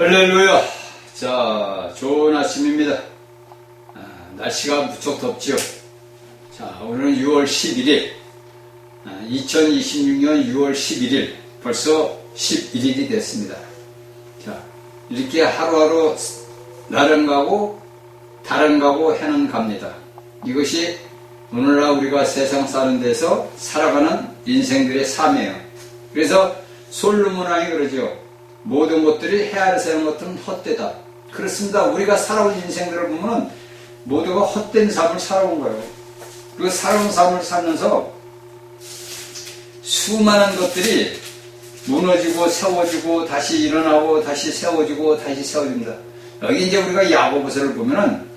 할렐루야. 자, 좋은 아침입니다. 날씨가 무척 덥지요. 자, 오늘은 6월 11일 2026년 6월 11일 벌써 11일이 됐습니다. 자, 이렇게 하루하루 날은 가고 달은 가고 해는 갑니다. 이것이 오늘날 우리가 세상 사는 데서 살아가는 인생들의 삶이에요. 그래서 솔로몬왕이 그러죠. 모든 것들이 헤아려 세는 것들은 헛되다. 그렇습니다. 우리가 살아온 인생들을 보면 모두가 헛된 삶을 살아온 거예요. 그 살아온 삶을 살면서 수많은 것들이 무너지고 세워지고 다시 일어나고 다시 세워지고 다시 세워집니다. 여기 이제 우리가 야고보서를 보면은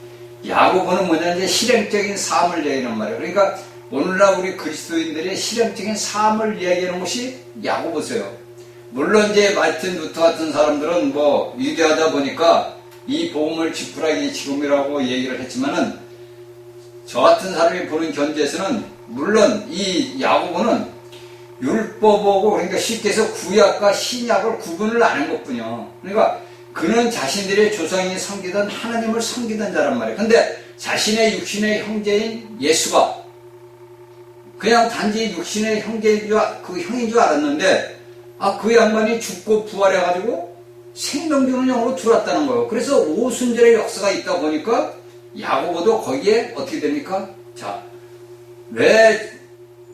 야고보는 뭐냐, 이제 실행적인 삶을 이야기하는 말이에요. 그러니까 오늘날 우리 그리스도인들의 실행적인 삶을 이야기하는 것이 야고보서예요. 물론 이제 마틴 루터 같은 사람들은 뭐 위대하다 보니까 이 복음을 지푸라기 지금이라고 얘기를 했지만은 저 같은 사람이 보는 견지에서는 물론 이 야고보는 율법하고, 그러니까 쉽게 해서 구약과 신약을 구분을 안 한 것뿐이요. 그러니까 그는 자신들의 조상이 섬기던 하나님을 섬기던 자란 말이에요. 근데 자신의 육신의 형제인 예수가 그냥 단지 육신의 형제인 형인 줄 알았는데 그 양반이 죽고 부활해가지고 생명 주는 영으로 들어왔다는 거예요. 그래서 오순절의 역사가 있다 보니까 야고보도 거기에 어떻게 됩니까? 자, 왜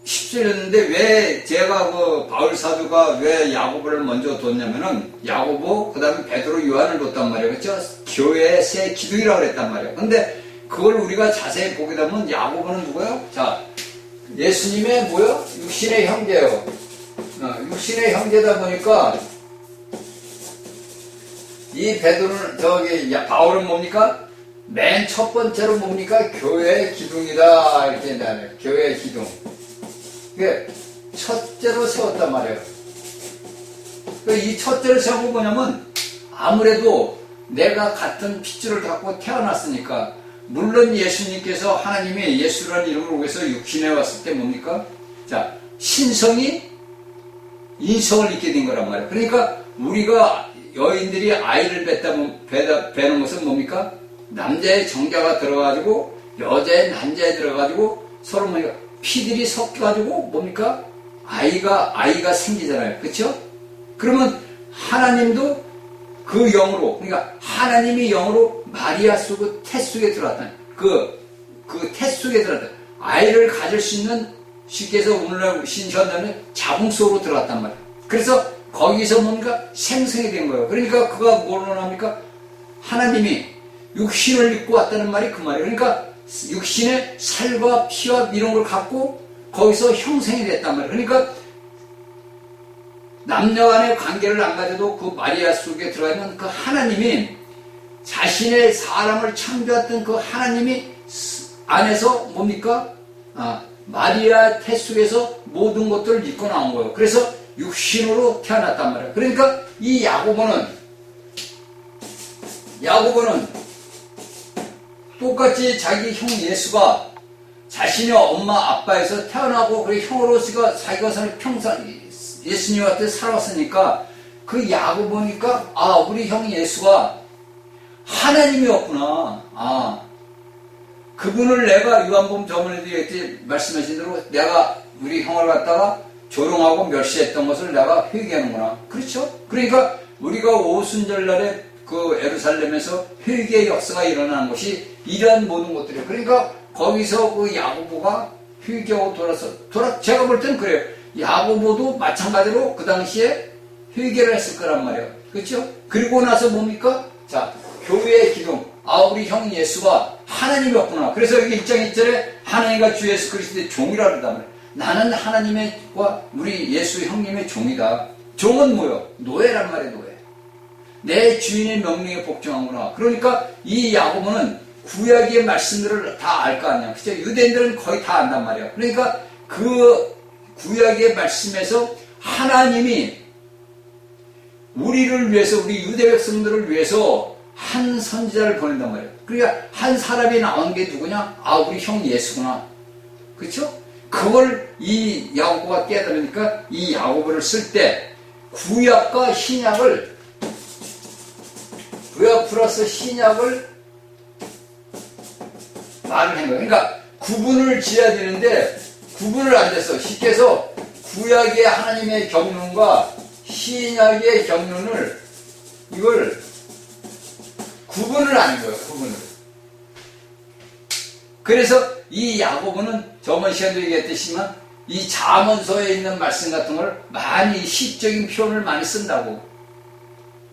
10절이었는데 왜 제가 바울 사도가 왜 야고보를 먼저 뒀냐면은 야고보, 그 다음에 베드로, 요한을 뒀단 말이에요. 그렇죠? 교회의 새 기둥이라고 그랬단 말이에요. 근데 그걸 우리가 자세히 보게 되면 야고보는 누구예요? 자, 예수님의 뭐요? 육신의 형제예요. 육신의 형제다 보니까 이 베드로는 바울은 뭡니까? 맨 첫 번째로 뭡니까? 교회의 기둥이다 이렇게 된다네. 교회의 기둥. 그게 첫째로 세웠단 말이에요. 이 첫째로 세운 거 뭐냐면 아무래도 내가 같은 핏줄을 갖고 태어났으니까, 물론 예수님께서 하나님이 예수라는 이름으로 위해서 육신에 왔을 때 뭡니까? 자, 신성이 인성을 잊게 된 거란 말이에요. 그러니까 우리가 여인들이 아이를 뵈는 것은 뭡니까? 남자의 정자가 들어가지고 여자의 난자에 들어가지고 서로 뭡니까? 피들이 섞여가지고 뭡니까? 아이가 생기잖아요. 그렇죠? 그러면 하나님도 그 영으로, 그러니까 하나님이 영으로 마리아 속의 태 속에 들어왔다. 그 태 속에 들어왔다. 아이를 가질 수 있는, 쉽게 해서 오늘날 신시한다면 자궁 속으로 들어갔단 말이에요. 그래서 거기서 뭔가 생성이 된 거예요. 그러니까 그가 뭐로 나옵니까? 하나님이 육신을 입고 왔다는 말이 그 말이에요. 그러니까 육신의 살과 피와 이런 걸 갖고 거기서 형성이 됐단 말이에요. 그러니까 남녀 간의 관계를 안 가져도 그 마리아 속에 들어가 있는 그 하나님이 자신의 사람을 창조했던 그 하나님이 안에서 뭡니까? 마리아 태 속에서 모든 것들을 입고 나온 거예요. 그래서 육신으로 태어났단 말이에요. 그러니까 이 야고보는 똑같이 자기 형 예수가 자신의 엄마 아빠에서 태어나고 그리고 형으로서 자기가 사는 평생 예수님한테 살아왔으니까 그 야고보니까 우리 형 예수가 하나님이었구나. 그분을 내가 요한복음 저번에도 말씀하신 대로 내가 우리 형을 갖다가 조롱하고 멸시했던 것을 내가 회개하는구나. 그렇죠? 그러니까 우리가 오순절날에 그 예루살렘에서 회개의 역사가 일어나는 것이 이러한 모든 것들이에요. 그러니까 거기서 그 야고보가 회개하고 제가 볼 때는 그래요. 야고보도 마찬가지로 그 당시에 회개를 했을 거란 말이에요. 그렇죠? 그리고 나서 뭡니까? 자, 교회의 기둥. 우리 형 예수가 하나님이었구나. 그래서 여기 1장 1절에 하나님과 주 예수 그리스도의 종이라 그러단 말이에요. 나는 하나님과 우리 예수 형님의 종이다. 종은 뭐요? 노예란 말이에요. 노예. 내 주인의 명령에 복종하구나. 그러니까 이 야고보는 구약의 말씀들을 다 알 거 아니야. 그죠? 유대인들은 거의 다 안단 말이에요. 그러니까 그 구약의 말씀에서 하나님이 우리를 위해서, 우리 유대 백성들을 위해서 한 선지자를 보낸단 말이에요. 그러니까 한 사람이 나온 게 누구냐? 우리 형 예수구나. 그렇죠? 그걸 이 야고보가 깨달으니까 이 야고보를 쓸 때 구약과 신약을 구약 플러스 신약을 말을 한 거예요. 그러니까 구분을 지어야 되는데 구분을 안 됐어. 쉽게 해서 구약의 하나님의 경륜과 신약의 경륜을 이걸 구분을 안 한 거예요. 구분을. 그래서 이 야고보는 저번 시간도 얘기했듯이만 이 잠언서에 있는 말씀 같은 걸 많이 시적인 표현을 많이 쓴다고.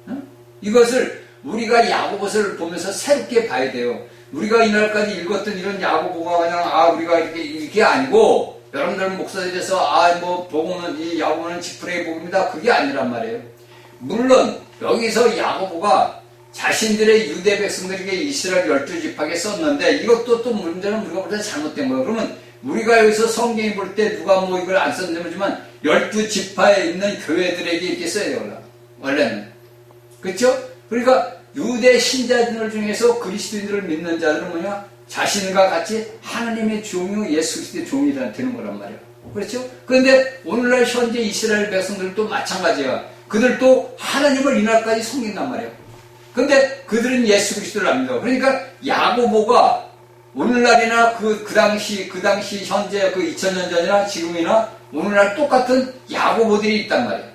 응? 이것을 우리가 야고보서를 보면서 새롭게 봐야 돼요. 우리가 이날까지 읽었던 이런 야고보가 그냥 우리가 이렇게 아니고 여러분들 목사들에서 뭐 복음은 이 야고보는 지푸레기 복음이다 그게 아니란 말이에요. 물론 여기서 야고보가 자신들의 유대 백성들에게 이스라엘 12지파에게 썼는데 이것도 또 문제는 우리가 볼 때 잘못된 거예요. 그러면 우리가 여기서 성경에 볼 때 누가 뭐 이걸 안 썼는지 모르지만 12지파에 있는 교회들에게 이렇게 써야 돼요. 원래는. 그렇죠? 그러니까 유대 신자들 중에서 그리스도인들을 믿는 자들은 뭐냐? 자신과 같이 하나님의 종이요 예수 그리스도의 종이 되는 거란 말이에요. 그렇죠? 그런데 오늘날 현재 이스라엘 백성들도 마찬가지야. 그들도 하나님을 이날까지 섬긴단 말이에요. 근데 그들은 예수 그리스도를 안 믿어. 그러니까 야고보가 오늘날이나 그 당시 현재 2000년 전이나 지금이나 오늘날 똑같은 야고보들이 있단 말이에요.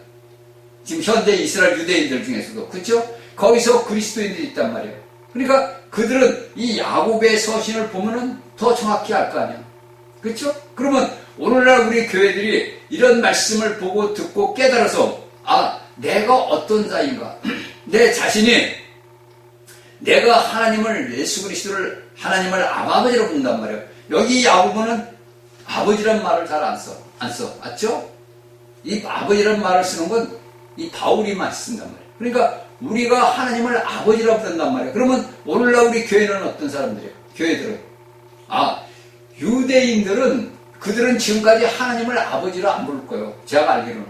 지금 현재 이스라엘 유대인들 중에서도. 그렇죠? 거기서 그리스도인들이 있단 말이에요. 그러니까 그들은 이 야고보의 서신을 보면은 더 정확히 알 거 아니야. 그렇죠? 그러면 오늘날 우리 교회들이 이런 말씀을 보고 듣고 깨달아서 내가 어떤 자인가? 내 자신이 내가 하나님을 예수 그리스도를 하나님을 아버지로 부른단 말이에요. 여기 야고보는 아버지란 말을 잘 안 써. 맞죠? 이 아버지란 말을 쓰는 건 이 바울이만 쓴단 말이에요. 그러니까 우리가 하나님을 아버지라고 부른단 말이에요. 그러면 오늘날 우리 교회는 어떤 사람들이에요? 교회들은 유대인들은 그들은 지금까지 하나님을 아버지로 안 부를 거예요. 제가 알기로는.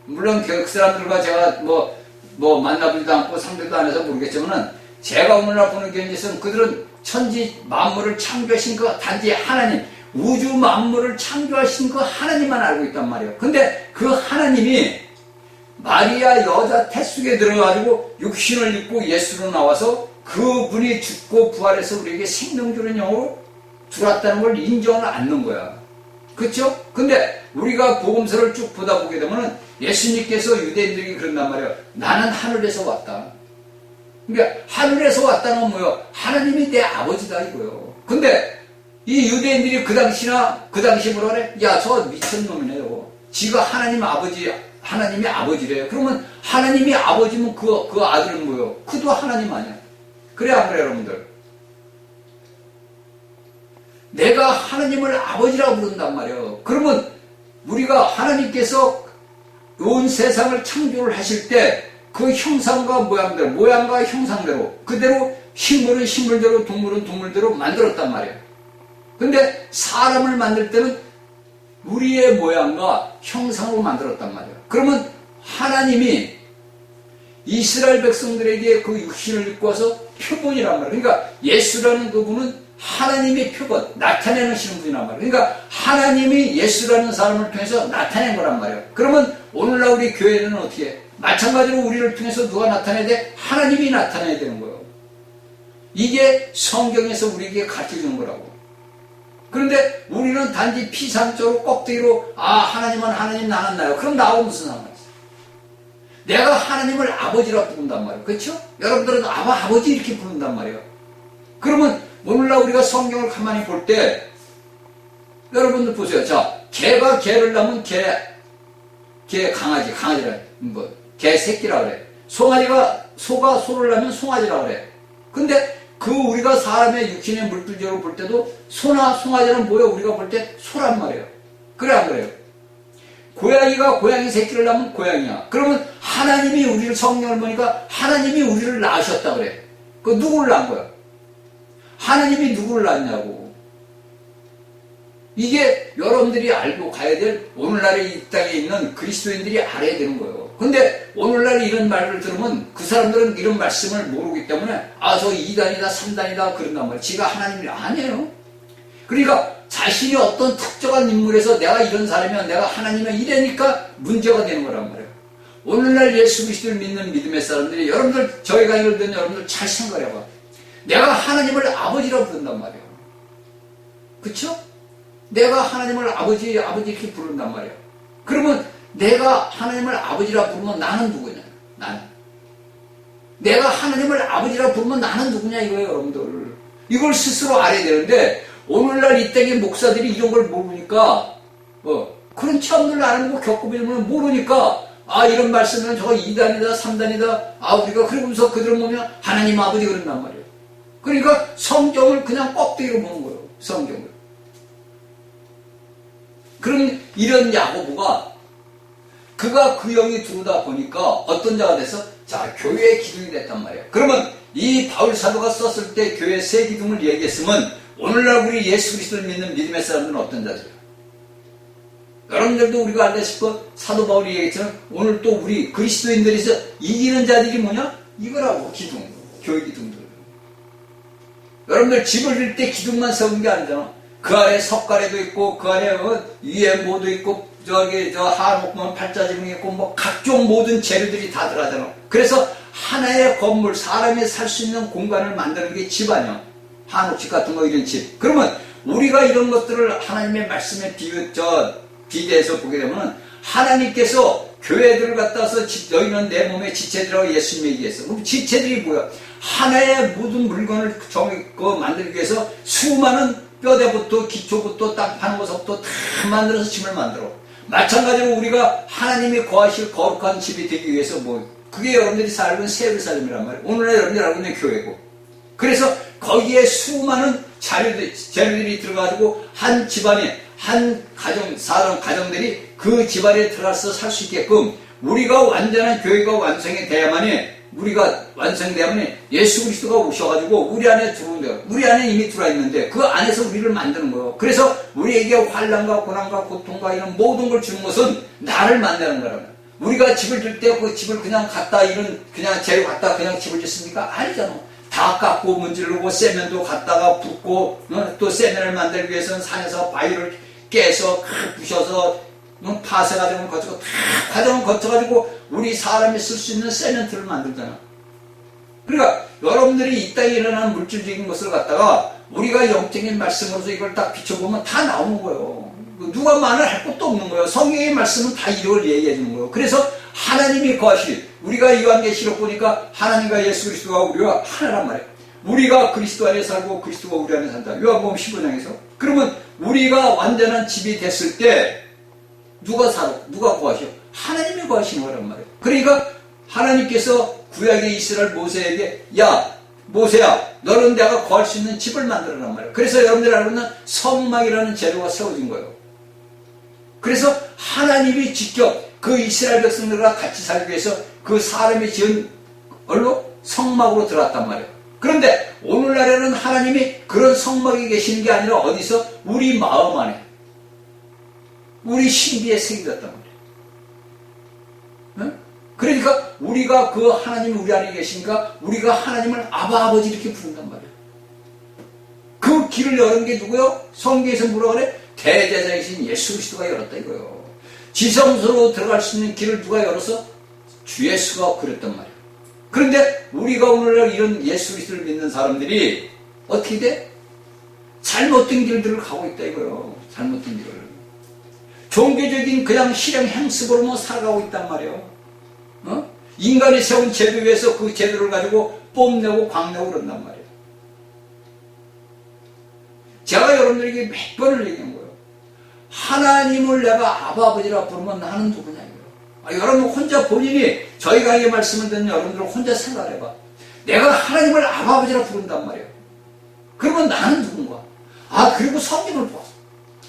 물론 그 사람들과 제가 뭐 만나보지도 않고 상대도 안 해서 모르겠지만은 제가 오늘날 보는 견지에서는 그들은 천지 만물을 창조하신 그 단지 하나님, 우주 만물을 창조하신 그 하나님만 알고 있단 말이에요. 근데 그 하나님이 마리아 여자 태속에 들어가지고 육신을 입고 예수로 나와서 그분이 죽고 부활해서 우리에게 생명 주는 영으로 들어왔다는 걸 인정을 않는 거야. 그렇죠? 근데 우리가 복음서를 쭉 보다 보게 되면은 예수님께서 유대인들에게 그런단 말이에요. 나는 하늘에서 왔다. 그러니까 하늘에서 왔다는 건 뭐예요? 하나님이 내 아버지다 이거예요. 근데 이 유대인들이 그 당시 뭐라 그래? 저 미친놈이네요. 지가 하나님이 아버지래요. 그러면 하나님이 아버지면 그 아들은 뭐예요? 그도 하나님 아니야. 그래 안 그래 여러분들? 내가 하나님을 아버지라고 부른단 말이에요. 그러면 우리가 하나님께서 온 세상을 창조를 하실 때 그 형상과 모양과 형상대로 그대로 식물은 식물대로 동물은 동물대로 만들었단 말이에요. 근데 사람을 만들 때는 우리의 모양과 형상으로 만들었단 말이에요. 그러면 하나님이 이스라엘 백성들에게 그 육신을 입고 와서 표본이란 말이에요. 그러니까 예수라는 그분은 하나님의 표본, 나타내시는 분이란 말이에요. 그러니까 하나님이 예수라는 사람을 통해서 나타낸 거란 말이에요. 그러면 오늘날 우리 교회는 어떻게 해? 마찬가지로 우리를 통해서 누가 나타내야 돼? 하나님이 나타내야 되는 거예요. 이게 성경에서 우리에게 가르쳐주는 거라고. 그런데 우리는 단지 피상적으로 껍데기로 하나님은 하나님 나는 나요. 그럼 나하고 무슨 상관이있어요? 내가 하나님을 아버지라고 부른단 말이에요. 그렇죠? 여러분들은 아버지 이렇게 부른단 말이에요. 그러면 오늘날 우리가 성경을 가만히 볼 때 여러분들 보세요. 개가 개를 낳으면 강아지라 개 새끼라 그래. 소가 소를 낳으면 송아지라 그래. 근데 우리가 사람의 육신의 물질적으로 볼 때도 소나 송아지는 뭐예요? 우리가 볼 때 소란 말이에요. 그래 안 그래요? 고양이가 고양이 새끼를 낳으면 고양이야. 그러면 하나님이 우리를 성경을 보니까 하나님이 우리를 낳으셨다 그래. 누구를 낳은 거야? 하나님이 누구를 낳았냐고. 이게 여러분들이 알고 가야 될 오늘날의 이 땅에 있는 그리스도인들이 알아야 되는 거예요. 근데 오늘날 이런 말을 들으면 그 사람들은 이런 말씀을 모르기 때문에 저 2단이다 3단이다 그런단 말이에요. 지가 하나님이 아니에요. 그러니까 자신이 어떤 특정한 인물에서 내가 이런 사람이면 내가 하나님이면 이래니까 문제가 되는 거란 말이에요. 오늘날 예수 그리스도를 믿는 믿음의 사람들이, 여러분들 저희 강의를 듣는 여러분들 잘 생각해봐. 내가 하나님을 아버지라고 부른단 말이에요. 그쵸? 내가 하나님을 아버지 이렇게 부른단 말이에요. 그러면 내가 하나님을 아버지라 부르면 나는 누구냐? 나는. 내가 하나님을 아버지라 부르면 나는 누구냐 이거예요, 여러분들. 이걸 스스로 알아야 되는데, 오늘날 이 땅의 목사들이 이런 걸 모르니까, 그런 체험들을 안 하고 겪어보면 모르니까, 이런 말씀은 저거 2단이다, 3단이다, 우리가 그러면서 그들은 보면 하나님 아버지 그런단 말이에요. 그러니까 성경을 그냥 껍데기로 보는 거예요, 성경을. 그럼 이런 야고보가, 그가 그 영이 들어오다 보니까 어떤 자가 돼서, 자, 교회의 기둥이 됐단 말이에요. 그러면 이 바울 사도가 썼을 때 교회 세 기둥을 얘기했으면, 오늘날 우리 예수 그리스도를 믿는 믿음의 사람들은 어떤 자들이에요? 여러분들도 우리가 알다시피 사도 바울이 얘기했잖아요. 오늘 또 우리 그리스도인들에서 이기는 자들이 뭐냐? 이거라고, 기둥. 교회 기둥들. 여러분들 집을 질 때 기둥만 세우는 게 아니잖아. 그 안에 석가래도 있고, 그 안에 위에 뭐도 있고, 한옥 보면 팔자지붕이 있고, 뭐 각종 모든 재료들이 다 들어가잖아. 그래서 하나의 건물, 사람이 살 수 있는 공간을 만드는 게 집 아니야. 한옥집 같은 거, 이런 집. 그러면 우리가 이런 것들을 하나님의 말씀에 비대해서 보게 되면, 하나님께서 교회들을 갖다서 너희는 내 몸의 지체들이라고 예수님이 얘기했어. 그럼 지체들이 뭐야? 하나의 모든 물건을 만들기 위해서 수많은 뼈대부터 기초부터 땅 파는 것부터 다 만들어서 집을 만들어. 마찬가지로 우리가 하나님이 거하실 거룩한 집이 되기 위해서 그게 여러분들이 살고 있는 새 예루살렘이란 말이에요. 오늘날 여러분들이 알고 있는 교회고. 그래서 거기에 수많은 재료들이 들어가지고 한 집안에, 한 가정들이 그 집안에 들어가서 살 수 있게끔, 우리가 완전한 교회가 완성이 돼야만이, 예수 그리스도가 오셔가지고 우리 안에 들어온대요. 우리 안에 이미 들어있는데 그 안에서 우리를 만드는 거예요. 그래서 우리에게 환난과 고난과 고통과 이런 모든 걸 주는 것은 나를 만드는 거라고요. 우리가 집을 질 때 그 집을 그냥 그냥 재료 갖다 그냥 집을 짓습니까? 아니잖아. 다 깎고 문지르고 세면도 갖다가 붓고, 또 세면을 만들기 위해서는 산에서 바위를 깨서 부셔서 파쇄 과정을 거치고 다 과정을 거쳐가지고 우리 사람이 쓸 수 있는 세멘트를 만들잖아. 그러니까 여러분들이 이 땅에 일어나는 물질적인 것을 갖다가 우리가 영적인 말씀으로서 이걸 딱 비춰보면 다 나오는 거예요. 누가 말을 할 것도 없는 거예요. 성경의 말씀은 다 이걸 얘기해 주는 거예요. 그래서 하나님이 거하시, 우리가 요한계시록 보니까 하나님과 예수 그리스도가 우리가 하나란 말이에요. 우리가 그리스도 안에 살고 그리스도가 우리 안에 산다. 요한복음 15장에서. 그러면 우리가 완전한 집이 됐을 때 누가 거하셔? 하나님이 거하시는 거란 말이에요. 그러니까 하나님께서 구약의 이스라엘 모세에게, 야 모세야, 너는 내가 거할 수 있는 집을 만들어란 말이에요. 그래서 여러분들이 알고 있는 성막이라는 재료가 세워진 거예요. 그래서 하나님이 직접 그 이스라엘 백성들과 같이 살기 위해서 그 사람이 지은 성막으로 들어왔단 말이에요. 그런데 오늘날에는 하나님이 그런 성막에 계시는 게 아니라 어디서? 우리 마음 안에, 우리 신비에 새겨졌단 말이에요. 응? 그러니까 우리가 그 하나님이 우리 안에 계시니까 우리가 하나님을 아버지 이렇게 부른단 말이에요. 그 길을 여는 게 누구요? 성경에서 뭐라 그래? 대제사이신 예수 그리스도가 열었다 이거요. 지성소로 들어갈 수 있는 길을 누가 열어서? 주 예수가 그랬단 말이에요. 그런데 우리가 오늘날 이런 예수 그리스도를 믿는 사람들이 어떻게 돼? 잘못된 길들을 가고 있다 이거요. 잘못된 길을. 종교적인 그냥 실행 행습으로만 살아가고 있단 말이에요. 인간이 세운 제도 위에서 그 제도를 가지고 뽐내고 광내고 그런단 말이에요. 제가 여러분들에게 몇 번을 얘기한 거예요. 하나님을 내가 아버지라 부르면 나는 누구냐 이거예요. 여러분 혼자 본인이 저희 강의 말씀을 듣는 여러분들 혼자 생각해봐. 내가 하나님을 아버지라 부른단 말이에요. 그러면 나는 누군가? 그리고 성경을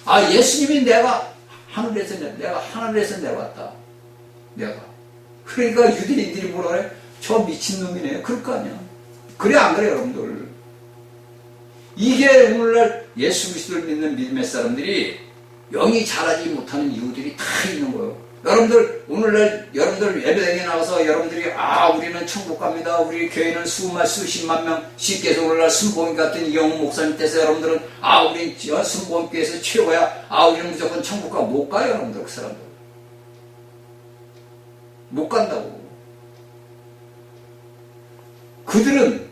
봐. 예수님이 내가 하늘에서 내려왔다. 내가. 그러니까 유대인들이 뭐라 그래? 저 미친놈이네. 그럴 거 아니야. 그래 안 그래 여러분들? 이게 오늘날 예수 그리스도를 믿는 믿음의 사람들이 영이 자라지 못하는 이유들이 다 있는 거예요. 여러분들 오늘날 여러분들 예배당에 나와서 여러분들이 우리는 천국 갑니다. 우리 교회는 수십만 명 쉽게 해서 오늘날 순복음 같은 이영훈 목사님 께서 여러분들은 우리 순복음교회에서 최고야. 우리는 무조건 천국 가. 못 가요 여러분들. 그 사람들. 못 간다고. 그들은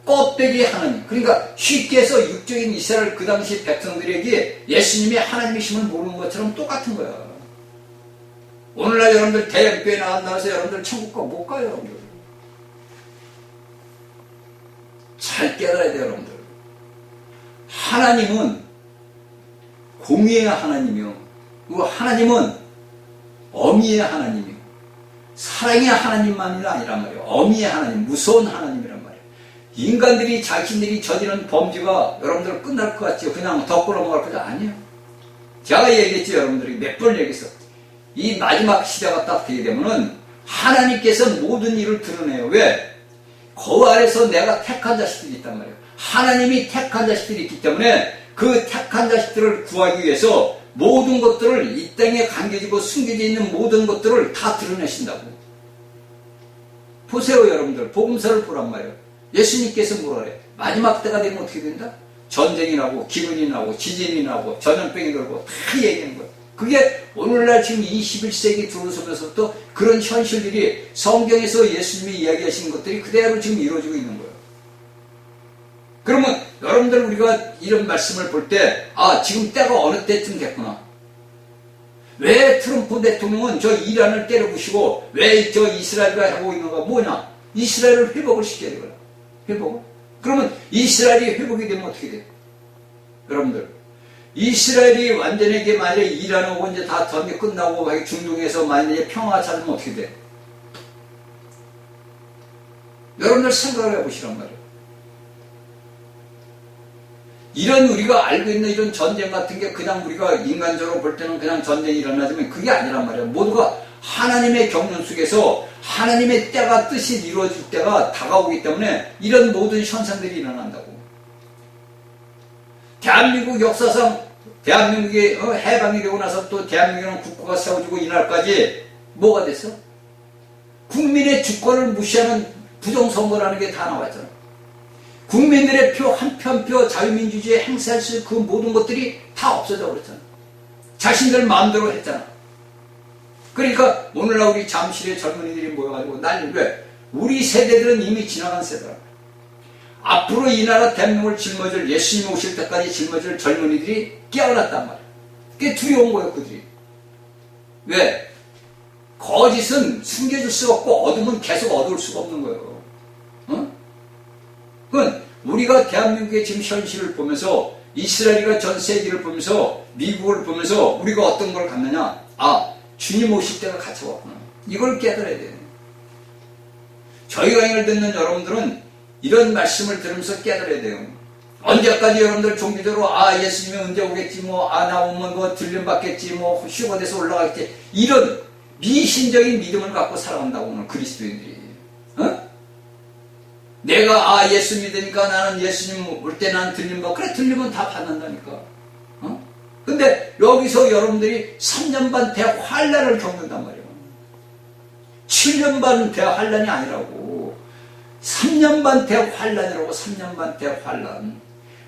껍데기 하나님, 그러니까 쉽게 해서 육적인 이스라엘 그 당시 백성들에게 예수님이 하나님이심을 모르는 것처럼 똑같은 거야. 오늘날 여러분들 대형교회 나간다고 해서 여러분들 천국 못 가요, 여러분들. 잘 깨달아야 돼요, 여러분들. 하나님은 공의의 하나님이요. 그리고 하나님은 어미의 하나님이요. 사랑의 하나님만이 아니란 말이에요. 어미의 하나님, 무서운 하나님이란 말이에요. 인간들이 자신들이 저지른 범죄가 여러분들 끝날 것 같죠? 그냥 덮고 넘어갈 거죠? 아니에요. 제가 얘기했죠, 여러분들이 몇 번 얘기했어. 이 마지막 시대가 딱 되게 되면은 하나님께서 모든 일을 드러내요. 왜? 그 아래서 내가 택한 자식들이 있단 말이에요. 하나님이 택한 자식들이 있기 때문에 그 택한 자식들을 구하기 위해서 모든 것들을 이 땅에 감겨지고 숨겨져 있는 모든 것들을 다 드러내신다고. 보세요, 여러분들. 복음서를 보란 말이에요. 예수님께서 뭐라 그래? 마지막 때가 되면 어떻게 된다? 전쟁이 나고 기근이 나고 지진이 나고 전염병이 돌고 다 얘기하는 거예요. 그게 오늘날 지금 21세기 들어서면서부터 그런 현실들이 성경에서 예수님이 이야기하신 것들이 그대로 지금 이루어지고 있는 거예요. 그러면 여러분들 우리가 이런 말씀을 볼 때 지금 때가 어느 때쯤 됐구나. 왜 트럼프 대통령은 저 이란을 때려부시고 왜 저 이스라엘과 하고 있는가? 뭐냐? 이스라엘을 회복을 시켜야 되거든. 회복을. 그러면 이스라엘이 회복이 되면 어떻게 돼? 여러분들 이스라엘이 완전하게 만약에 이란하고 이제 다 전쟁 끝나고 중동에서 만약에 평화가 찾으면 어떻게 돼? 여러분들 생각을 해보시란 말이에요. 이런 우리가 알고 있는 이런 전쟁 같은 게 그냥 우리가 인간적으로 볼 때는 그냥 전쟁이 일어나지만 그게 아니란 말이에요. 모두가 하나님의 경륜 속에서 하나님의 때가 뜻이 이루어질 때가 다가오기 때문에 이런 모든 현상들이 일어난다고. 대한민국 역사상 대한민국이 해방이 되고 나서 또 대한민국은 국가가 세워지고 이날까지 뭐가 됐어? 국민의 주권을 무시하는 부정선거라는 게 다 나왔잖아. 국민들의 표 한 표 한 표 자유민주주의에 행사할 수 있는 그 모든 것들이 다 없어져 버렸잖아. 자신들 마음대로 했잖아. 그러니까 오늘날 우리 잠실의 젊은이들이 모여가지고 난리. 왜? 우리 세대들은 이미 지나간 세대라. 앞으로 이 나라 대한민국을 짊어질 예수님 오실 때까지 짊어질 젊은이들이 깨어났단 말이야. 그게 두려운 거예요, 그들이. 왜? 거짓은 숨겨질 수가 없고 어둠은 계속 어두울 수가 없는 거예요. 그건 우리가 대한민국의 지금 현실을 보면서 이스라엘과 전 세계를 보면서 미국을 보면서 우리가 어떤 걸 갖느냐? 주님 오실 때가 갇혀왔구나. 이걸 깨달아야 돼요. 저희 강의를 듣는 여러분들은 이런 말씀을 들으면서 깨달아야 돼요. 언제까지 여러분들 종교적으로 예수님이 언제 오겠지 나 오면 들림 받겠지 휴가 돼서 올라가겠지 이런 미신적인 믿음을 갖고 살아간다고 오늘 그리스도인들이. 내가 예수 믿으니까 나는 예수님 올 때 난 들림 받고 그래 들리면 다 받는다니까. 근데 여기서 여러분들이 3년 반 대환란을 겪는단 말이에요. 7년 반 대환란이 아니라고. 3년 반 대환란이라고. 3년 반 대환란.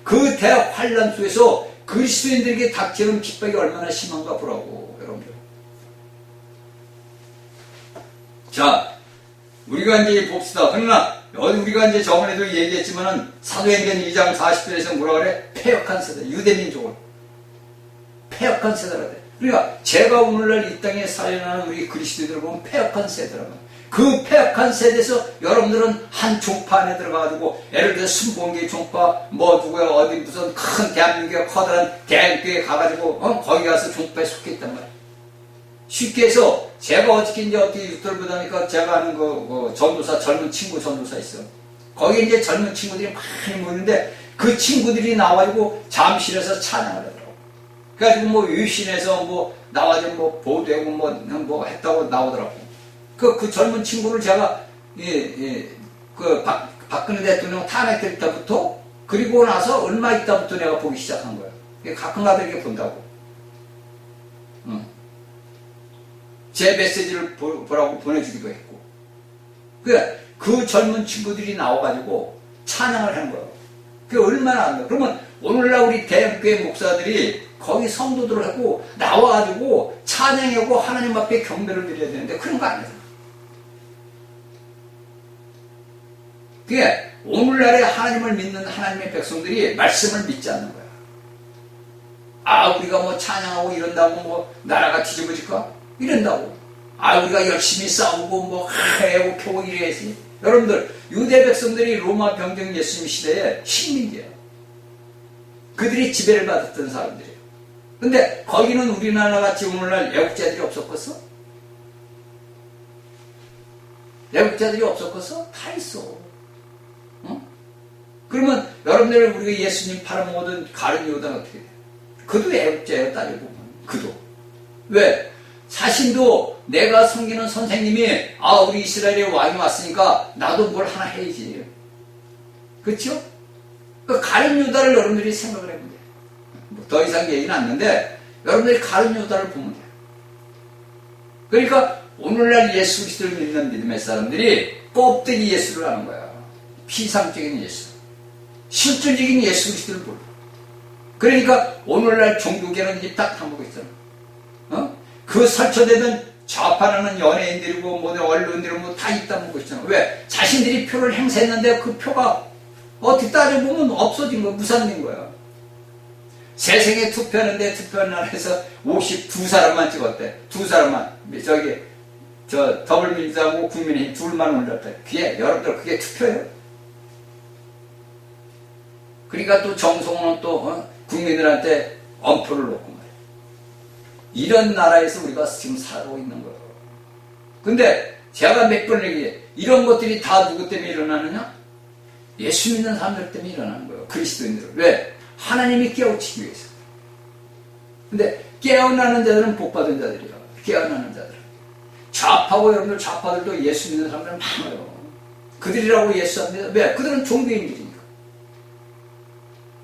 그 대환란 속에서 그리스도인들에게 닥치는 핍박이 얼마나 심한가 보라고 여러분들. 자, 우리가 이제 봅시다. 그러나 우리가 이제 저번에도 얘기했지만은 사도행전 2장 40절에서 뭐라 그래? 패역한 세대, 유대민족을 패역한 세대라 그래. 그러니까 제가 오늘날 이 땅에 살아나는 우리 그리스도인들을 보면 패역한 세대라고. 그 패역한 세대에서 여러분들은 한 종파 안에 들어가가지고 예를 들어 순봉기 종파 누구야 어디 무슨 큰 대한민국의 커다란 대학교에 가가지고 거기 가서 종파에 속해 있단 말이야. 쉽게 해서 제가 어떻게 유튜브를 보다니까 제가 아는 그 전도사 젊은 친구 전도사 있어. 거기 이제 젊은 친구들이 많이 모이는데 그 친구들이 나와가지고 잠실에서 찬양을 하더라고. 그래가지고 유신에서 나와가지고 보도하고 했다고 나오더라고. 그 젊은 친구를 제가 박근혜 대통령 탄핵될 때부터 그리고 나서 얼마 있다부터 내가 보기 시작한 거야. 가끔가다 이렇게 본다고. 제 메시지를 보라고 보내주기도 했고. 그 젊은 친구들이 나와가지고 찬양을 하는 거예요. 그게 얼마나 안 돼. 그러면 오늘날 우리 대형교회 목사들이 거기 성도들을 하고 나와가지고 찬양하고 하나님 앞에 경배를 드려야 되는데 그런 거 안 해요. 그게 오늘날에 하나님을 믿는 하나님의 백성들이 말씀을 믿지 않는 거야. 아, 우리가 뭐 찬양하고 이런다고 뭐 나라가 뒤집어질까? 이런다고. 아, 우리가 열심히 싸우고 뭐 해고 펴고 이래야지. 여러분들, 유대 백성들이 로마 병정 예수님 시대에 식민지예요. 그들이 지배를 받았던 사람들이에요. 근데 거기는 우리나라 같이 오늘날 애국자들이 없었겠어? 애국자들이 없었겠어? 다 있어. 어? 그러면 여러분들 우리가 예수님 팔아먹었던 가룟 유다는 어떻게 돼? 그도 애국자예요, 따져보면. 그도. 왜? 자신도 내가 섬기는 선생님이 우리 이스라엘의 왕이 왔으니까 나도 뭘 하나 해야지. 그렇죠? 그 가룟 유다를 여러분들이 생각을 해보면 돼요. 더 이상 얘기는 않는데 여러분들이 가룟 유다를 보면 돼요. 그러니까 오늘날 예수 그리스도를 믿는 믿음의 사람들이 껍데기 예수를 하는 거야. 피상적인 예수. 실질적인 예수 그리스도를 몰라. 그러니까 오늘날 종교계는 입 딱 다물고 있잖아. 그 설쳐되던 좌파라는 연예인들이고 뭐 언론들이 뭐 다 입 다물고 있잖아. 왜? 자신들이 표를 행사했는데 그 표가 어떻게 따져보면 없어진 거야. 무산된 거야. 세생에 투표하는데 투표하는 날에서 52사람만 찍었대. 2사람만. 더불민주당하고 국민의힘 둘만 올렸대. 그게, 여러분들 그게 투표예요? 그러니까 또 정성호는 또 국민들한테 엄표를 놓고 말이야. 이런 나라에서 우리가 지금 살고 있는 거예요. 근데 제가 몇 번 얘기해. 이런 것들이 다 누구 때문에 일어나느냐? 예수 믿는 사람들 때문에 일어나는 거예요. 그리스도인들. 왜? 하나님이 깨우치기 위해서. 근데 깨어나는 자들은 복받은 자들이야. 깨어나는 자들. 좌파고 여러분들 좌파들도 예수 믿는 사람들 많아요. 그들이라고 예수 안 믿어. 왜? 그들은 종교인들이니까.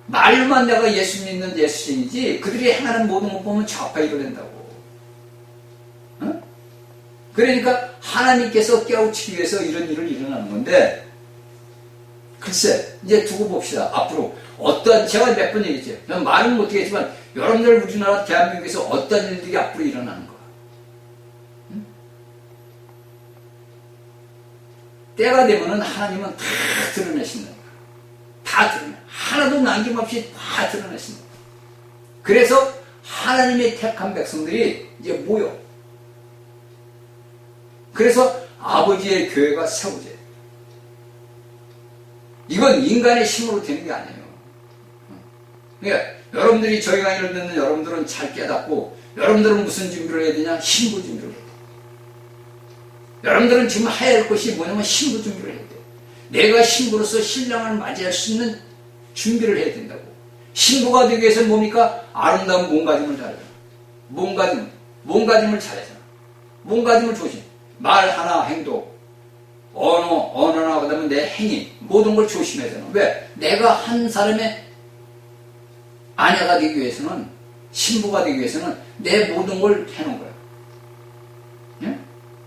말로만 내가 예수 믿는 예수인이지 그들이 행하는 모든 것 보면 좌파이로 된다고. 응? 그러니까 하나님께서 깨우치기 위해서 이런 일을 일어나는 건데 글쎄 이제 두고 봅시다. 앞으로 어떤 제가 몇 번 얘기했죠. 말은 못하겠지만 여러분들 우리나라 대한민국에서 어떤 일들이 앞으로 일어나는 거야. 응? 때가 되면은 하나님은 다 드러내신다. 다 드러내. 하나도 남김없이 다 드러내신다. 그래서 하나님의 택한 백성들이 이제 모여. 그래서 아버지의 교회가 세워져요. 이건 인간의 힘으로 되는 게 아니에요. 그러니까 여러분들이 저희 강의를 듣는 여러분들은 잘 깨닫고 여러분들은 무슨 준비를 해야 되냐? 신부 준비를 해야 돼. 여러분들은 지금 해야 할 것이 뭐냐면 신부 준비를 해야 돼. 내가 신부로서 신랑을 맞이할 수 있는 준비를 해야 된다고. 신부가 되기 위해서 뭡니까? 아름다운 몸가짐을 잘해야 돼. 몸가짐을 잘해야 돼. 몸가짐을 조심. 말 하나, 행동, 언어나 그 다음에 내 행위 모든 걸 조심해야 되는. 왜? 내가 한 사람의 아내가 되기 위해서는 신부가 되기 위해서는 내 모든 걸 해놓은 거야. 예?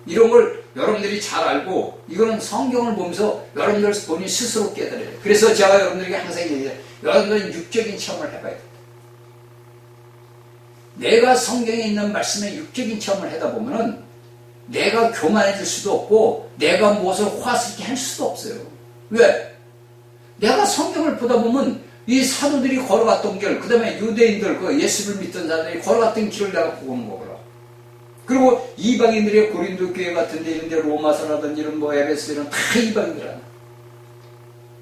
이런 걸 여러분들이 잘 알고 이거는 성경을 보면서 여러분들 본인 스스로 깨달아야 돼요. 그래서 제가 여러분들에게 항상 얘기해요. 여러분들은 육적인 체험을 해봐야 돼요. 내가 성경에 있는 말씀에 육적인 체험을 하다 보면은 내가 교만해질 수도 없고 내가 무엇을 화스럽게 할 수도 없어요. 왜? 내가 성경을 보다 보면 이 사도들이 걸어갔던 길, 그 다음에 유대인들, 그 예수를 믿던 자들이 걸어갔던 길을 내가 보고 오는 거구나. 그리고 이방인들의 고린도 교회 같은 데 이런 데 로마서라든지 이런 뭐 에베소 이런 다 이방인들이야.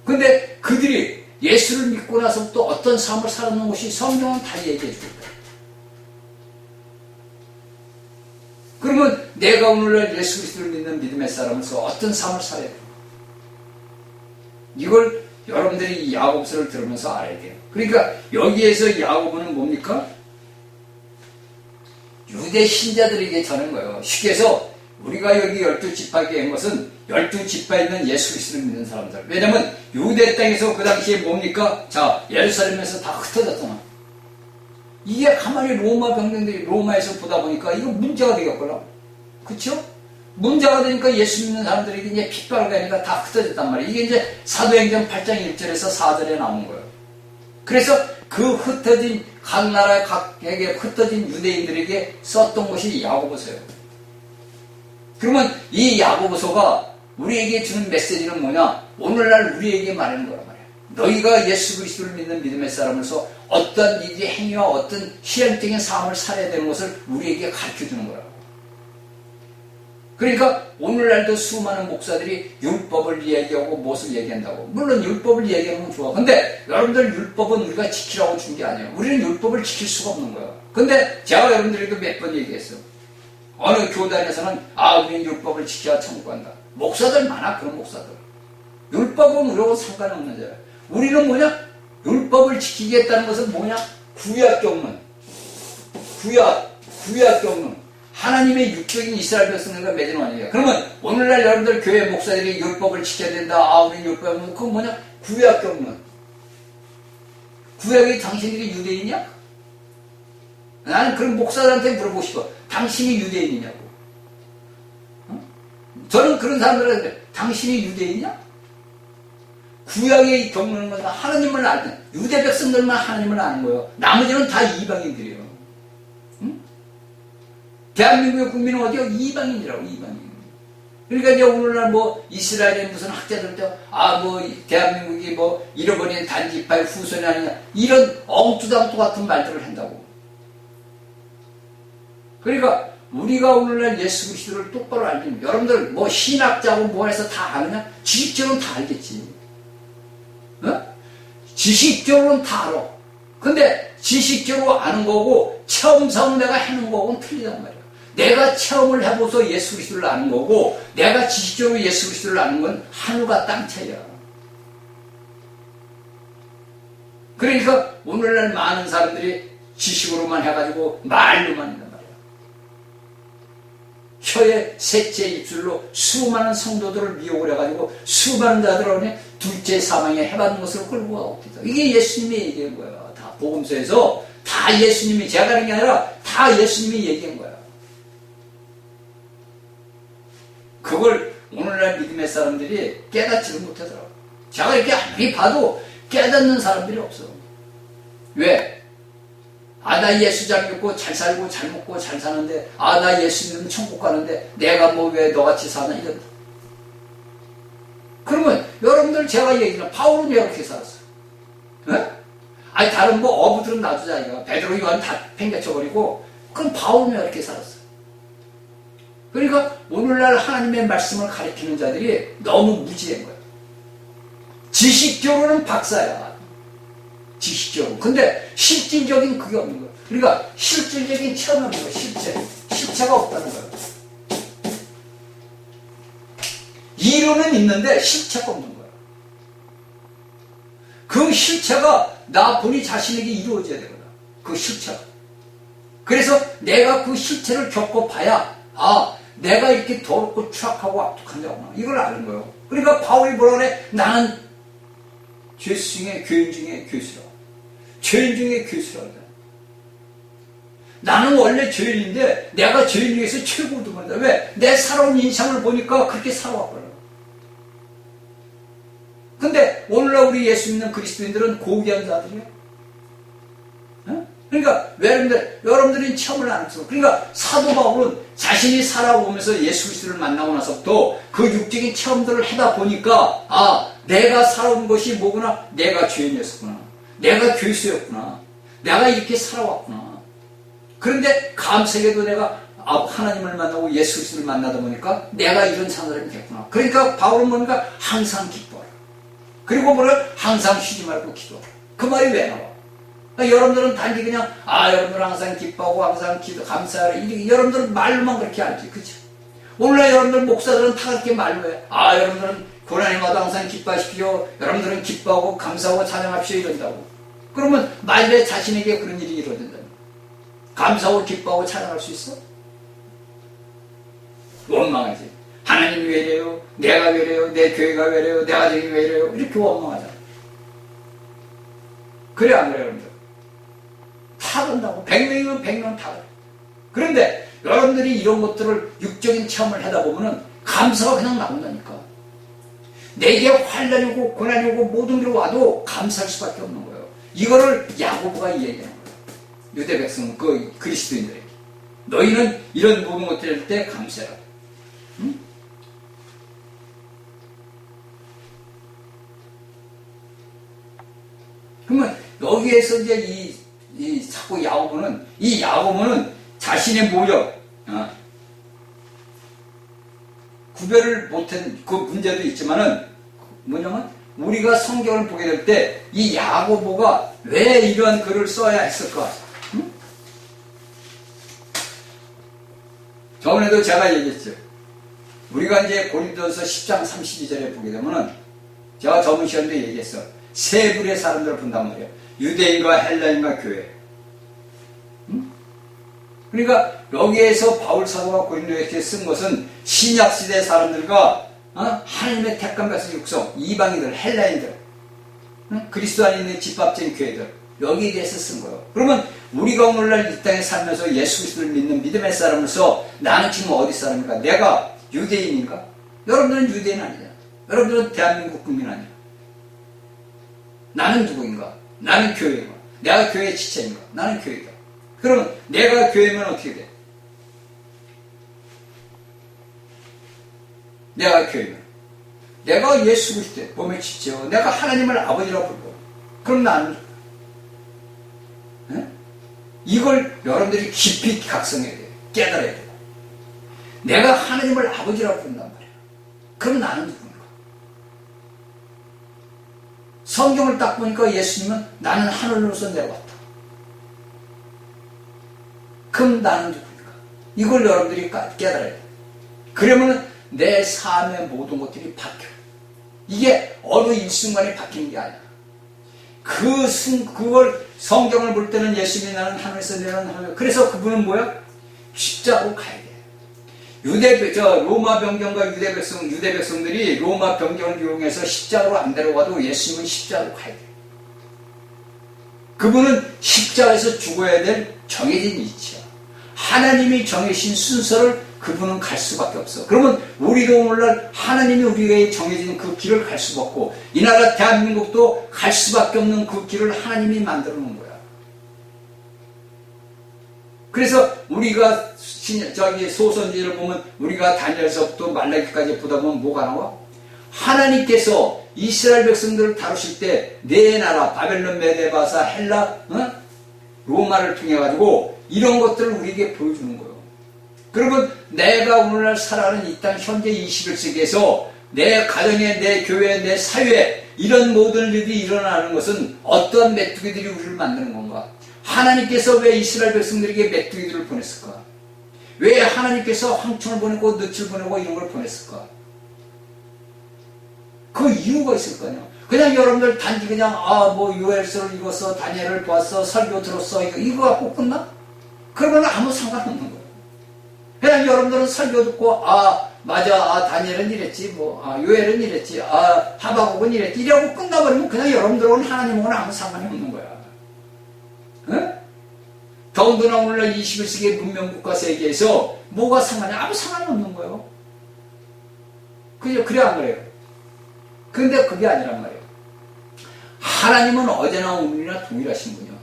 근데 그들이 예수를 믿고 나서부터 어떤 삶을 살았는 것이 성경은 다 얘기해 주고 있다. 그러면 내가 오늘날 예수 그리스도를 믿는 믿음의 사람으로서 어떤 삶을 살아야 돼요? 이걸 여러분들이 이 야고보서를 들으면서 알아야 돼요. 그러니까 여기에서 야고보는 뭡니까? 유대 신자들에게 전한 거예요. 쉽게 해서 우리가 여기 12지파에 한 것은 12지파에 있는 예수 그리스도를 믿는 사람들. 왜냐면 유대 땅에서 그 당시에 뭡니까? 자, 예루살렘에서 다 흩어졌잖아. 이게 가만히 로마 병정들이 로마에서 보다 보니까 이거 문제가 되겠구나. 그쵸? 문제가 되니까 예수 믿는 사람들에게 이제 핍박을 가니까 다 흩어졌단 말이에요. 이게 이제 사도행전 8장 1절에서 4절에 나온 거예요. 그래서 그 흩어진 각 나라 각에게 흩어진 유대인들에게 썼던 것이 야고보서예요. 그러면 이 야고보서가 우리에게 주는 메시지는 뭐냐? 오늘날 우리에게 말하는 거란 말이야. 너희가 예수 그리스도를 믿는 믿음의 사람으로서 어떤 일의 행위와 어떤 실행적인 삶을 살아야 되는 것을 우리에게 가르쳐주는 거라고. 그러니까 오늘날도 수많은 목사들이 율법을 얘기하고 무엇을 얘기한다고. 물론 율법을 얘기하는 건 좋아. 근데 여러분들 율법은 우리가 지키라고 준 게 아니에요. 우리는 율법을 지킬 수가 없는 거야. 근데 제가 여러분들에게도 몇 번 얘기했어요. 어느 교단에서는 우리는 율법을 지켜야 천국 간다. 목사들 많아, 그런 목사들. 율법은 우리하고 상관없는 자야. 우리는 뭐냐? 율법을 지키겠다는 것은 뭐냐? 구약 경륜. 구약 경륜. 하나님의 육적인 이스라엘 백성들과 맺은 언약이에요. 그러면 오늘날 여러분들 교회 목사들이 율법을 지켜야 된다. 우리는 율법은 그건 뭐냐? 구약 경륜. 구약이 당신들이 유대인이냐? 나는 그런 목사들한테 물어보고 싶어. 당신이 유대인이냐고. 저는 그런 사람들한테 당신이 유대인이냐? 구약의 경륜은 건 하나님을 알든 유대 백성들만 하나님을 아는 거예요. 나머지는 다 이방인들이에요. 응? 대한민국의 국민은 어디요? 이방인이라고, 이방인. 그러니까 이제 오늘날 이스라엘의 무슨 학자들도 대한민국이 잃어버린 단지파의 후손이 아니냐 이런 엉뚱당또 같은 말들을 한다고. 그러니까 우리가 오늘날 예수 그리스도를 똑바로 알면 여러분들 신학자고 해서 다 아느냐? 지식적으로는 다 알겠지. 지식적으로는 다 알아. 근데 지식적으로 아는 거고 체험상 내가 해놓은 거고는 틀리단 말이야. 내가 체험을 해보서 예수 그리스도를 아는 거고 내가 지식적으로 예수 그리스도를 아는 건 하늘과 땅 차이야. 그러니까 오늘날 많은 사람들이 지식으로만 해가지고 말로만 한단 말이야. 혀의 셋째 입술로 수많은 성도들을 미혹을 해가지고 수많은 자들을 둘째 사망에 해받는 것을 끌고 가고 있다. 이게 예수님이 얘기한 거야. 다 복음서에서 다 예수님이 제가 하는 게 아니라 다 예수님이 얘기한 거야. 그걸 오늘날 믿음의 사람들이 깨닫지를 못하더라고. 제가 이렇게 아무리 봐도 깨닫는 사람들이 없어. 왜? 나 예수 잘 믿고 잘 살고 잘 먹고 잘 사는데 나 예수 믿으면 천국 가는데 내가 왜 너같이 사나 이런다. 그러면 여러분들 제가 얘기하면 바울은 왜 그렇게 살았어? 다른 어부들은 놔두자 이거. 베드로 요한 다 팽개쳐버리고 그럼 바울은 왜 그렇게 살았어? 그러니까 오늘날 하나님의 말씀을 가리키는 자들이 너무 무지한 거야. 지식적으로는 박사야. 지식적으로. 근데 실질적인 그게 없는 거야. 그러니까 실질적인 체험이 없는 거야. 실체가 없다는 거야. 이론은 있는데 실체가 없는 거야. 그 실체가 나 본인 자신에게 이루어져야 되거든. 그 실체가. 그래서 내가 그 실체를 겪어봐야 내가 이렇게 더럽고 추악하고 악독한다구나. 이걸 아는 거예요. 그러니까 바울이 뭐라 그래? 나는 죄수 중에 교인 중에 교수라. 죄인 중에 교수라. 나는 원래 죄인인데 내가 죄인 중에서 최고도 본다. 왜? 내 살아온 인생을 보니까 그렇게 살아왔거든. 근데 오늘날 우리 예수 믿는 그리스도인들은 고귀한 자들이에요. 그러니까 여러분들이 체험을 안 했어. 그러니까 사도 바울은 자신이 살아오면서 예수 그리스도를 만나고 나서부터 그 육적인 체험들을 하다 보니까 내가 살아온 것이 뭐구나? 내가 죄인이었구나. 내가 교수였구나. 내가 이렇게 살아왔구나. 그런데 감사하게도 내가 하나님을 만나고 예수 그리스도를 만나다 보니까 내가 이런 사람이 됐구나. 그러니까 바울은 뭡니까? 항상 기뻐라. 그리고 항상 쉬지 말고 기도하라. 그 말이 왜 나와? 여러분들은 단지 그냥 여러분들은 항상 기뻐하고 항상 기도 감사하라. 여러분들은 말로만 그렇게 알지. 그치? 오늘날 여러분들 목사들은 다 그렇게 말로 해. 여러분들은 고난이 와도 항상 기뻐하십시오. 여러분들은 기뻐하고 감사하고 찬양합시오. 이런다고. 그러면 만일에 자신에게 그런 일이 이루어진다면 감사하고 기뻐하고 찬양할 수 있어? 원망하지. 하나님이 왜 이래요? 내가 왜 이래요? 내 교회가 왜 이래요? 내 가정이 왜 이래요? 이렇게 원망하잖아. 그래 안 그래 여러분들? 다 그런다고. 100명이면 100명 다 그래. 그런데 여러분들이 이런 것들을 육적인 체험을 하다 보면은 감사가 그냥 나온다니까. 내게 환난이 오고 고난이 오고 모든 게 와도 감사할 수밖에 없는 거예요. 이거를 야고보가 이야기하는 거예요. 유대 백성, 그리스도인들에게. 너희는 이런 모든 것들을 때 감사해라. 응? 그러면 여기에서 이제 이 자꾸 야고보는 자신의 모력, 구별을 못한 그 문제도 있지만은 뭐냐면 우리가 성경을 보게 될 때 이 야고보가 왜 이러한 글을 써야 했을까? 응? 저번에도 제가 얘기했죠. 우리가 이제 고린도서 10장 32절에 보게 되면은 제가 저번 시간에도 얘기했어. 세 부류의 사람들을 본단 말이에요. 유대인과 헬라인과 교회. 응? 그러니까 여기에서 바울 사도가 고린도에 쓴 것은 신약시대 사람들과 하나님의 택한 백성 육성, 이방인들, 헬라인들, 그리스도 안에 있는 집합적인 교회들, 여기에 대해서 쓴 거예요. 그러면 우리가 오늘날 이 땅에 살면서 예수 그리스도를 믿는 믿음의 사람으로서 나는 지금 어디 사람인가? 내가 유대인인가? 여러분들은 유대인 아니냐? 여러분들은 대한민국 국민 아니야? 나는 누구인가? 나는 교회인가? 내가 교회의 지체인가? 나는 교회다. 그러면 내가 교회면 어떻게 돼? 내가 교회면 내가 예수 그리스도의 몸의 지체요. 내가 하나님을 아버지라고 부르고 그럼 나는 이걸 여러분들이 깊이 각성해야 돼요. 깨달아야 돼요. 내가 하나님을 아버지라고 부른단 말이에요. 그럼 나는 누구인가? 성경을 딱 보니까 예수님은 나는 하늘로서 내려왔다. 그럼 나는 누구인가? 이걸 여러분들이 깨달아야 돼요. 그러면 내 삶의 모든 것들이 바뀌어요. 이게 어느 일순간에 바뀌는 게 아니야. 그걸 성경을 볼 때는 예수님이 나는 하늘에서 내려온 하늘. 그래서 그분은 뭐야? 십자가로 가야 돼. 로마 병정과 유대 백성들이 로마 병정을 이용해서 십자가로 안 데려가도 예수님은 십자가로 가야 돼. 그분은 십자가에서 죽어야 될 정해진 이치야. 하나님이 정해진 순서를 그분은 갈 수밖에 없어. 그러면 우리도 오늘날 하나님이 우리에게 정해진 그 길을 갈 수가 없고 이 나라 대한민국도 갈 수밖에 없는 그 길을 하나님이 만들어 놓은 거야. 그래서 우리가 소선지를 보면 우리가 다니엘서부터 말라기까지 보다 보면 뭐가 나와? 하나님께서 이스라엘 백성들을 다루실 때 네 나라 바벨론, 메데바사, 헬라, 로마를 통해 가지고 이런 것들을 우리에게 보여주는 거예요. 그러면 내가 오늘날 살아가는 이 땅 현재 21세기에서 내 가정에, 내 교회에, 내 사회에 이런 모든 일이 일어나는 것은 어떠한 메뚜기들이 우리를 만드는 건가? 하나님께서 왜 이스라엘 백성들에게 메뚜기들을 보냈을까? 왜 하나님께서 황충을 보내고 늪을 보내고 이런 걸 보냈을까? 그 이유가 있을 거 아니야. 그냥 여러분들 단지 그냥 요엘서를 읽었어, 다니엘을 보았어, 설교 들었어 이거 갖고 끝나? 그러면 아무 상관없는 거예요. 그냥 여러분들은 설교 듣고 맞아 다니엘은 이랬지 요엘은 이랬지 하박국은 이랬지 이러고 끝나버리면 그냥 여러분들하고는 하나님하고는 아무 상관이 없는 거야. 응? 더군다나 오늘날 21세기 문명국가 세계에서 뭐가 상관이 아무 상관이 없는 거예요. 그래 안 그래요? 근데 그게 아니란 말이에요. 하나님은 어제나 오늘이나 동일하신 분이요.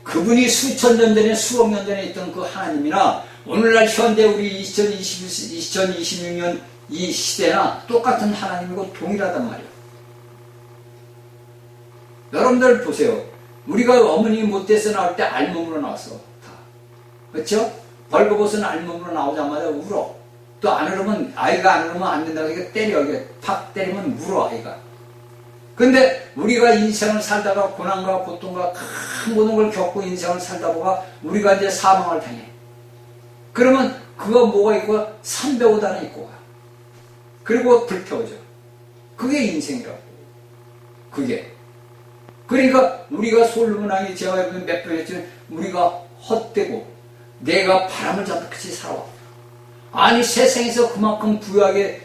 그분이 수천 년 전에 수억 년 전에 있던 그 하나님이나 오늘날 현대 우리 2026년 이 시대나 똑같은 하나님이고 동일하단 말이에요. 여러분들 보세요. 우리가 어머니 못돼서 나올 때 알몸으로 나왔어. 다. 그렇죠? 벌거벗은 알몸으로 나오자마자 울어. 또 안 울으면 아이가 안 울으면 안 된다고 이거 때려. 이게 팍 때리면 울어 아이가. 근데 우리가 인생을 살다가 고난과 고통과 큰 모든 걸 겪고 인생을 살다 보가 우리가 이제 사망을 당해. 그러면 그거 뭐가 있고 305도 하나 있고 가. 그리고 불태워져. 그게 인생이라고. 그게. 그러니까 우리가 솔로몬 왕이 제가 몇 번 했지만 우리가 헛되고 내가 바람을 잡듯이 살아왔다. 아니 세상에서 그만큼 부유하게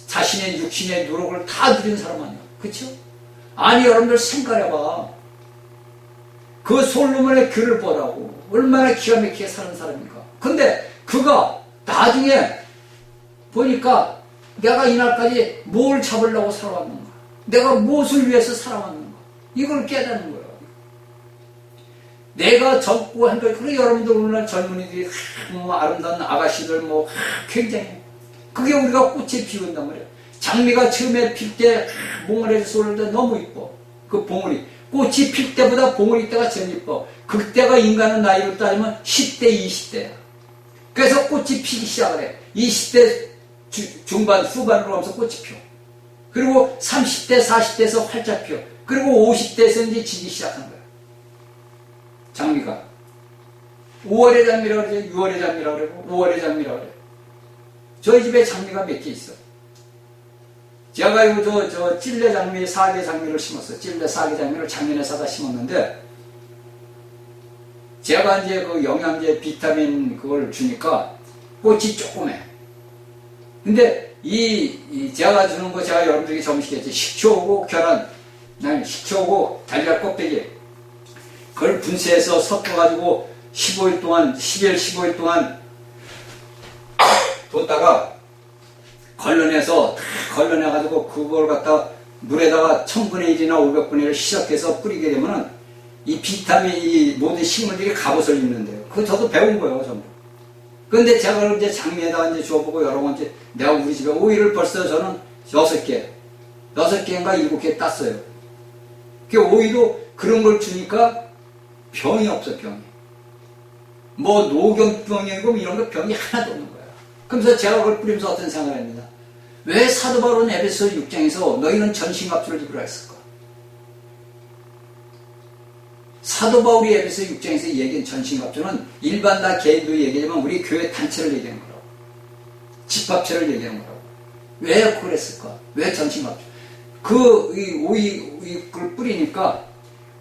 자신의 육신의 노력을 다 누린 사람 아니야. 그렇죠? 아니 여러분들 생각해봐. 그 솔로몬의 글을 보라고 얼마나 기가 막히게 사는 사람입니까? 근데 그가 나중에 보니까 내가 이날까지 뭘 잡으려고 살아왔는가? 내가 무엇을 위해서 살아왔는가? 이걸 깨닫는 거예요. 내가 젊고 한 거, 그래 여러분들 오늘날 젊은이들이 아름다운 아가씨들 굉장히 그게 우리가 꽃에 피운단 말이에요. 장미가 처음에 필 때 몽골에서 쏠 때 너무 이뻐. 그 봉우리. 꽃이 필 때보다 봉우리 때가 제일 이뻐. 그때가 인간의 나이로 따지면 10대, 20대야. 그래서 꽃이 피기 시작을 해. 20대 중반, 후반으로 가면서 꽃이 펴. 그리고 30대, 40대에서 활짝 펴. 그리고 50대에서 이제 지기 시작한 거야. 장미가. 5월의 장미라고 그러지, 6월의 장미라고 그러고, 5월의 장미라고 그래. 저희 집에 장미가 몇 개 있어. 제가 이거 저 찔레 장미, 사계 장미를 심었어. 찔레, 사계 장미를 작년에 사다 심었는데, 제가 이제 그 영양제, 비타민 그걸 주니까 꽃이 조그매. 근데 제가 주는 거 제가 여러분들에게 점시겠지. 식초하고 계란, 식초하고 달걀 껍데기. 그걸 분쇄해서 섞어가지고 15일 동안, 10일, 15일 동안 뒀다가 걸러내가지고 그걸 갖다 물에다가 1000분의 1이나 500분의 1을 희석해서 뿌리게 되면은 이 비타민, 이 모든 식물들이 갑옷을 입는데요. 그거 저도 배운 거예요, 전부. 근데 제가 그걸 이제 장미에다가 이제 줘보고 여러 번 이제 내가 우리 집에 오이를 벌써 저는 6개인가 7개 땄어요. 그 오이도 그런 걸 주니까 병이 없어, 병이. 뭐 노경병이고 이런 거 병이 하나도 없는 거야. 그러면서 제가 그걸 뿌리면서 어떤 생각을 합니다. 왜 사도 바울은 에베소 6장에서 너희는 전신갑주를 입으라 했을까? 사도 바울이 에베소 6장에서 얘기한 전신갑주는 일반 다 개인도 얘기하지만 우리 교회 단체를 얘기하는 거라고. 집합체를 얘기하는 거라고. 왜 그랬을까? 왜 전신갑주? 오이를 뿌리니까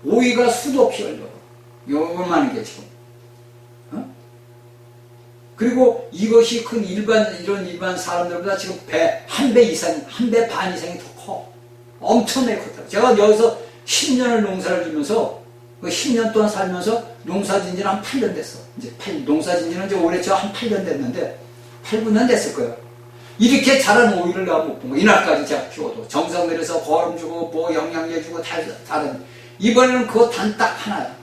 오이가 수도 없이 열려. 요만한 게 지금. 그리고 이것이 큰 일반 사람들보다 지금 한 배 반 이상이 더 커. 엄청나게 컸다. 제가 여기서 10년을 농사를 지면서, 그 10년 동안 살면서 농사 진 지는 한 8년 됐어. 농사 진 지는 이제 올해 한 8년 됐는데, 8, 9년 됐을 거예요. 이렇게 자란 오이를 내가 못 본 거. 이날까지 제가 키워도. 정성 들여서 거름 주고, 뭐 영양제 주고, 다른. 이번에는 그거 단 딱 하나야.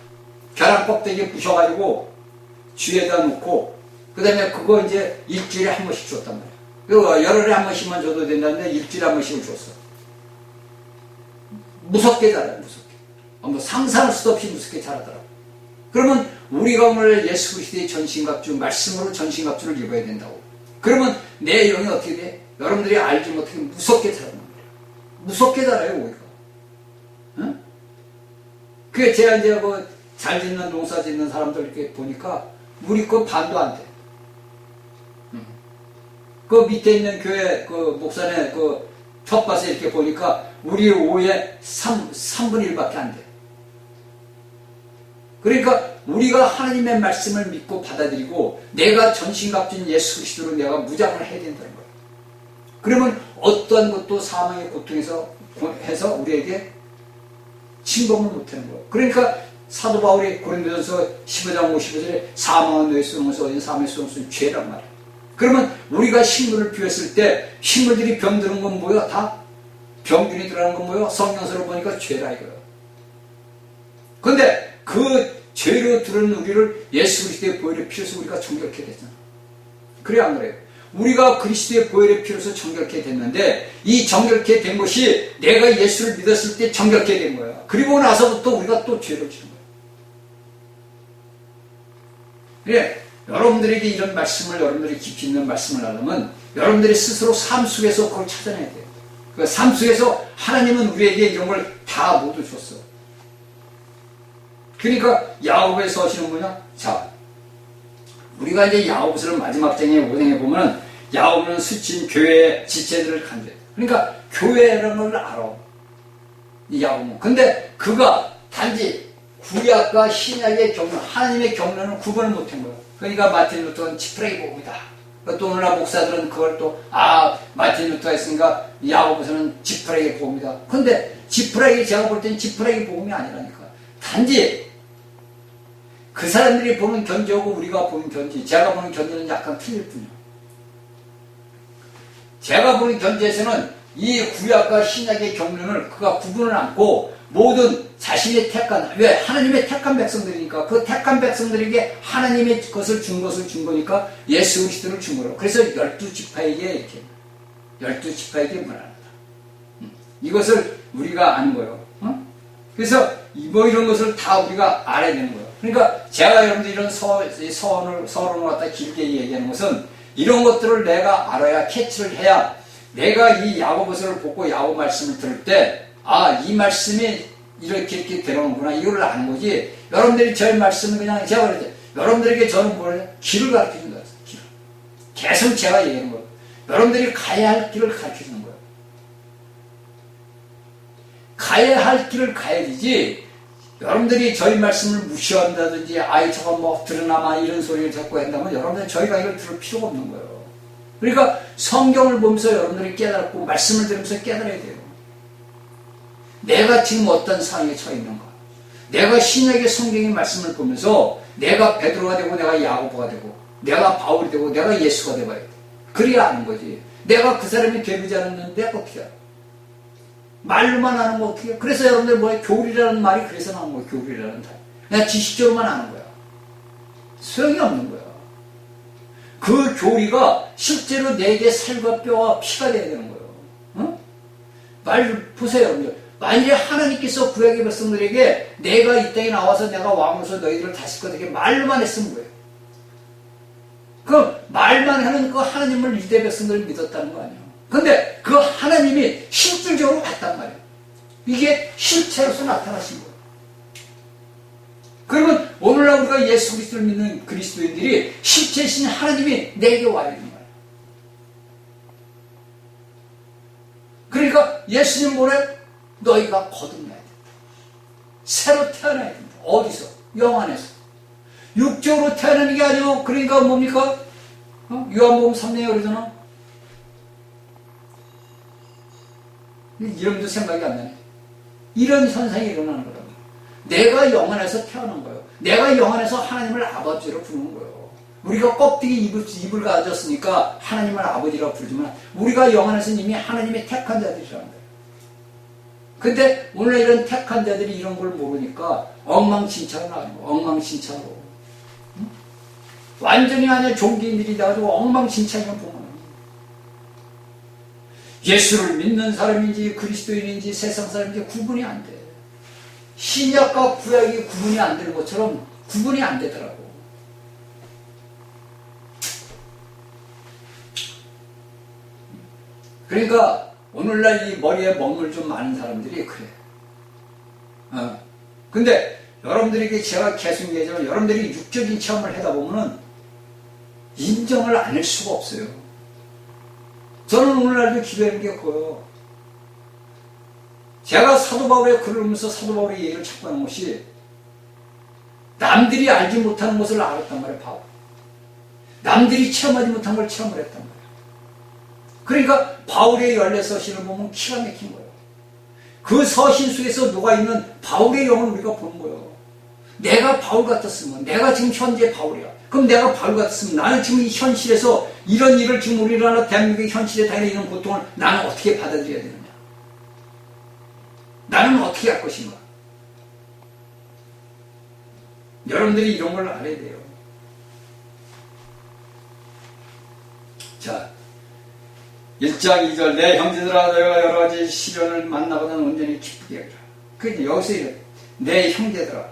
계란 껍데기 부셔가지고, 쥐에다 놓고, 그 다음에 그거 이제 일주일에 한 번씩 줬단 말이야. 그거 열흘에 한 번씩만 줘도 된다는데 일주일에 한 번씩을 줬어. 무섭게 자라요, 무섭게. 뭐 상상할 수도 없이 무섭게 자라더라고. 그러면 우리가 오늘 예수 그리스도의 전신갑주, 말씀으로 전신갑주를 입어야 된다고. 그러면 내 영이 어떻게 돼? 여러분들이 알지 못하게 무섭게 자라는 거예요. 무섭게 자라요, 오히려. 응? 그게 제가 이제 잘 짓는, 농사 짓는 사람들 이렇게 보니까 우리 거 반도 안 돼. 그 밑에 있는 교회 그 목사네 그 텃밭에 이렇게 보니까 우리 오의 3분의 1밖에 안 돼. 그러니까 우리가 하나님의 말씀을 믿고 받아들이고 내가 전신갑주인 예수 그리스도로 내가 무장을 해야 된다는 거예요. 그러면 어떠한 것도 사망의 고통에서 해서 우리에게 침범을 못하는 거예요. 그러니까 사도 바울이 고린도전서 15장 55절에 사망은 너의 수능에서 어린 사망의 수능은 죄란 말이에요. 그러면 우리가 식물을 피웠을 때 식물들이 병드는 건 뭐야? 다 병균이 들어가는 건 뭐야? 성경서를 보니까 죄라 이거예요. 근데 그 죄로 들은 우리를 예수 그리스도의 보혈의 피로서 우리가 정결케 됐잖아. 그래 안 그래요? 우리가 그리스도의 보혈의 피로서 정결케 됐는데 이 정결케 된 것이 내가 예수를 믿었을 때 정결케 된 거야. 그리고 나서부터 우리가 또 죄를 지는 거야. 그래 여러분들에게 이런 말씀을 여러분들이 깊이 있는 말씀을 하려면 여러분들이 스스로 삶 속에서 그걸 찾아내야 돼요. 그 삶 속에서 하나님은 우리에게 이런 걸 다 모두 줬어. 그러니까 야고보에서 하시는 뭐냐? 자, 우리가 이제 야고보서를 마지막 장에 5장에 보면은 야고보는 수친 교회의 지체들을 간대. 그러니까 교회라는 걸 알아. 이 야고보. 근데 그가 단지 구약과 신약의 경륜, 하나님의 경륜을 구분을 못한 거예요. 그러니까 마틴 루터는 지푸라기 복음이다. 또 오늘날 목사들은 그걸 또 마틴 루터가 했으니까 야고보서는 지푸라기 복음이다. 근데 지푸라기 제가 볼 때는 지푸라기 복음이 아니라니까. 단지 그 사람들이 보는 견지하고 우리가 보는 견지, 제가 보는 견지는 약간 틀릴 뿐이에요. 제가 보는 견지에서는 이 구약과 신약의 경륜을 그가 구분을 안고 모든 자신의 택한, 왜? 하나님의 택한 백성들이니까 그 택한 백성들에게 하나님의 것을 준 거니까 예수 그리스도를 준 거라고. 그래서 12지파에게 이렇게 12지파에게 말합니다. 이것을 우리가 아는 거예요. 그래서 뭐 이런 것을 다 우리가 알아야 되는 거예요. 그러니까 제가 여러분들 이런 서론을 갖다 길게 얘기하는 것은 이런 것들을 내가 알아야 캐치를 해야 내가 이 야고보서를 보고 야고보 말씀을 들을 때 이 말씀이 이렇게 되는구나 이걸 아는 거지. 여러분들이 저의 말씀은 그냥 제가 그랬죠. 여러분들에게 저는 뭘 길을 가르쳐 준다. 길을. 계속 제가 얘기하는 거예요. 여러분들이 가야 할 길을 가르쳐 주는 거예요. 가야 할 길을 가야 되지. 여러분들이 저희 말씀을 무시한다든지 저거 뭐 들으나마 이런 소리를 자꾸 한다면 여러분들 저희가 이걸 들을 필요가 없는 거예요. 그러니까 성경을 보면서 여러분들이 깨달고 말씀을 들으면서 깨달아야 돼요. 내가 지금 어떤 상황에 처해 있는가. 내가 신약의 성경의 말씀을 보면서 내가 베드로가 되고 내가 야고보가 되고 내가 바울이 되고 내가 예수가 되어야 돼. 그래야 아는 거지. 내가 그 사람이 되지 않았는데 내가 어떻게 알아. 말로만 아는 거 어떻게 해. 그래서 여러분들 뭐야 교리라는 말이 그래서 나온 거야. 교리라는 말. 그냥 지식적으로만 아는 거야. 소용이 없는 거야. 그 교리가 실제로 내게 살과 뼈와 피가 돼야 되는 거예요. 응? 말 보세요 여러분들. 만약에 하나님께서 구약의 백성들에게 내가 이 땅에 나와서 내가 왕으로서 너희들을 다실 것 이렇게 말로만 했으면 뭐예요? 그 말만 하는 그 하나님을 유대 백성들을 믿었다는 거 아니에요. 근데 그 하나님이 실질적으로 왔단 말이에요. 이게 실체로서 나타나신 거예요. 그러면 오늘날 우리가 예수 그리스도를 믿는 그리스도인들이 실체이신 하나님이 내게 와야 되는 거예요. 그러니까 예수님 뭐래? 너희가 거듭나야 된다. 새로 태어나야 된다. 어디서? 영 안에서. 육적으로 태어나는 게 아니고 그러니까 뭡니까? 요한복음 3장에 그러잖아. 이름도 생각이 안 나네. 이런 현상이 일어나는 거라고. 내가 영 안에서 태어난 거예요. 내가 영 안에서 하나님을 아버지로 부르는 거예요. 우리가 껍데기 입을 가졌으니까 하나님을 아버지라고 부르지만 우리가 영 안에서는 이미 하나님의 택한 자들이라는 거예요. 근데 오늘 이런 택한 자들이 이런 걸 모르니까 엉망진창으로 나가는 거예요. 엉망진창으로. 응? 완전히 아니야 종교인들이 돼가지고 엉망진창이만 보면 예수를 믿는 사람인지 그리스도인인지 세상 사람인지 구분이 안 돼. 신약과 구약이 구분이 안 되는 것처럼 구분이 안 되더라고. 그러니까 오늘날 이 머리에 먹물 좀 많은 사람들이 그래. 근데 여러분들에게 제가 계속 얘기하지만 여러분들이 육적인 체험을 하다 보면은 인정을 안 할 수가 없어요. 저는 오늘날도 기도하는 게 그거예요. 제가 사도 바울의 글을 보면서 사도 바울의 얘기를 찾고 하는 것이 남들이 알지 못하는 것을 알았단 말이에요. 바울. 남들이 체험하지 못한 걸 체험을 했단 말이에요. 그러니까 바울의 14서신을 보면 기가 막힌 거예요. 그 서신 속에서 녹아있는 바울의 영을 우리가 보는 거예요. 내가 바울 같았으면 내가 지금 현재 바울이야. 그럼 내가 바울 같았으면 나는 지금 이 현실에서 이런 일을 지금 우리나라 대한민국의 현실에 당연히 이런 고통을 나는 어떻게 받아들여야 되느냐. 나는 어떻게 할 것인가. 여러분들이 이런 걸 알아야 돼요. 자 1장 2절 내 형제들아 너희가 여러가지 시련을 만나거든 온전히 기쁘게 하리라. 그러니까 여기서 이래 내 형제들아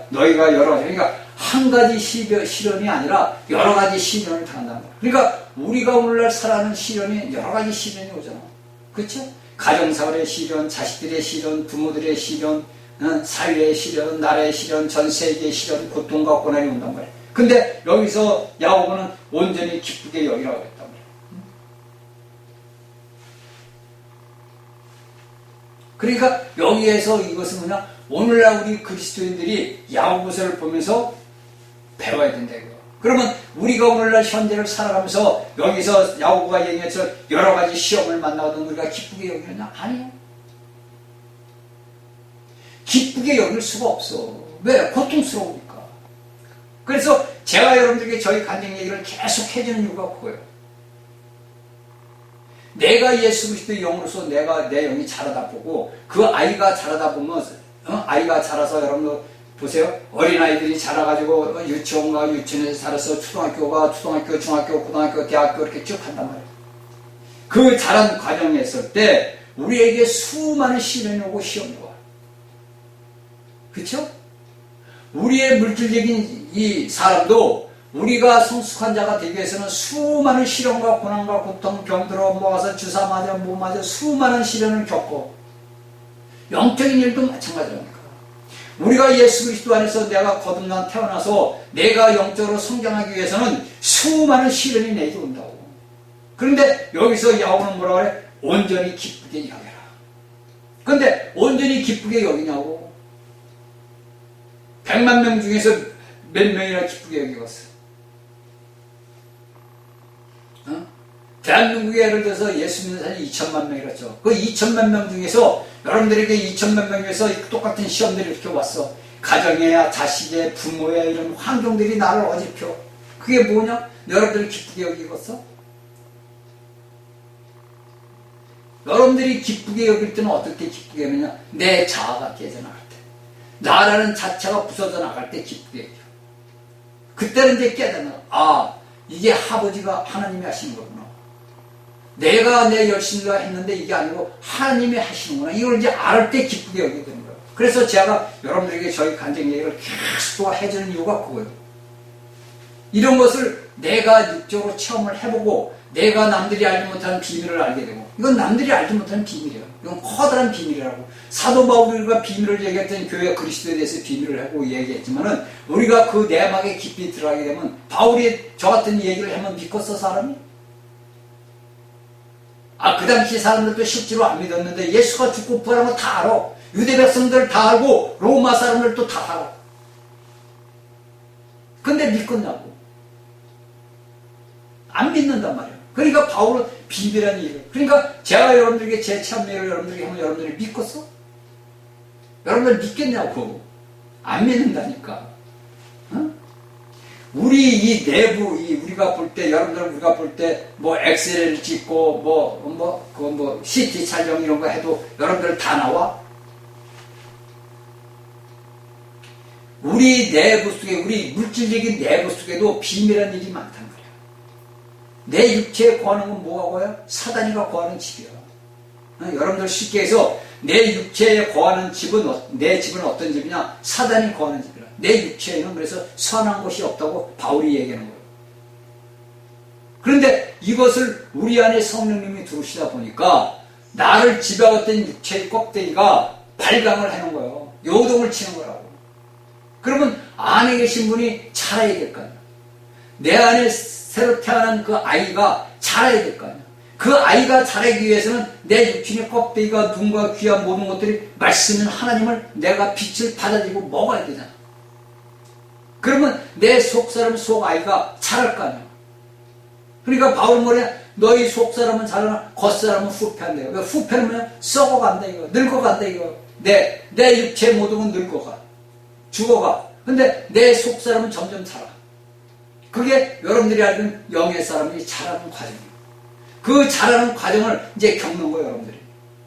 너희가 여러가지 그러니까 한 가지 시련이 아니라 여러 가지 시련을 당한다는 거야. 그러니까 우리가 오늘날 살아가는 시련이 여러 가지 시련이 오잖아. 그렇죠? 가정생활의 시련, 자식들의 시련, 부모들의 시련, 사회의 시련, 나라의 시련, 전 세계의 시련, 고통과 고난이 온단 말이야. 근데 여기서 야고보는 온전히 기쁘게 여기라고 했단 말이야. 그러니까 여기에서 이것은 뭐냐? 오늘날 우리 그리스도인들이 야고보서를 보면서 배워야 된다 이거. 그러면 우리가 오늘날 현재를 살아가면서 여기서 야고보가 얘기해서 여러 가지 시험을 만나거든 우리가 기쁘게 여기느냐? 아니요. 기쁘게 여길 수가 없어. 왜? 고통스러우니까. 그래서 제가 여러분들에게 저희 간증 얘기를 계속 해주는 이유가 그거예요. 내가 예수 그리스도의 영으로서 내가 내 영이 자라다 보고 그 아이가 자라다 보면 아이가 자라서 여러분들 보세요. 어린아이들이 자라가지고 유치원과 유치원에서 자라서 초등학교, 중학교, 고등학교, 대학교 이렇게 쭉 한단 말이에요. 그 자란 과정에 있을 때 우리에게 수많은 시련이 오고 시험이 와. 그쵸? 우리의 물질적인 이 사람도 우리가 성숙한 자가 되기 위해서는 수많은 시련과 고난과 고통, 병들어 모아서 주사 맞아 뭐 맞아 수많은 시련을 겪고, 영적인 일도 마찬가지라니까. 우리가 예수 그리스도 안에서 내가 거듭난 태어나서 내가 영적으로 성장하기 위해서는 수많은 시련이 내게 온다고. 그런데 여기서 야고보는 뭐라 그래? 온전히 기쁘게 여겨라. 그런데 온전히 기쁘게 여기냐고. 100만 명 중에서 몇 명이나 기쁘게 여기겠어? 대한민국에 예를 들어서 예수 믿는 사람이 2천만 명이랬죠. 그 2천만 명 중에서 여러분들에게 2천만 명 중에서 똑같은 시험들이 이렇게 왔어. 가정에, 자식에, 부모에 이런 환경들이 나를 어집혀. 그게 뭐냐? 여러분들이 기쁘게 여기겠어? 여러분들이 기쁘게 여길 때는 어떻게 기쁘게 여기냐? 내 자아가 깨져나갈 때. 나라는 자체가 부서져 나갈 때 기쁘게 여겨. 그때는 이제 깨닫는, 아, 이게 아버지가 하나님이 하시는 거구나. 내가 내 열심히 했는데 이게 아니고 하나님이 하시는구나. 이걸 이제 알을 때 기쁘게 여기게 되는 거예요. 그래서 제가 여러분들에게 저희 간증 얘기를 계속 해주는 이유가 그거예요. 이런 것을 내가 육적으로 체험을 해보고 내가 남들이 알지 못하는 비밀을 알게 되고, 이건 남들이 알지 못하는 비밀이에요. 이건 커다란 비밀이라고. 사도 바울이가 비밀을 얘기했던 교회 그리스도에 대해서 비밀을 하고 얘기했지만은 우리가 그 내막에 깊이 들어가게 되면, 바울이 저 같은 얘기를 하면 믿겠어 사람이? 그 당시 사람들도 실제로 안 믿었는데 예수가 죽고 부활한 거 다 알아. 유대 백성들 다 알고 로마 사람들도 다 알아. 근데 믿겠냐고. 안 믿는단 말이야. 그러니까 바울은 비밀한 일을. 그러니까 제가 여러분들에게 제 참여를 여러분들에게 하면 여러분들이 믿겠어? 여러분들 믿겠냐고. 안 믿는다니까. 어? 우리 이 내부, 우리가 볼 때, 우리가 볼 때, 뭐, 엑스레이를 찍고, CT 촬영 이런 거 해도 여러분들 다 나와? 우리 내부 속에, 우리 물질적인 내부 속에도 비밀한 일이 많단 말이야. 내 육체에 거하는 건 뭐하고요? 사단이가 거하는 집이야. 여러분들 쉽게 해서, 내 육체에 거하는 집은, 내 집은 어떤 집이냐? 사단이 거하는 집이야. 내 육체에는 그래서 선한 것이 없다고 바울이 얘기하는 거예요. 그런데 이것을 우리 안에 성령님이 들어오시다 보니까 나를 지배하던 육체의 껍데기가 발광을 하는 거예요. 요동을 치는 거라고. 그러면 안에 계신 분이 자라야 될 거 아니야. 내 안에 새로 태어난 그 아이가 자라야 될 거 아니야. 그 아이가 자라기 위해서는 내 육신의 껍데기가 눈과 귀와 모든 것들이 말씀인 하나님을 내가 빛을 받아들이고 먹어야 되잖아. 그러면 내 속사람 속아이가 자랄 거 아니야. 그러니까 바울 뭐냐? 너희 속사람은 자라나 겉사람은 후패한다. 왜 후패는 뭐냐? 썩어간다 이거. 늙어간다 이거. 내 육체 모든 건 늙어가. 죽어가. 근데 내 속사람은 점점 자라. 그게 여러분들이 알던 영의 사람이 자라는 과정이에요. 그 자라는 과정을 이제 겪는 거예요, 여러분들이.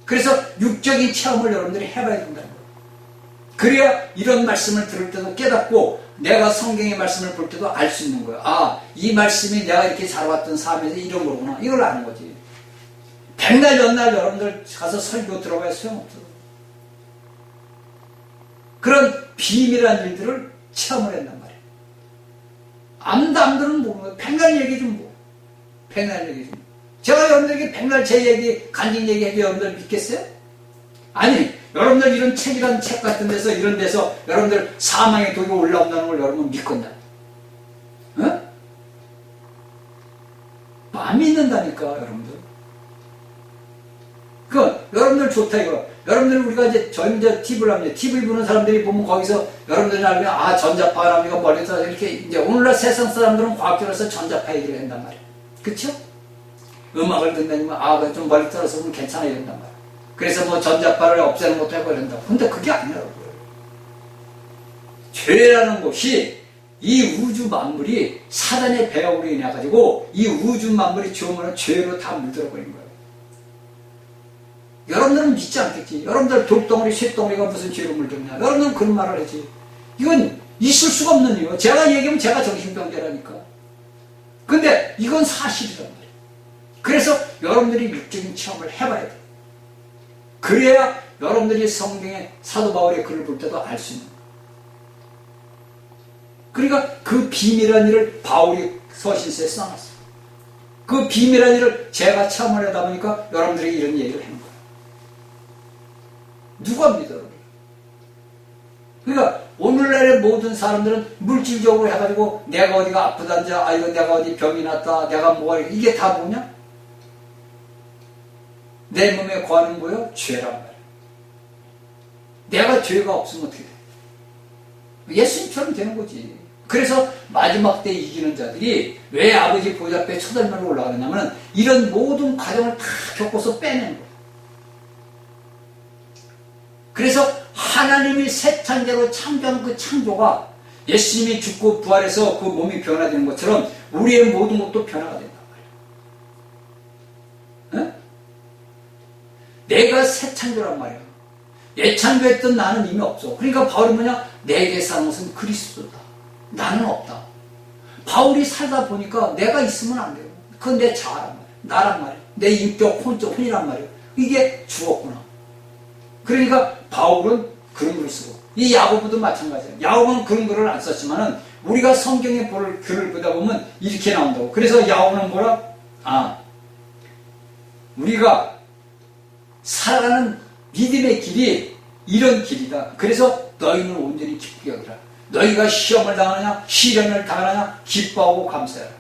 그래서 육적인 체험을 여러분들이 해봐야 된다는 거예요. 그래야 이런 말씀을 들을 때도 깨닫고 내가 성경의 말씀을 볼 때도 알 수 있는 거예요. 이 말씀이 내가 이렇게 살아왔던 삶에서 이런 거구나. 이걸 아는 거지. 백날 연날 여러분들 가서 설교 들어봐야 소용없어. 그런 비밀한 일들을 체험을 한단 말이에요. 남들은 모르는 거예요. 백날 얘기 좀 뭐. 백날 얘기 좀. 제가 여러분들에게 백날 제 얘기, 간증 얘기해도 여러분들 믿겠어요? 아니, 여러분들 이런 책이라는 책 같은 데서, 이런 데서 여러분들 사망의 독이 올라온다는 걸 여러분 믿겠나? 어? 안 믿는다니까, 여러분들. 여러분들 좋다, 이거. 여러분들 우리가 이제 TV를 합니다. TV 보는 사람들이 보면 거기서 여러분들이 알면, 전자파랍니까? 멀리서 이렇게, 이제 오늘날 세상 사람들은 과학적으로서 전자파 얘기를 한단 말이에요. 그쵸? 음악을 듣다니면, 좀 멀리 떨어서 보면 괜찮아, 이런단 말이에요. 그래서 뭐 전자파를 없애는 것도 해고 이런다고. 근데 그게 아니라고요. 죄라는 것이 이 우주 만물이 사단의 배역으로 인해 가지고 이 우주 만물이 죄오면 죄로 다 물들어버린 거예요. 여러분들은 믿지 않겠지. 여러분들 돌덩어리, 쇳덩어리가 무슨 죄로 물들냐. 여러분들은 그런 말을 하지. 이건 있을 수가 없는 이유. 제가 얘기하면 제가 정신병자라니까. 근데 이건 사실이란 말이에요. 그래서 여러분들이 육적인 체험을 해봐야 돼. 그래야 여러분들이 성경에 사도 바울의 글을 볼 때도 알 수 있는 거예요. 그러니까 그 비밀한 일을 바울이 서신서에 써놨어요. 그 비밀한 일을 제가 체험을 하다 보니까 여러분들에게 이런 얘기를 하는 거예요. 누가 믿어요? 그러니까 오늘날의 모든 사람들은 물질적으로 해가지고 내가 어디가 아프단지, 이거 내가 어디 병이 났다, 내가 뭐가 이게 다 뭐냐? 내 몸에 거하는 거요? 죄란 말이에요. 내가 죄가 없으면 어떻게 돼? 예수님처럼 되는 거지. 그래서 마지막 때 이기는 자들이 왜 아버지 보좌 앞에 초단면으로 올라가느냐면 이런 모든 과정을 다 겪어서 빼내는 거예요. 그래서 하나님이 새 창조로 창조한 그 창조가 예수님이 죽고 부활해서 그 몸이 변화되는 것처럼 우리의 모든 것도 변화가 된단 말이에요. 내가 새 창조란 말이에요. 예창조했던 나는 이미 없어. 그러니까 바울이 뭐냐? 내게 사는 것은 그리스도다. 나는 없다. 바울이 살다 보니까 내가 있으면 안 돼요. 그건 내 자아란 말이에요. 나란 말이에요. 내 인격, 혼이란 말이에요. 이게 죽었구나. 그러니까 바울은 그런 글을 쓰고 이 야고보도 마찬가지예요. 야고보는 그런 글을 안 썼지만은 우리가 성경에 볼 글을 보다 보면 이렇게 나온다고. 그래서 야고보는 뭐라? 우리가 살아가는 믿음의 길이 이런 길이다. 그래서 너희는 온전히 기쁘게 여기라. 너희가 시험을 당하느냐 시련을 당하느냐 기뻐하고 감사해라.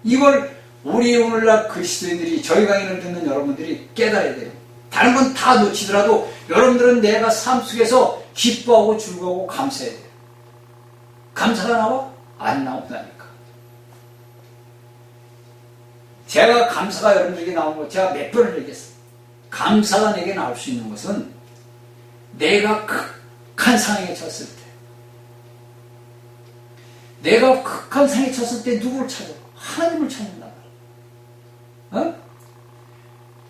이걸 우리 오늘날 그리스도인들이 저희 강의를 듣는 여러분들이 깨달아야 돼요. 다른 건 다 놓치더라도 여러분들은 내가 삶 속에서 기뻐하고 즐거워하고 감사해야 돼요. 감사가 나와? 안 나온다니까. 제가 감사가 여러분들에게 나온 거 제가 몇 번을 얘기했어요. 감사가 내게 나올 수 있는 것은 내가 극한 상황에 쳤을 때, 내가 극한 상황에 쳤을 때 누구를 찾아? 하나님을 찾는단 말이야.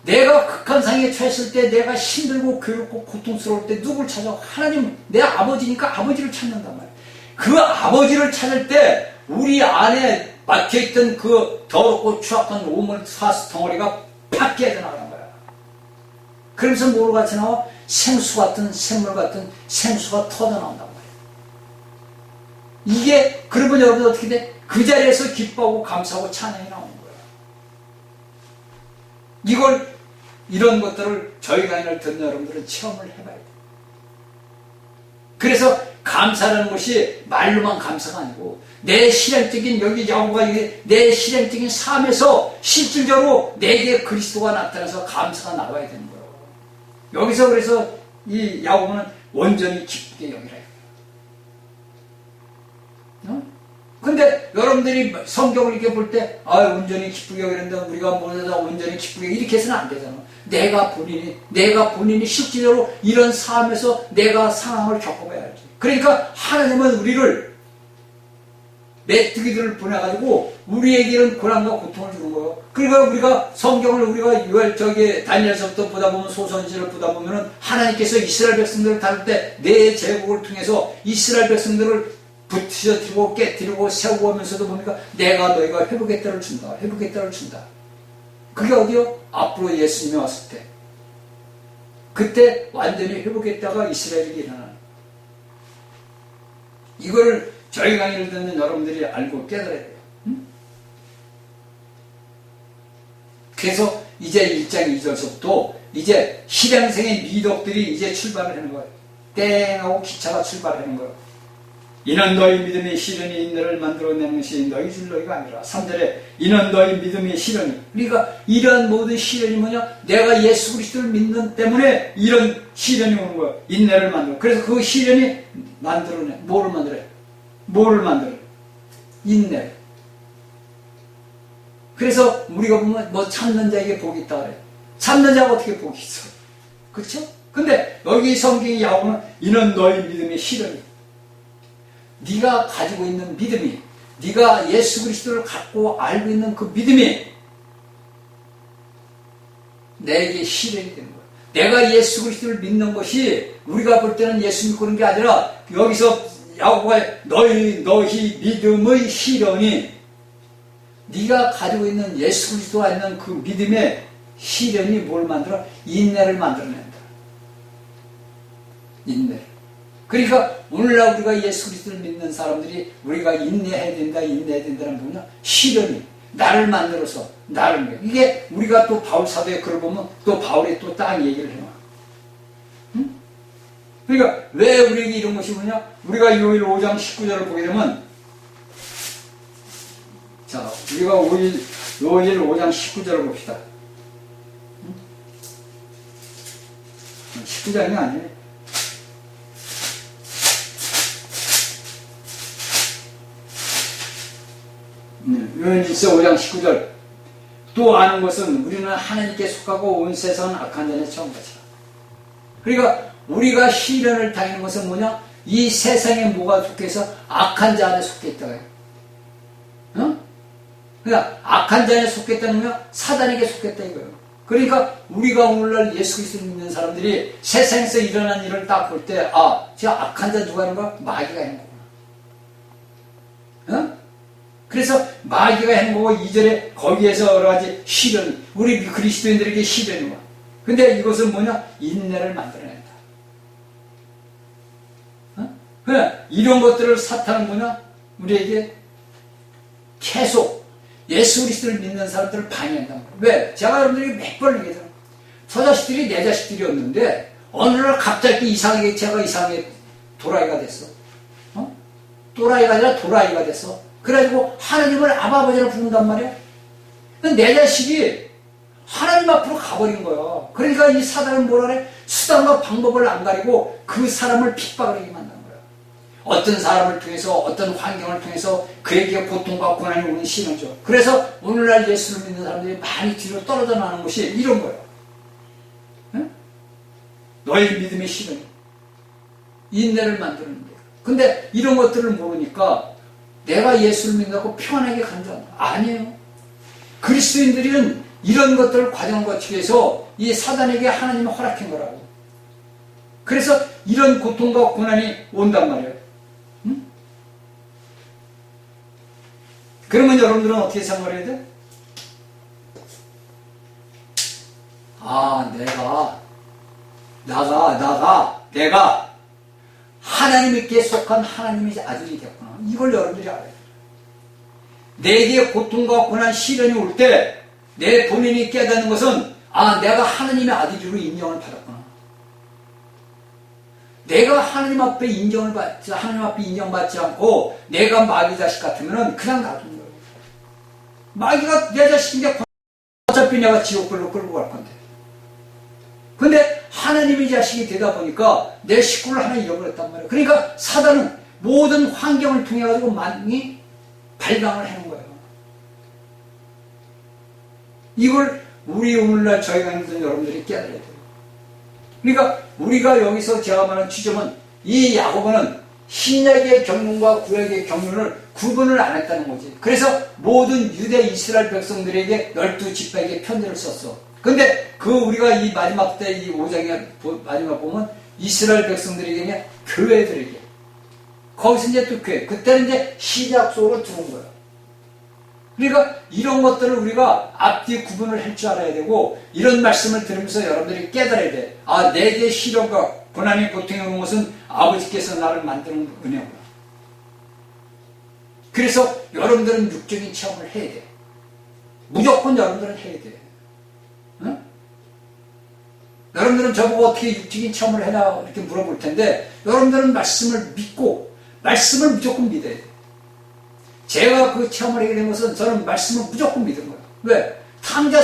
내가 극한 상황에 처했을 때, 내가 힘들고 괴롭고 고통스러울 때 누구를 찾아? 하나님, 내 아버지니까 아버지를 찾는단 말이야. 그 아버지를 찾을 때 우리 안에 막혀있던 그 더럽고 추악한 오물 사스 덩어리가 팍 깨져나가는 거야. 그러면서 뭐로 같이 나와? 생수 같은, 샘물 같은 생수가 터져나온단 말이야. 이게, 그러면 여러분 어떻게 돼? 그 자리에서 기뻐하고 감사하고 찬양이 나오는 거야. 이런 것들을 저희 강의를 듣는 여러분들은 체험을 해봐야 돼. 그래서 감사라는 것이 말로만 감사가 아니고 내 실행적인 여기 야고보가 내 실행적인 삶에서 실질적으로 내게 그리스도가 나타나서 감사가 나와야 되는 거예요. 여기서 그래서 이 야고보는 온전히 기쁘게 여기라. 근데 여러분들이 성경을 이렇게 볼 때 온전히 기쁘게 여기는데 우리가 뭐다 온전히 기쁘게 이렇게 해서는 안 되잖아. 내가 본인이 실질적으로 이런 삶에서 내가 상황을 겪어봐야지. 그러니까 하나님은 우리를 메뚜기들을 보내가지고 우리에게는 고난과 고통을 주는 거예요. 그러니까 우리가 성경을 우리가 다니엘서부터 보다 보면 소선지를 보다 보면은 하나님께서 이스라엘 백성들을 다룰 때 내 제국을 통해서 이스라엘 백성들을 부셔뜨리고 깨뜨리고 세우고 하면서도 보니까 내가 너희가 회복의 때를 준다. 회복의 때를 준다. 그게 어디요? 앞으로 예수님이 왔을 때. 그때 완전히 회복의 때가 이스라엘에게 일어나는. 이걸 저희 강의를 듣는 여러분들이 알고 깨달아야 돼요. 그래서 이제 1장 2절서부터 이제 실행생의 미덕들이 이제 출발을 하는 거예요. 땡 하고 기차가 출발하는 거예요. 이는 너희 믿음의 시련이 인내를 만들어내는 것이 너희 줄 너희가 아니라. 3절에 이는 너희 믿음의 시련이. 그러니까 이러한 모든 시련이 뭐냐? 내가 예수 그리스도를 믿는 때문에 이런 시련이 오는 거예요. 인내를 만들어. 그래서 그 시련이 만들어내. 뭐를 만들어요? 뭐를 만들어요? 인내. 그래서 우리가 보면 뭐 참는 자에게 복이 있다 그래요. 참는 자가 어떻게 복이 있어? 그렇죠? 근데 여기 성경이 야고보는 이는 너희 믿음의 시련이. 네가 가지고 있는 믿음이, 네가 예수 그리스도를 갖고 알고 있는 그 믿음이 내게 시련이 되는 거야. 내가 예수 그리스도를 믿는 것이 우리가 볼 때는 예수 믿고 그런 게 아니라 여기서 야고보가 너희 믿음의 시련이 네가 가지고 있는 예수 그리스도가 있는 그 믿음의 시련이 뭘 만들어? 인내를 만들어낸다. 인내. 그러니까 오늘날 우리가 예수 그리스도를 믿는 사람들이 우리가 인내해야 된다, 인내해야 된다는 뭐냐? 시련이 나를 만들어서 나를 이게 우리가 또 바울 사도의 글을 보면 또 바울이 또 딱 얘기를 해요. 응? 그러니까 왜 우리에게 이런 것이 뭐냐? 우리가 요일 5장 19절을 보게 되면 자, 우리가 요일 5장 19절을 봅시다. 19장이 아니에요. 요한일서 5장 19절. 또 아는 것은 우리는 하나님께 속하고 온 세상은 악한 자의 처음 같이라. 그러니까 우리가 시련을 당하는 것은 뭐냐? 이 세상에 뭐가 속해서 악한 자 안에 속해 있다고요. 어? 그러니까 악한 자 안에 속해 있다는 거야 사단에게 속했다 이거예요. 그러니까 우리가 오늘날 예수 그리스도를 믿는 사람들이 세상에서 일어난 일을 딱 볼 때 저 악한 자 누가 하는 거야? 마귀가 하는 거구나. 어? 그래서 마귀가 하는 거고 2절에 거기에서 여러 가지 시련이 우리 그리스도인들에게 시련이 와. 근데 이것은 뭐냐? 인내를 만들어낸다. 어? 그래 이런 것들을 사탄은 뭐냐? 우리에게 계속 예수 그리스도를 믿는 사람들을 방해한단 말이에요. 왜? 제가 여러분들에게 몇 번을 얘기해요. 저 자식들이 내 자식들이었는데 어느 날 갑자기 제가 이상하게 도라이가 됐어. 어? 또라이가 아니라 도라이가 됐어. 그래가지고 하나님을 아버지라 부른단 말이야. 내 자식이 하나님 앞으로 가버린 거야. 그러니까 이 사단은 뭐라 그래? 수단과 방법을 안 가리고 그 사람을 핍박을 하게 만든 거야. 어떤 사람을 통해서 어떤 환경을 통해서 그에게 고통과 고난이 오는 시련이죠. 그래서 오늘날 예수를 믿는 사람들이 많이 뒤로 떨어져 나가는 것이 이런 거예요. 응? 너희 믿음의 시련이 인내를 만드는 거예요. 근데 이런 것들을 모르니까 내가 예수를 믿는다고 편하게 간다. 아니에요. 그리스도인들은 이런 것들을 과정을 거치기 위해서 이 사단에게 하나님이 허락한 거라고. 그래서 이런 고통과 고난이 온단 말이에요. 응? 그러면 여러분들은 어떻게 생각을 해야 돼? 내가 하나님께 속한 하나님의 아들이 됐구나. 이걸 여러분들이 알아야 돼요. 내게 고통과 고난, 시련이 올 때 내 본인이 깨닫는 것은 내가 하나님의 아들로 인정을 받았구나. 내가 하나님 앞에 인정받지 않고 내가 마귀 자식 같으면 그냥 놔두는 거예요. 마귀가 내 자식인데 어차피 내가 지옥불로 끌고 갈 건데. 근데 하나님의 자식이 되다 보니까 내 식구를 하나 잃어버렸단 말이에요. 그러니까 사단은 모든 환경을 통해 가지고 많이 발광을 해놓은 거예요. 이걸 우리 오늘날 저희가 있는 여러분들이 깨달아야 돼요. 그러니까 우리가 여기서 제가 말하는 지점은 이 야고보는 신약의 경륜과 구약의 경륜을 구분을 안 했다는 거지. 그래서 모든 유대 이스라엘 백성들에게 12지파에게 편지를 썼어. 근데 우리가 이 마지막 때 이 5장의 마지막 보면 이스라엘 백성들에게 교회들에게 거기서 이제 또 교회 그때는 이제 시작 속으로 들어온 거예요. 그러니까 이런 것들을 우리가 앞뒤 구분을 할 줄 알아야 되고 이런 말씀을 들으면서 여러분들이 깨달아야 돼. 내게 시련과 고난이 고통이 오는 것은 아버지께서 나를 만드는 은혜구나. 그래서 여러분들은 육적인 체험을 해야 돼. 무조건 여러분들은 해야 돼. 응? 여러분들은 저보고 어떻게 육적인 체험을 해나 이렇게 물어볼 텐데 여러분들은 말씀을 믿고 말씀을 무조건 믿어야 돼. 제가 그 체험을 하게 된 것은 저는 말씀을 무조건 믿은 거예요. 왜? 탕자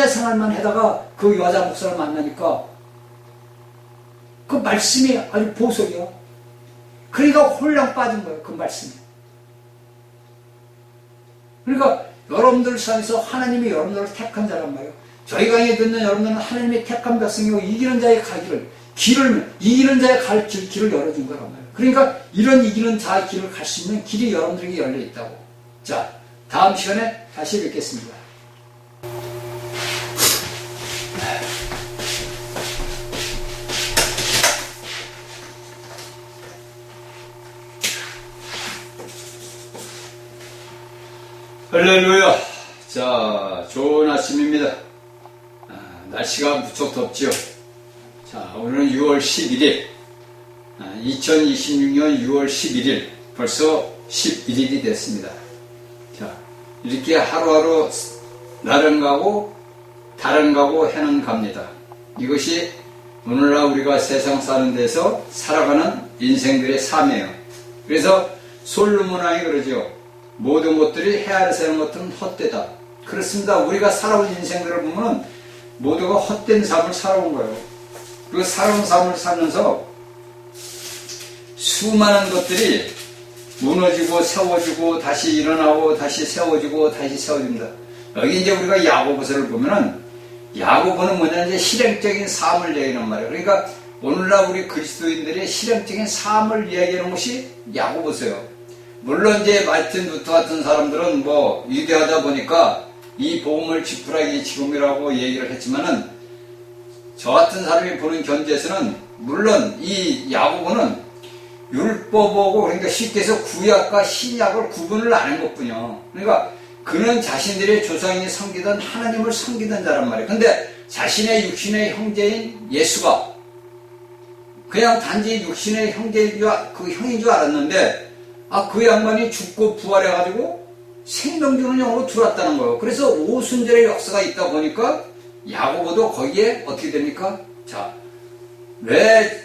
생활만 하다가 그 여자 목사를 만나니까 그 말씀이 아주 보석이야. 그러니까 홀랑 빠진 거예요. 그 말씀이. 그러니까 여러분들 사이에서 하나님이 여러분들을 택한 자란 말이에요. 저희 강의에 듣는 여러분들은 하나님의 택한 백성이고 이기는 자의 이기는 자의 길을 열어준 거란 말이에요. 그러니까 이런 이기는 자의 길을 갈 수 있는 길이 여러분들에게 열려 있다고. 자, 다음 시간에 다시 뵙겠습니다. 할렐루야. 자, 좋은 아침입니다. 날씨가 무척 덥지요. 자, 오늘은 6월 11일, 2026년 6월 11일, 벌써 11일이 됐습니다. 자, 이렇게 하루하루 날은 가고, 달은 가고, 해는 갑니다. 이것이 오늘날 우리가 세상 사는 데서 살아가는 인생들의 삶이에요. 그래서 솔로몬 왕이 그러죠. 모든 것들이 해 아래 사는 것들은 헛되다. 그렇습니다. 우리가 살아온 인생들을 보면 모두가 헛된 삶을 살아온 거예요. 그 살아온 삶을 살면서 수많은 것들이 무너지고 세워지고 다시 일어나고 다시 세워지고 다시 세워집니다. 여기 이제 우리가 야고보서를 보면은 야고보는 뭐냐 이제 실행적인 삶을 얘기하는 말이에요. 그러니까 오늘날 우리 그리스도인들의 실행적인 삶을 이야기하는 것이 야고보서예요. 물론 이제 마틴 루터 같은 사람들은 뭐 위대하다 보니까 이 복음을 지푸라기 지금이라고 얘기를 했지만은 저 같은 사람이 보는 견지에서는 물론 이 야고보는 율법하고 그러니까 쉽게 해서 구약과 신약을 구분을 안 한 것뿐이요. 그러니까 그는 자신들의 조상이 섬기던 하나님을 섬기던 자란 말이에요. 근데 자신의 육신의 형제인 예수가 그냥 단지 육신의 형제인 그 형인 줄 알았는데 그 양반이 죽고 부활해가지고 생명 주는 영으로 들어왔다는 거예요. 그래서 오순절의 역사가 있다 보니까 야고보도 거기에 어떻게 됩니까? 자, 왜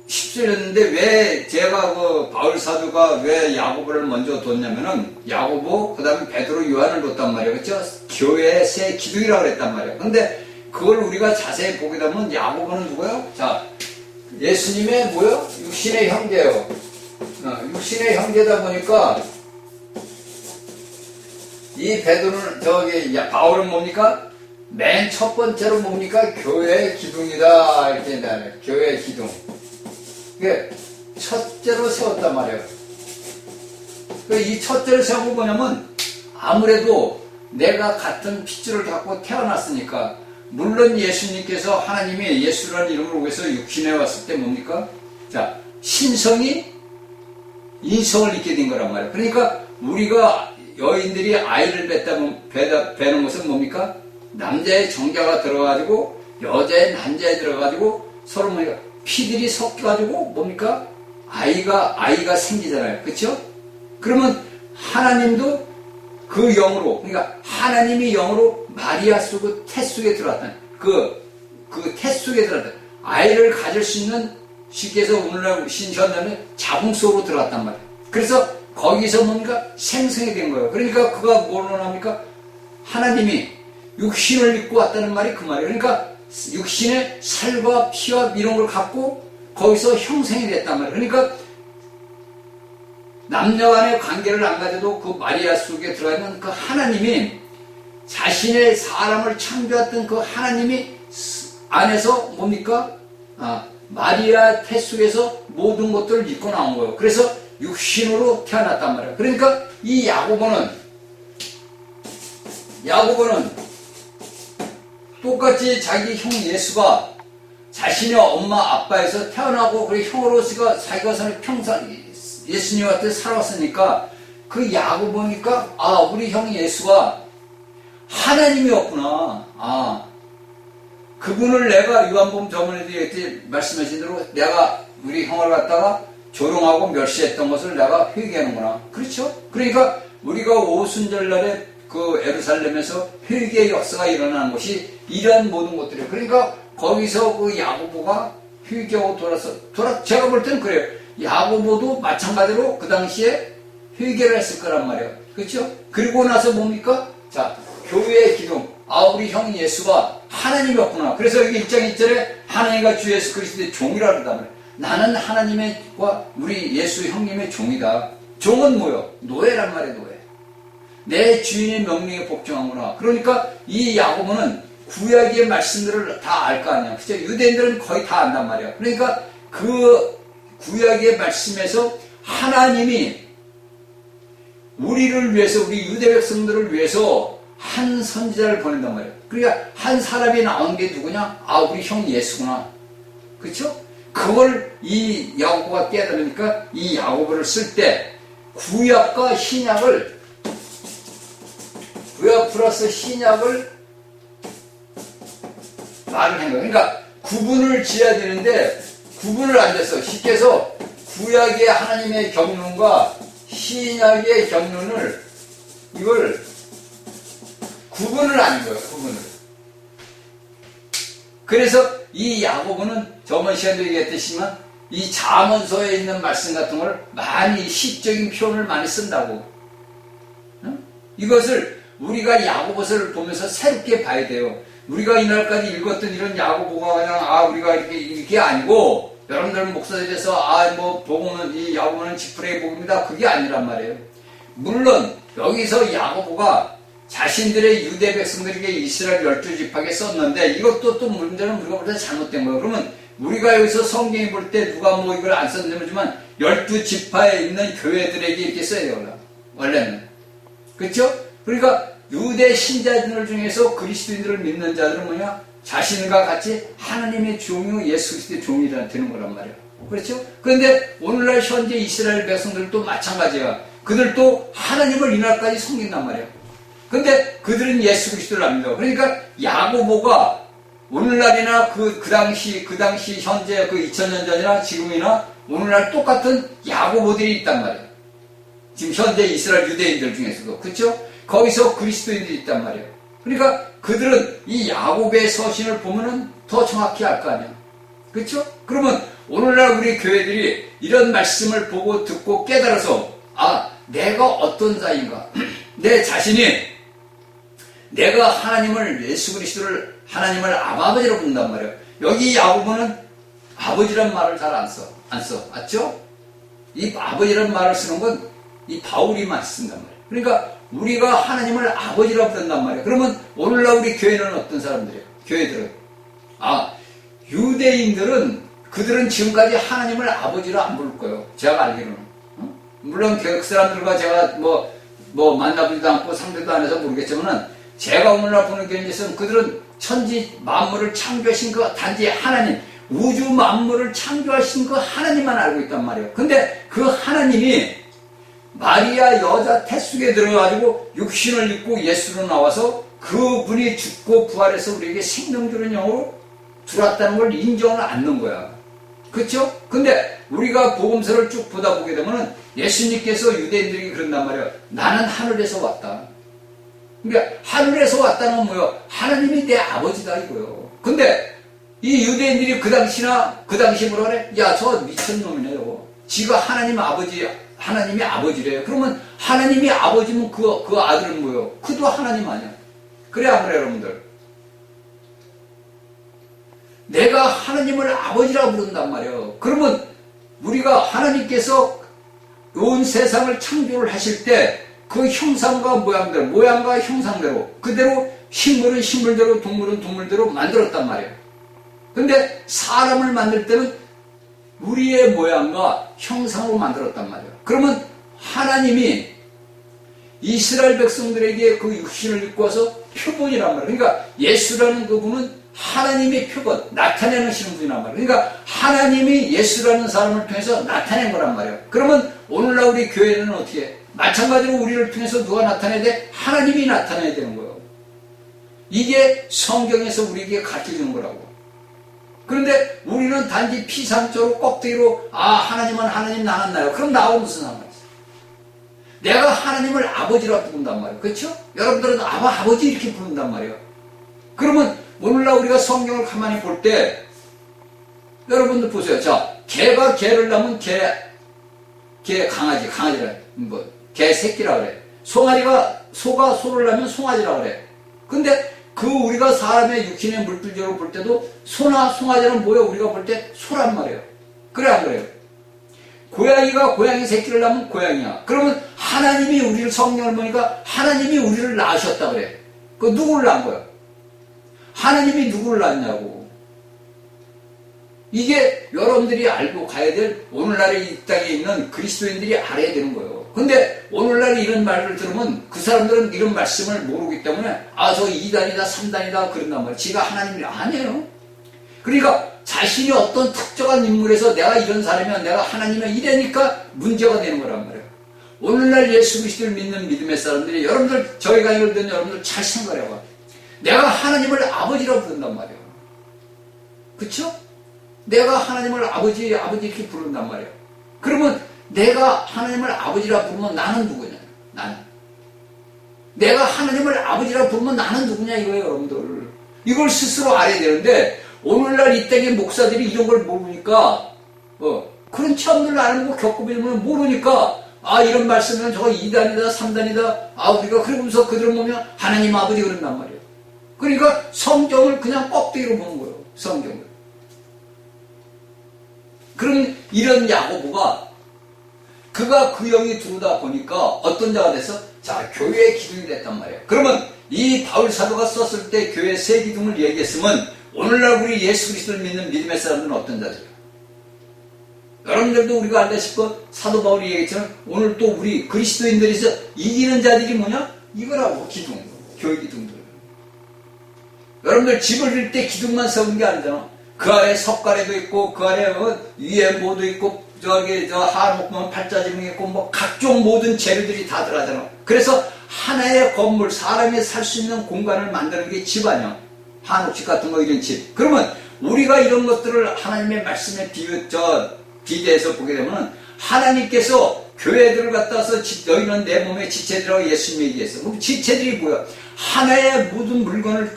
10절이었는데 왜 제가 그 바울 사도가 왜 야고보를 먼저 뒀냐면은 야고보 그 다음에 베드로 요한을 뒀단 말이에요. 그렇죠? 교회의 새 기둥이라고 그랬단 말이에요. 근데 그걸 우리가 자세히 보게 되면 야고보는 누구예요? 자, 예수님의 뭐요? 육신의 형제예요. 육신의 형제다 보니까 이 베드로는 바울은 뭡니까? 맨 첫 번째로 뭡니까? 교회의 기둥이다 이렇게 말해요. 교회의 기둥. 그게 첫째로 세웠단 말이에요. 이 첫째로 세운 거 뭐냐면 아무래도 내가 같은 핏줄을 갖고 태어났으니까 물론 예수님께서 하나님이 예수라는 이름으로 위해서 육신에 왔을 때 뭡니까? 자, 신성이 인성을 잊게 된 거란 말이에요. 그러니까 우리가 여인들이 아이를 뵈는 것은 뭡니까? 남자의 정자가 들어가지고 여자의 난자에 들어가지고 서로 뭡니까? 피들이 섞여가지고 뭡니까? 아이가 생기잖아요. 그렇죠? 그러면 하나님도 그 영으로 그러니까 하나님이 영으로 마리아 속의 태 속에 들어왔다. 그 태 속에 들어왔다. 아이를 가질 수 있는 쉽게 해서 오늘날 신시한다면 자궁 속으로 들어갔단 말이에요. 그래서 거기서 뭡니까? 생성이 된 거예요. 그러니까 그가 뭐로 나옵니까? 하나님이 육신을 입고 왔다는 말이 그 말이에요. 그러니까 육신의 살과 피와 이런 걸 갖고 거기서 형성이 됐단 말이에요. 그러니까 남녀 간의 관계를 안 가져도 그 마리아 속에 들어가 있는 그 하나님이 자신의 사람을 창조했던 그 하나님이 안에서 뭡니까? 마리아 태 속에서 모든 것들을 입고 나온 거예요. 그래서 육신으로 태어났단 말이에요. 그러니까 이 야고보는 똑같이 자기 형 예수가 자신의 엄마 아빠에서 태어나고 그래 형으로서 자기가 사는 평생 예수님한테 살아왔으니까 그 야고보니까 우리 형 예수가 하나님이었구나. 그분을 내가 요한복음 저번에도 말씀하신 대로 내가 우리 형을 갖다가 조롱하고 멸시했던 것을 내가 회개하는구나. 그렇죠? 그러니까 우리가 오순절날에 그 예루살렘에서 회개의 역사가 일어나는 것이 이러한 모든 것들이에요. 그러니까 거기서 그 야고보가 회개하고 제가 볼 때는 그래요. 야고보도 마찬가지로 그 당시에 회개를 했을 거란 말이에요. 그렇죠? 그리고 나서 뭡니까? 자, 교회의 기둥. 우리 형 예수가 하나님이었구나. 그래서 여기 1장 1절에 하나님과 주 예수 그리스도의 종이라 그러단 말이에요. 나는 하나님과 우리 예수 형님의 종이다. 종은 뭐요? 노예란 말이에요, 노예. 내 주인의 명령에 복종하구나. 그러니까 이 야고보는 구약의 말씀들을 다 알 거 아니야. 그죠? 유대인들은 거의 다 안단 말이야. 그러니까 그 구약의 말씀에서 하나님이 우리를 위해서, 우리 유대 백성들을 위해서 한 선지자를 보낸단 말이에요. 그러니까 한 사람이 나온 게 누구냐? 우리 형 예수구나. 그렇죠? 그걸 이 야고보가 깨달으니까 이 야고보를 쓸 때 구약과 신약을 구약 플러스 신약을 말을 한 거예요. 그러니까 구분을 지어야 되는데 구분을 안 됐어. 쉽게 해서 구약의 하나님의 경륜과 신약의 경륜을 이걸 구분을 안 한 거예요. 구분을. 그래서 이 야고보는 저번 시간도 얘기했듯이만 이 잠언서에 있는 말씀 같은 걸 많이 시적인 표현을 많이 쓴다고. 응? 이것을 우리가 야고보서를 보면서 새롭게 봐야 돼요. 우리가 이날까지 읽었던 이런 야고보가 그냥 우리가 이렇게 아니고 여러분들 목사들에서 복음은 이 야고보는 지푸레기 복음이다 그게 아니란 말이에요. 물론 여기서 야고보가 자신들의 유대 백성들에게 이스라엘 12지파에 썼는데 이것도 또 문제는 우리가 볼 때 잘못된 거예요. 그러면 우리가 여기서 성경에 볼 때 누가 이걸 안 썼는지 모르지만 12지파에 있는 교회들에게 이렇게 써야 돼요. 원래는. 그렇죠? 그러니까 유대 신자들 중에서 그리스도인들을 믿는 자들은 뭐냐? 자신과 같이 하나님의 종이요 예수 그리스도의 종이라 되는 거란 말이에요. 그렇죠? 그런데 오늘날 현재 이스라엘 백성들도 마찬가지야. 그들도 하나님을 이날까지 섬긴단 말이에요. 근데 그들은 예수 그리스도를 안 믿어. 그러니까 야고보가 오늘날이나 그 당시 현재 2000년 전이나 지금이나 오늘날 똑같은 야고보들이 있단 말이에요. 지금 현재 이스라엘 유대인들 중에서도. 그렇죠? 거기서 그리스도인들이 있단 말이에요. 그러니까 그들은 이 야고보의 서신을 보면은 더 정확히 알 거 아니야. 그렇죠? 그러면 오늘날 우리 교회들이 이런 말씀을 보고 듣고 깨달아서 내가 어떤 자인가? 내 자신이 내가 하나님을 예수 그리스도를 하나님을 아버지로 부른단 말이에요. 여기 야고보는 아버지란 말을 잘 안 써. 맞죠? 이 아버지란 말을 쓰는 건 이 바울이만 쓴단 말이에요. 그러니까 우리가 하나님을 아버지라 부른단 말이에요. 그러면 오늘날 우리 교회는 어떤 사람들이에요? 교회들은 유대인들은 그들은 지금까지 하나님을 아버지로 안 부를 거예요. 제가 알기로는. 물론 그 사람들과 제가 만나보지도 않고 상대도 안 해서 모르겠지만은 제가 오늘날 보는 교회에서는 그들은 천지 만물을 창조하신 그 단지 하나님, 우주 만물을 창조하신 그 하나님만 알고 있단 말이에요. 근데 그 하나님이 마리아 여자 태숙에 들어가지고 육신을 입고 예수로 나와서 그분이 죽고 부활해서 우리에게 생명 주는 영으로 들어왔다는 걸 인정을 않는 거야. 그렇죠? 근데 우리가 복음서를 쭉 보다 보게 되면은 예수님께서 유대인들에게 그런단 말이에요. 나는 하늘에서 왔다. 그러니까 하늘에서 왔다는 건 뭐예요? 하나님이 내 아버지다 이거예요. 근데 이 유대인들이 그 당시 뭐라 그래? 야, 저 미친놈이네요. 지가 하나님이 아버지래요. 그러면 하나님이 아버지면 그 아들은 뭐예요? 그도 하나님 아니야. 그래 안 그래 여러분들? 내가 하나님을 아버지라고 부른단 말이에요. 그러면 우리가 하나님께서 온 세상을 창조를 하실 때 그 형상과 모양과 형상대로 그대로 식물은 식물대로 동물은 동물대로 만들었단 말이에요. 근데 사람을 만들 때는 우리의 모양과 형상으로 만들었단 말이에요. 그러면 하나님이 이스라엘 백성들에게 그 육신을 입고 와서 표본이란 말이에요. 그러니까 예수라는 그분은 하나님의 표본, 나타내시는 분이란 말이에요. 그러니까 하나님이 예수라는 사람을 통해서 나타낸 거란 말이에요. 그러면 오늘날 우리 교회는 어떻게 해? 마찬가지로 우리를 통해서 누가 나타내야 돼? 하나님이 나타내야 되는 거예요. 이게 성경에서 우리에게 가르쳐주는 거라고. 그런데 우리는 단지 피상적으로 껍데기로 하나님은 하나님 나는 나요. 그럼 나하고 무슨 상관이 있어요? 내가 하나님을 아버지라고 부른단 말이에요. 그렇죠? 여러분들은 아버지 이렇게 부른단 말이에요. 그러면 오늘날 우리가 성경을 가만히 볼 때 여러분들 보세요. 자, 개가 개를 낳으면 개 강아지라 개 새끼라 그래. 소가 소를 낳으면 송아지라 그래. 근데 우리가 사람의 육신의 물질적으로 볼 때도 소나 송아지는 뭐예요? 우리가 볼 때 소란 말이에요. 그래 안 그래요? 고양이가 고양이 새끼를 낳으면 고양이야. 그러면 하나님이 우리를 성경을 보니까 하나님이 우리를 낳으셨다 그래. 그 누구를 낳은 거야? 하나님이 누구를 낳았냐고. 이게 여러분들이 알고 가야 될 오늘날의 이 땅에 있는 그리스도인들이 알아야 되는 거예요. 근데 오늘날 이런 말을 들으면 그 사람들은 이런 말씀을 모르기 때문에 저 2단이다 3단이다 그런단 말이에요. 지가 하나님이 아니에요. 그러니까 자신이 어떤 특정한 인물에서 내가 이런 사람이면 내가 하나님이면 이래니까 문제가 되는 거란 말이에요. 오늘날 예수 그리스도를 믿는 믿음의 사람들이 여러분들 저희 강의를 듣는 여러분들 잘 생각해봐. 내가 하나님을 아버지라고 부른단 말이에요. 그쵸? 내가 하나님을 아버지 이렇게 부른단 말이에요. 그러면 내가 하나님을 아버지라 부르면 나는 누구냐? 나는. 내가 하나님을 아버지라 부르면 나는 누구냐 이거예요, 여러분들. 이걸 스스로 알아야 되는데 오늘날 이 땅의 목사들이 이런 걸 모르니까 그런 체험들을 안 하고 겪어보면 모르니까 이런 말씀은 저거 2단이다 3단이다 우리가 그러면서 그들을 보면 하나님 아버지 그런단 말이에요. 그러니까 성경을 그냥 껍데기로 보는 거예요. 성경을. 그럼 이런 야고보가 그가 그 영이 들어오다 보니까 어떤 자가 돼서 자 교회의 기둥이 됐단 말이에요. 그러면 이 바울 사도가 썼을 때 교회 세 기둥을 얘기했으면 오늘날 우리 예수 그리스도를 믿는 믿음의 사람들은 어떤 자들이에요? 여러분들도 우리가 알다시피 사도 바울이 얘기했지만 오늘 또 우리 그리스도인들에서 이기는 자들이 뭐냐? 이거라고 기둥, 교회 기둥들. 여러분들 집을 질 때 기둥만 세우는 게 아니잖아. 그 아래 석가래도 있고 그 아래 위에 뭐도 있고 저기 하목 보면 팔자지붕이 있고 뭐 각종 모든 재료들이 다 들어가잖아. 그래서 하나의 건물 사람이 살 수 있는 공간을 만드는 게 집 아니야. 한옥집 같은 거 이런 집. 그러면 우리가 이런 것들을 하나님의 말씀에 비대해서 보게 되면 하나님께서 교회들을 갖다서 너희는 내 몸의 지체들이라고 예수님이 얘기했어. 그럼 지체들이 뭐야? 하나의 모든 물건을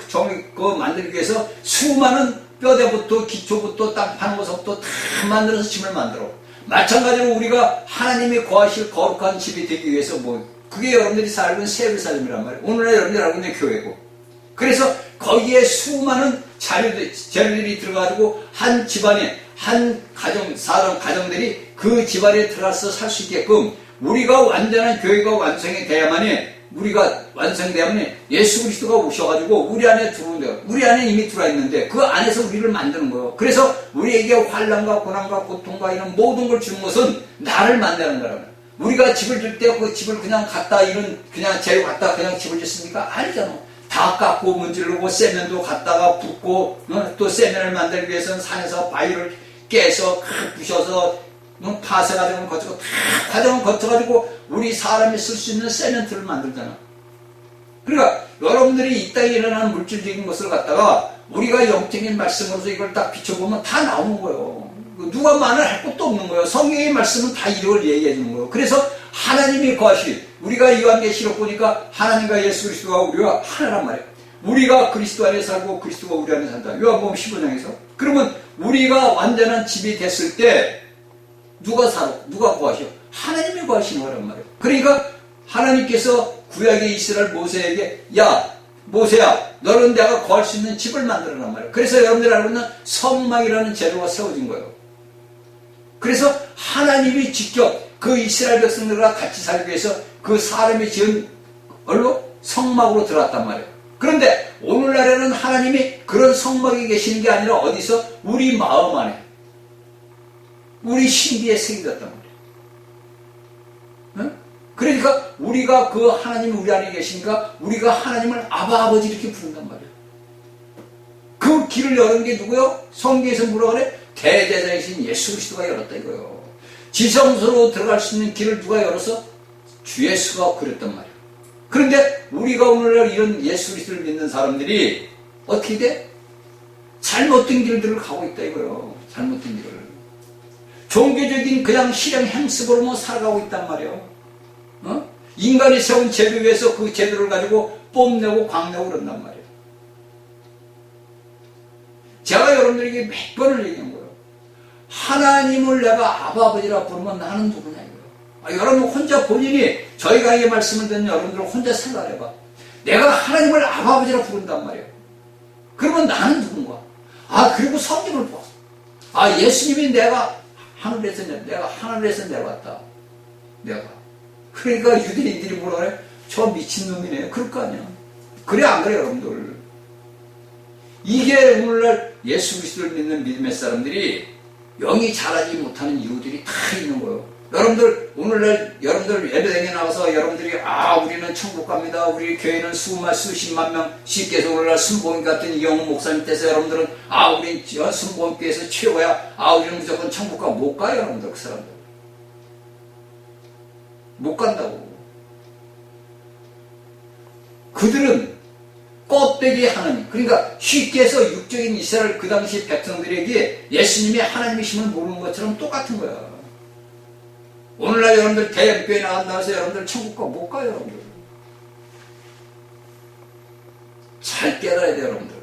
만들기 위해서 수많은 뼈대부터 기초부터 땅 파는 것부터 다 만들어서 집을 만들어. 마찬가지로 우리가 하나님이 거하실 거룩한 집이 되기 위해서 그게 여러분들이 살고 있는 새 예루살렘이란 말이에요. 오늘날 여러분들이 알고 있는 교회고. 그래서 거기에 수많은 재료들이 들어가지고 한 집안에 한 가정들이 그 집안에 들어가서 살 수 있게끔 우리가 완전한 교회가 완성이 돼야만이 예수 그리스도가 오셔가지고 우리 안에 들어온대요. 우리 안에 이미 들어있는데 그 안에서 우리를 만드는 거예요. 그래서 우리에게 환난과 고난과 고통과 이런 모든 걸 주는 것은 나를 만드는 거라고. 우리가 집을 질 때 그 집을 그냥 그냥 재료 갖다 그냥 집을 짓습니까? 아니잖아. 다 깎고 문지르고 세면도 갖다가 붓고 또 세면을 만들기 위해서는 산에서 바위를 깨서 부셔서 파쇄 과정을 거치고 다 과정을 거쳐가지고 우리 사람이 쓸 수 있는 세멘트를 만들잖아. 그러니까 여러분들이 이 땅에 일어나는 물질적인 것을 갖다가 우리가 영적인 말씀으로서 이걸 딱 비춰보면 다 나오는 거예요. 누가 말을 할 것도 없는 거예요. 성경의 말씀은 다 이걸 얘기해 주는 거예요. 그래서 하나님이 거하시 우리가 요한계시록 보니까 하나님과 예수 그리스도가 우리가 하나란 말이에요. 우리가 그리스도 안에 살고 그리스도가 우리 안에 산다. 요한복음 15장에서. 그러면 우리가 완전한 집이 됐을 때 누가 구하셔? 하나님이 구하시는 거란 말이에요. 그러니까 하나님께서 구약의 이스라엘 모세에게 야 모세야 너는 내가 구할 수 있는 집을 만들어란 말이에요. 그래서 여러분들이 알고 있는 성막이라는 제도가 세워진 거예요. 그래서 하나님이 직접 그 이스라엘 백성들과 같이 살기 위해서 그 사람이 지은 성막으로 들어왔단 말이에요. 그런데 오늘날에는 하나님이 그런 성막에 계시는 게 아니라 어디서? 우리 마음 안에 우리 신비에 새겨졌단 말이에요. 응? 그러니까 우리가 그 하나님이 우리 안에 계시니까 우리가 하나님을 아버지 이렇게 부른단 말이에요. 그 길을 여는 게 누구요? 성경에서 뭐라 그래? 대제사이신 예수 그리스도가 열었다 이거요. 지성소로 들어갈 수 있는 길을 누가 열어서? 주 예수가 그렸단 말이에요. 그런데 우리가 오늘날 이런 예수 그리스도를 믿는 사람들이 어떻게 돼? 잘못된 길들을 가고 있다 이거요. 잘못된 길을. 종교적인 그냥 실행 행습으로만 살아가고 있단 말이에요. 인간이 세운 제도 위에서 그 제도를 가지고 뽐내고 광내고 그런단 말이에요. 제가 여러분들에게 몇 번을 얘기한 거예요. 하나님을 내가 아버지라 부르면 나는 누구냐 이거예요. 여러분 혼자 본인이 저희가 이 말씀을 듣는 여러분들 혼자 생각해봐. 내가 하나님을 아버지라 부른단 말이에요. 그러면 나는 누군가? 그리고 성경을 봐. 예수님이 내가 하늘에서 내려왔다. 내가. 그러니까 유대인들이 뭐라 그래? 저 미친놈이네. 그럴 거 아니야. 그래 안 그래 여러분들? 이게 오늘날 예수 그리스도를 믿는 믿음의 사람들이 영이 자라지 못하는 이유들이 다 있는 거예요. 여러분들 오늘날 여러분들 예배당에 나와서 여러분들이 우리는 천국 갑니다. 우리 교회는 수십만 명씩 계속 오늘날 순복음 같은 이영훈 목사님 께서 여러분들은 우린 순복음교회에서 최고야. 우리는 무조건 천국 가 못 가요 여러분들 그 사람들. 못 간다고. 그들은 껍데기 하나님, 그러니까 쉽게 해서 육적인 이스라엘 그 당시 백성들에게 예수님이 하나님이심을 모르는 것처럼 똑같은 거야. 오늘날 여러분들 대형교회 나간다고 해서 여러분들 천국 못 가요, 여러분들. 잘 깨달아야 돼요, 여러분들.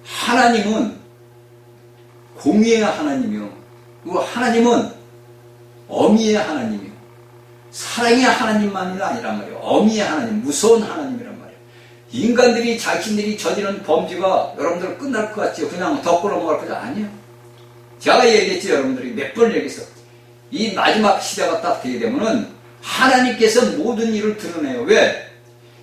하나님은 공의의 하나님이요. 그리고 하나님은 어미의 하나님이요. 사랑의 하나님만이 아니란 말이에요. 어미의 하나님, 무서운 하나님이란 말이에요. 인간들이 자신들이 저지른 범죄가 여러분들 끝날 것 같죠? 그냥 덮고 넘어갈 거죠? 아니에요. 제가 얘기했죠, 여러분들이 몇 번 얘기했어. 이 마지막 시대가 딱 되게 되면은 하나님께서 모든 일을 드러내요. 왜?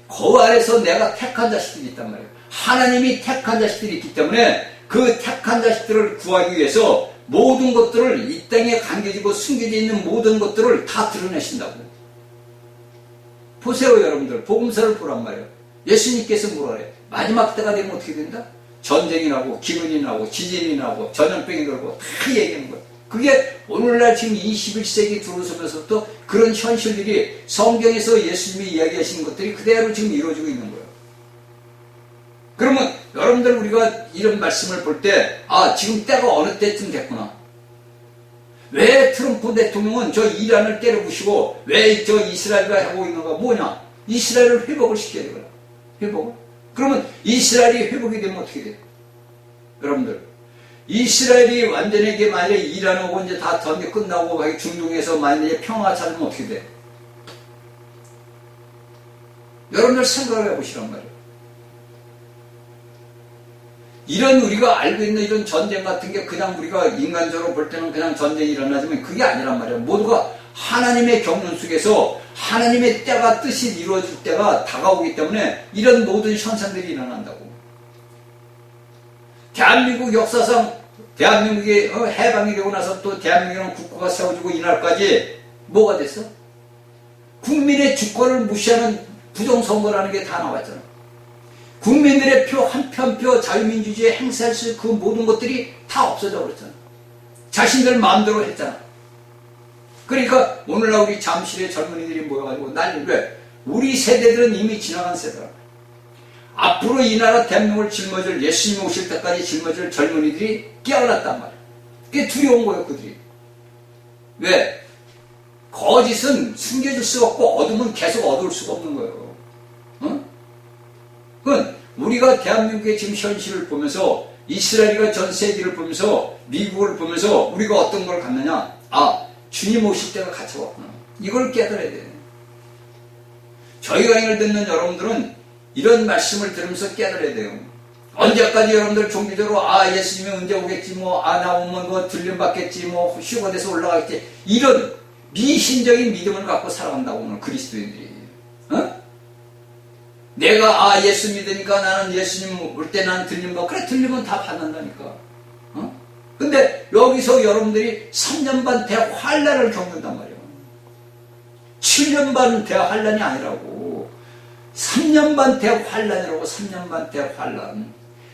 그 아래서 내가 택한 자식들이 있단 말이에요. 하나님이 택한 자식들이 있기 때문에 그 택한 자식들을 구하기 위해서 모든 것들을 이 땅에 감겨지고 숨겨져 있는 모든 것들을 다 드러내신다고. 보세요, 여러분들. 복음서를 보란 말이에요. 예수님께서 뭐라 그래? 마지막 때가 되면 어떻게 된다? 전쟁이 나고 기근이 나고 지진이 나고 전염병이 돌고 다 얘기하는 거예요. 그게 오늘날 지금 21세기 들어서면서부터 그런 현실들이 성경에서 예수님이 이야기하신 것들이 그대로 지금 이루어지고 있는 거예요. 그러면 여러분들 우리가 이런 말씀을 볼 때, 아, 지금 때가 어느 때쯤 됐구나. 왜 트럼프 대통령은 저 이란을 때려부시고 왜 저 이스라엘과 하고 있는가? 뭐냐? 이스라엘을 회복을 시켜야 되거든. 회복을. 그러면 이스라엘이 회복이 되면 어떻게 돼요? 여러분들. 이스라엘이 완전하게 만약에 이란하고 이제 다 전쟁 끝나고 중동에서 만약에 평화가 찾으면 어떻게 돼? 여러분들 생각을 해보시란 말이에요. 이런 우리가 알고 있는 이런 전쟁 같은 게 그냥 우리가 인간적으로 볼 때는 그냥 전쟁이 일어나지만 그게 아니란 말이에요. 모두가 하나님의 경륜 속에서 하나님의 때가 뜻이 이루어질 때가 다가오기 때문에 이런 모든 현상들이 일어난다고. 대한민국 역사상 대한민국이 해방이 되고 나서 또 대한민국은 국가가 세워지고 이날까지 뭐가 됐어? 국민의 주권을 무시하는 부정선거라는 게 다 나왔잖아. 국민들의 표 한 편 표 자유민주주의에 행사할 수 있는 그 모든 것들이 다 없어져 버렸잖아. 자신들 마음대로 했잖아. 그러니까 오늘날 우리 잠실의 젊은이들이 모여가지고 난리. 왜? 우리 세대들은 이미 지나간 세대라. 앞으로 이 나라 대한민국을 짊어질, 예수님이 오실 때까지 짊어질 젊은이들이 깨어났단 말이야. 그게 두려운 거예요, 그들이. 왜? 거짓은 숨겨질 수가 없고 어둠은 계속 어두울 수가 없는 거예요. 어? 그건 우리가 대한민국의 지금 현실을 보면서 이스라엘과 전 세계를 보면서 미국을 보면서 우리가 어떤 걸 갖느냐? 아, 주님 오실 때가 같이 왔구나. 이걸 깨달아야 돼. 저희 강의를 듣는 여러분들은 이런 말씀을 들으면서 깨달아야 돼요. 언제까지 여러분들 종교적으로 아, 예수님이 언제 오겠지, 뭐, 아, 나오면 뭐 들림받겠지, 뭐 휴가 돼서 올라가겠지, 이런 미신적인 믿음을 갖고 살아간다고 오늘 그리스도인들이. 어? 내가 아, 예수 믿으니까 나는 예수님 올 때 난 들림받고, 그래, 들리면 다 받는다니까. 어? 근데 여기서 여러분들이 3년 반 대환란을 겪는단 말이에요. 7년 반 대환란이 아니라고. 3년 반 대환란이라고. 3년 반 대환란.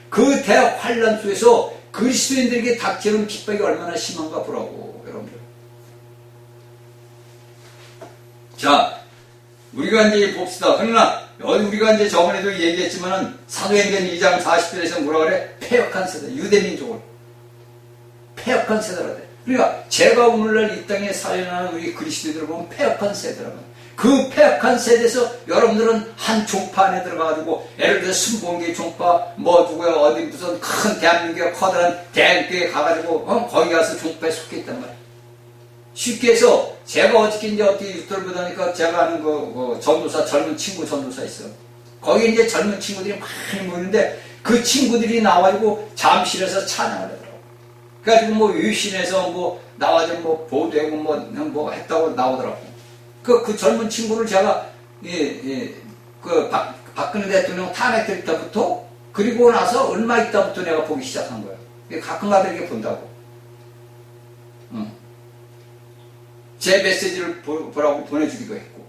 그 대환란 속에서 그리스도인들에게 닥치는 핍박이 얼마나 심한가 보라고, 여러분들. 자, 우리가 이제 봅시다. 그러나 우리가 이제 저번에도 얘기했지만은 사도행전 2장 40절에서 뭐라 그래? 패역한 세대, 유대민족을 패역한 세대라 돼. 그러니까 제가 오늘날 이 땅에 살아나는 우리 그리스도인들을 보면 패역한 세대라고. 그 패역한 세대에서 여러분들은 한 종파 안에 들어가가지고 예를 들어 순봉계 종파 뭐 누구야 어디 무슨 큰 대한민국의 커다란 대학교에 가가지고 거기 가서 종파에 속해 있단 말이야. 쉽게 해서 제가 어저께 이제 어떻게 유튜브 보다니까 제가 아는 그 전도사 젊은 친구 전도사 있어. 거기 이제 젊은 친구들이 많이 모이는데 그 친구들이 나와가지고 잠실에서 찬양을 하더라고. 그래가지고 뭐 유신에서 뭐 나와서 뭐 보도하고 뭐 했다고 나오더라고. 그 젊은 친구를 제가 그 박근혜 대통령 탄핵될 때부터 그리고 나서 얼마 있다부터 내가 보기 시작한 거야. 가끔가다 이렇게 본다고. 제 메시지를 보라고 보내주기도 했고.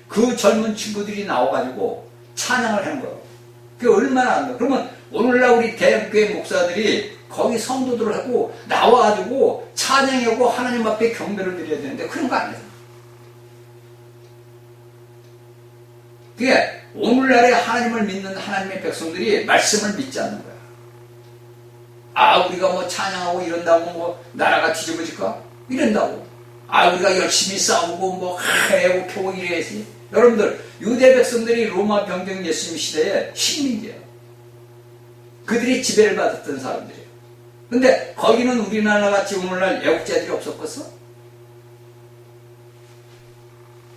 그 젊은 친구들이 나와가지고 찬양을 하는 거예요. 그게 얼마나 안 돼. 그러면 오늘날 우리 대형교회 목사들이 거기 성도들을 하고 나와가지고 찬양하고 하나님 앞에 경배를 드려야 되는데 그런 거 안 해요. 그게 오늘날에 하나님을 믿는 하나님의 백성들이 말씀을 믿지 않는 거야. 아, 우리가 뭐 찬양하고 이런다고 뭐 나라가 뒤집어질까? 이런다고. 아, 우리가 열심히 싸우고 뭐 해고 펴고 이래야지. 여러분들, 유대 백성들이 로마 병정 예수님 시대에 식민지예요. 그들이 지배를 받았던 사람들이에요. 근데 거기는 우리나라 같이 오늘날 애국자들이 없었겠어?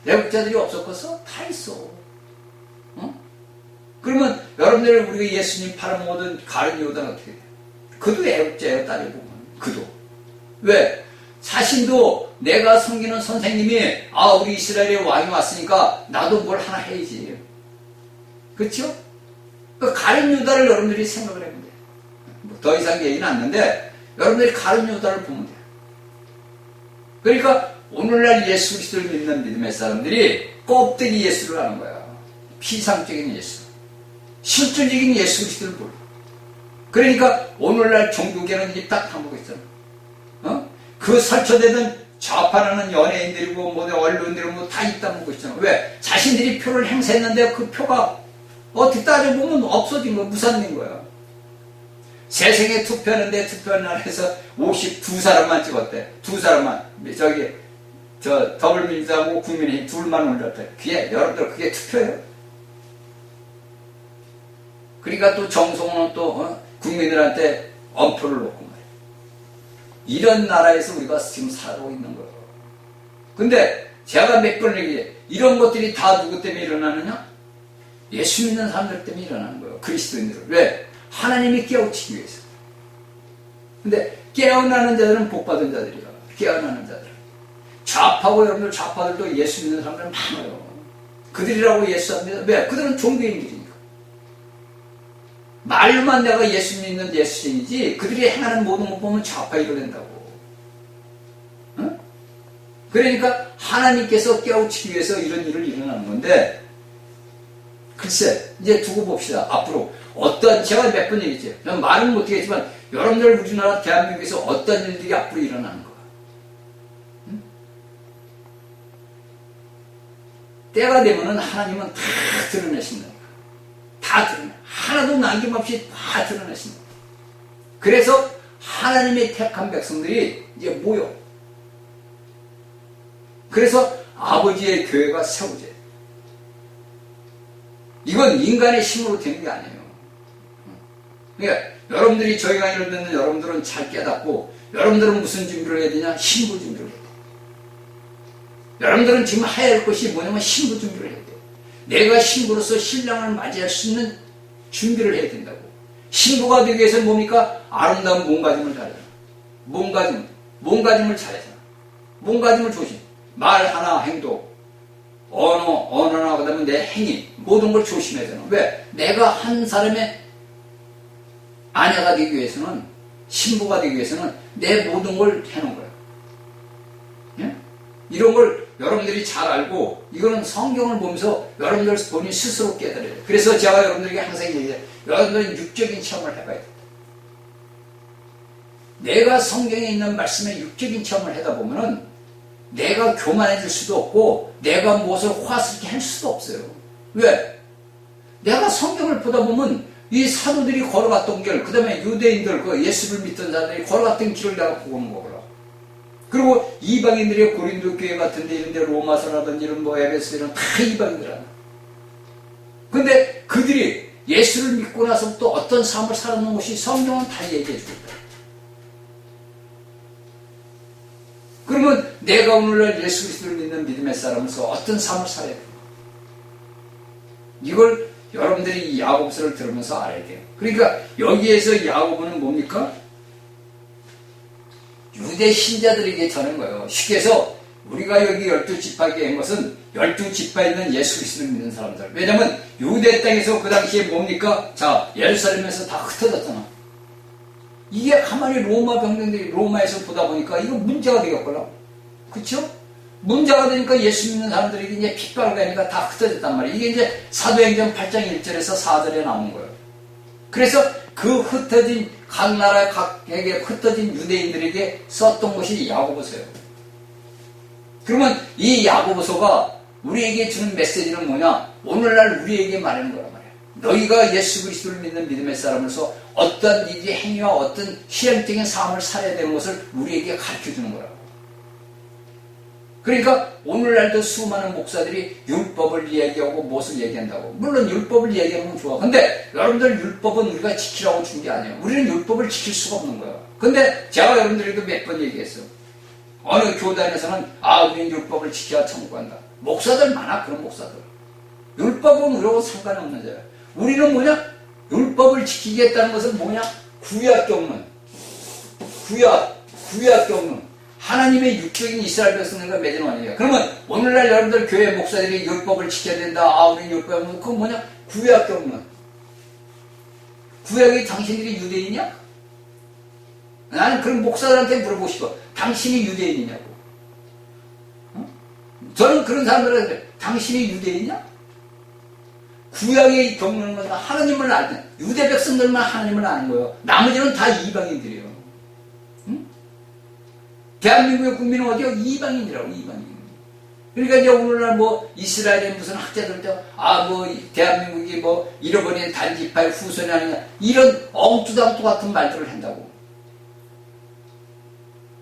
애국자들이 없었겠어? 다 있어. 어? 그러면 여러분들 우리가 예수님 팔아먹었던 가룟 유다는 어떻게 돼요? 그도 애국자예요, 따지고 보면. 그도. 왜? 자신도 내가 섬기는 선생님이 아, 우리 이스라엘의 왕이 왔으니까 나도 뭘 하나 해야지. 그렇죠? 그 가룟 유다를 여러분들이 생각을 해보면 돼요. 뭐 더 이상 얘기는 않는데 여러분들이 가룟 유다를 보면 돼요. 그러니까 오늘날 예수 그리스도를 믿는 믿음의 사람들이 껍데기 예수를 하는 거야. 피상적인 예수. 실존적인 예수 그리스도를 몰라. 그러니까 오늘날 종교계는 이 딱 한보고 있잖아. 어? 그 설쳐대던 좌파라는 연예인들이고 뭐 언론들이고 뭐 다 있다 보고 있잖아. 왜? 자신들이 표를 행사했는데 그 표가 어떻게 따져보면 없어진 거야. 무산된 거야. 세생에 투표하는데 투표한 날에서 52사람만 찍었대. 2사람만. 더불어민주당하고 국민의힘 둘만 올렸대. 그게, 여러분들 그게 투표예요? 그러니까 또 정성호는 또 국민들한테 엄표를 놓고 말이야. 이런 나라에서 우리가 지금 살고 있는 거예요. 근데 제가 몇 번 얘기해. 이런 것들이 다 누구 때문에 일어나느냐? 예수 믿는 사람들 때문에 일어나는 거예요. 그리스도인들. 왜? 하나님이 깨우치기 위해서. 근데 깨어나는 자들은 복받은 자들이야. 깨어나는 자들은. 좌파고 여러분들 좌파들도 예수 믿는 사람들은 많아요. 그들이라고 예수 안 믿어. 왜? 그들은 종교인들이니까. 말로만 내가 예수 믿는 예수인이지 그들이 행하는 모든 것 보면 좌파이로 된다고. 응? 그러니까 하나님께서 깨우치기 위해서 이런 일을 일어나는 건데 글쎄 이제 두고 봅시다. 앞으로 어떤 제가 몇 번 얘기했죠. 난 말은 못하겠지만 여러분들 우리나라 대한민국에서 어떤 일들이 앞으로 일어나는 거야. 응? 때가 되면은 하나님은 다 드러내신다니까. 다 드러내. 하나도 남김없이 다 드러내신다. 그래서 하나님의 택한 백성들이 이제 모여. 그래서 아버지의 교회가 세워져요. 이건 인간의 힘으로 되는 게 아니에요. 그러니까 여러분들이 저희 강의를 듣는 여러분들은 잘 깨닫고 여러분들은 무슨 준비를 해야 되냐? 신부 준비를 해야 돼요. 여러분들은 지금 해야 할 것이 뭐냐면 신부 준비를 해야 돼요. 내가 신부로서 신랑을 맞이할 수 있는 준비를 해야 된다고. 신부가 되기 위해서 뭡니까? 아름다운 몸가짐을 잘해야 돼. 몸가짐을 잘해야 돼. 몸가짐을 조심. 말 하나, 행동, 언어나, 그 다음에 내 행위, 모든 걸 조심해야 되는. 왜? 내가 한 사람의 아내가 되기 위해서는, 신부가 되기 위해서는 내 모든 걸 해놓은 거야. 예? 이런 걸 여러분들이 잘 알고, 이거는 성경을 보면서 여러분들 본인 스스로 깨달아야 돼. 그래서 제가 여러분들에게 항상 얘기해요. 여러분들은 육적인 체험을 해봐야 돼. 내가 성경에 있는 말씀에 육적인 체험을 하다 보면은 내가 교만해질 수도 없고 내가 무엇을 호화스럽게 할 수도 없어요. 왜? 내가 성경을 보다 보면 이 사도들이 걸어갔던 길, 그 다음에 유대인들, 그 예수를 믿던 자들이 걸어갔던 길을 내가 보고 오는 거구나. 그리고 이방인들의 고린도 교회 같은 데 이런 데 로마서라든지 이런 뭐 에베소 이런 다 이방인들이야. 근데 그들이 예수를 믿고 나서부터 어떤 삶을 살았는 것이 성경은 다 얘기해 주고 있다. 그러면 내가 오늘날 예수 그리스도를 믿는 믿음의 사람으로서 어떤 삶을 살아야 돼요? 이걸 여러분들이 이 야고보서를 들으면서 알아야 돼요. 그러니까 여기에서 야고보는 뭡니까? 유대 신자들에게 전한 거예요. 쉽게 해서 우리가 여기 12지파에 한 것은 12지파에 있는 예수 그리스도를 믿는 사람들. 왜냐면 유대 땅에서 그 당시에 뭡니까? 자, 예루살렘에서 다 흩어졌잖아. 이게 가만히 로마 병정들이 로마에서 보다 보니까 이거 문제가 되겠구나. 그쵸? 문제가 되니까 예수 믿는 사람들에게 이제 핍박을 가니까 다 흩어졌단 말이에요. 이게 이제 사도행전 8장 1절에서 4절에 나오는 거예요. 그래서 그 흩어진 각 나라 각에게 흩어진 유대인들에게 썼던 것이 야고보서예요. 그러면 이 야고보서가 우리에게 주는 메시지는 뭐냐? 오늘날 우리에게 말하는 거란 말이야. 너희가 예수 그리스도를 믿는 믿음의 사람으로서 어떤 일이 행위와 어떤 실행적인 삶을 살아야 되는 것을 우리에게 가르쳐주는 거라고. 그러니까 오늘날도 수많은 목사들이 율법을 이야기하고 무엇을 얘기한다고. 물론 율법을 얘기하는 건 좋아. 근데 여러분들 율법은 우리가 지키라고 준 게 아니에요. 우리는 율법을 지킬 수가 없는 거야. 근데 제가 여러분들에게도 몇 번 얘기했어. 어느 교단에서는 우리는 율법을 지켜야 천국 간다. 목사들 많아, 그런 목사들. 율법은 우리하고 상관이 없는 자야. 우리는 뭐냐? 율법을 지키겠다는 것은 뭐냐? 구약 경륜. 구약 경륜. 하나님의 육적인 이스라엘 백성들과 맺은 언약이야. 그러면 오늘날 여러분들 교회 목사들이 율법을 지켜야 된다. 우리는 율법을, 그건 뭐냐? 구약 경륜. 구약이 당신들이 유대인이냐? 나는 그런 목사들한테 물어보고 싶어. 당신이 유대인이냐고. 저는 그런 사람들한테 당신이 유대인이냐? 구약의 경륜은 건 하나님을 알는, 유대 백성들만 하나님을 아는 거예요. 나머지는 다 이방인들이에요. 응? 대한민국의 국민은 어디요? 이방인이라고, 이방인. 그러니까 이제 오늘날 이스라엘의 무슨 학자들도, 대한민국이 잃어버린 단지파의 후손이 아니냐, 이런 엉투당투 같은 말들을 한다고.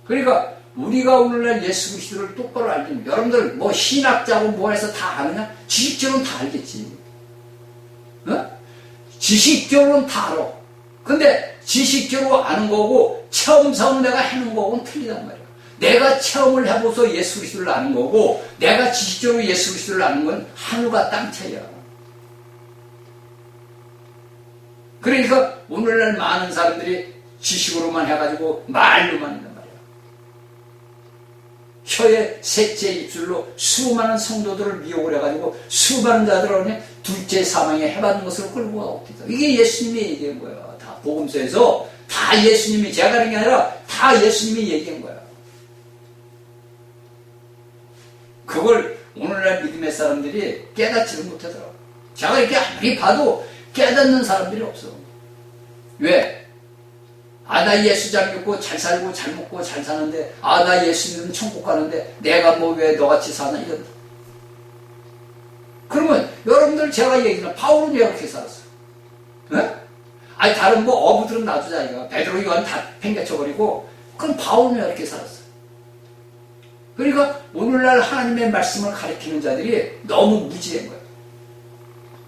그러니까 우리가 오늘날 예수 그리스도를 똑바로 알면, 여러분들 신학자고 해서 다 아느냐? 지식적으로는 다 알겠지. 지식적으로는 다 알아. 근데 지식적으로 아는 거고 체험상 내가 해놓은 거하고는 틀리단 말이야. 내가 체험을 해보서 예수 그리스도를 아는 거고 내가 지식적으로 예수 그리스도를 아는 건 하늘과 땅 차이야. 그러니까 오늘날 많은 사람들이 지식으로만 해가지고 말로만 한단 말이야. 혀의 셋째 입술로 수많은 성도들을 미혹을 해가지고 수많은 자들을 둘째 사망에 해받는 것을 끌고 가옵니다. 이게 예수님이 얘기한 거야. 다 복음서에서 다 예수님이, 제가 하는 게 아니라 다 예수님이 얘기한 거야. 그걸 오늘날 믿음의 사람들이 깨닫지를 못하더라고. 제가 이렇게 아무리 봐도 깨닫는 사람들이 없어. 왜? 나 예수 잘 믿고 잘 살고 잘 먹고 잘 사는데, 나 예수 믿으면 천국 가는데 내가 왜 너같이 사나, 이런. 그러면 여러분들 제가 얘기는 바울은 왜 이렇게 살았어요? 네? 다른 어부들은 놔두자 이거. 베드로 요한 다 팽개쳐버리고, 그럼 바울은 왜 이렇게 살았어요? 그러니까 오늘날 하나님의 말씀을 가리키는 자들이 너무 무지한 거예요.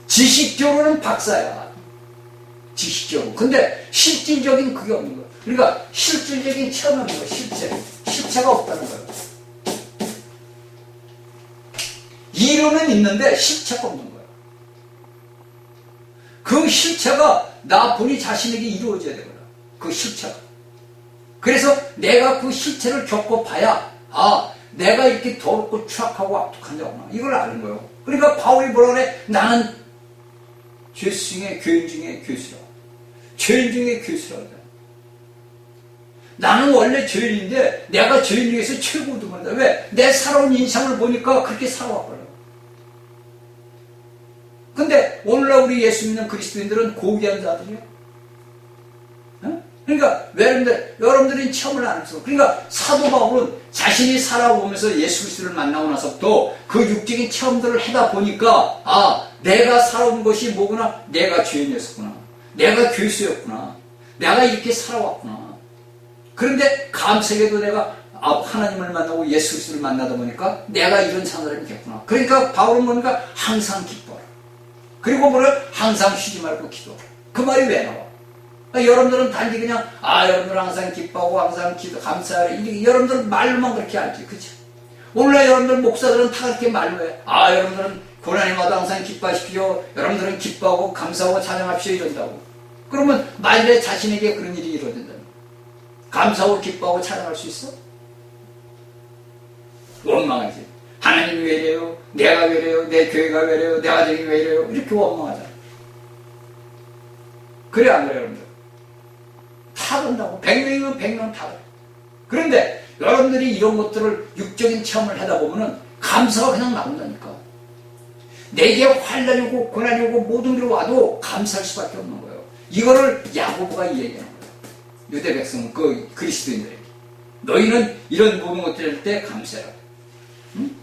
지식적으로는 박사야. 지식적으로. 근데 실질적인 그게 없는 거예요. 그러니까 실질적인 체험이 없는 거예요. 실체가 없다는 거예요. 이론은 있는데 실체가 없는 거예요. 그 실체가 나 본인 자신에게 이루어져야 되거든. 그 실체가. 그래서 내가 그 실체를 겪어봐야 내가 이렇게 더럽고 추악하고 악독한 자구나, 이걸 아는 거예요. 그러니까 바울이 뭐라 그래? 나는 죄 중에 교인 중에 교수라. 죄인 중에 교수라. 나는 원래 죄인인데 내가 죄인 중에서 최고 우등하다. 왜? 내 살아온 인상을 보니까 그렇게 살아왔거든요. 근데 오늘날 우리 예수 믿는 그리스도인들은 고귀한 자들이에요. 그러니까 여러분들이 체험을 안 했어. 그러니까 사도 바울은 자신이 살아오면서 예수 그리스도를 만나고 나서부터 그 육적인 체험들을 하다 보니까 내가 살아온 것이 뭐구나? 내가 죄인이었구나. 내가 교수였구나. 내가 이렇게 살아왔구나. 그런데 감사하게도 내가 하나님을 만나고 예수 그리스도를 만나다 보니까 내가 이런 사람이 됐구나. 그러니까 바울은 뭐니까 항상 기뻐라. 그리고 항상 쉬지 말고 기도하라. 그 말이 왜 나와? 여러분들은 단지 그냥 여러분들은 항상 기뻐하고 항상 감사하라, 이렇게 여러분들은 말로만 그렇게 알지, 그치? 오늘날 여러분들 목사들은 다 그렇게 말로 해. 여러분들은 고난이 와도 항상 기뻐하십시오. 여러분들은 기뻐하고 감사하고 찬양합시오, 이런다고. 그러면 만일에 자신에게 그런 일이 이루어진다면 감사하고 기뻐하고 찬양할 수 있어? 원망하지. 하나님이 왜 이래요? 내가 왜 이래요? 내 교회가 왜 이래요? 내 가정이 왜 이래요? 이렇게 원망하잖아. 그래 안 그래, 여러분들? 다 그런다고. 100명이면 100명 다 그래. 그런데 여러분들이 이런 것들을 육적인 체험을 하다 보면은 감사가 그냥 나온다니까. 내게 환난이 오고 고난이 오고 모든 게 와도 감사할 수밖에 없는 거예요. 이거를 야고보가 얘기하는 거예요. 유대 백성, 그리스도인들에게. 너희는 이런 모든 것들 할 때 감사해라. 응?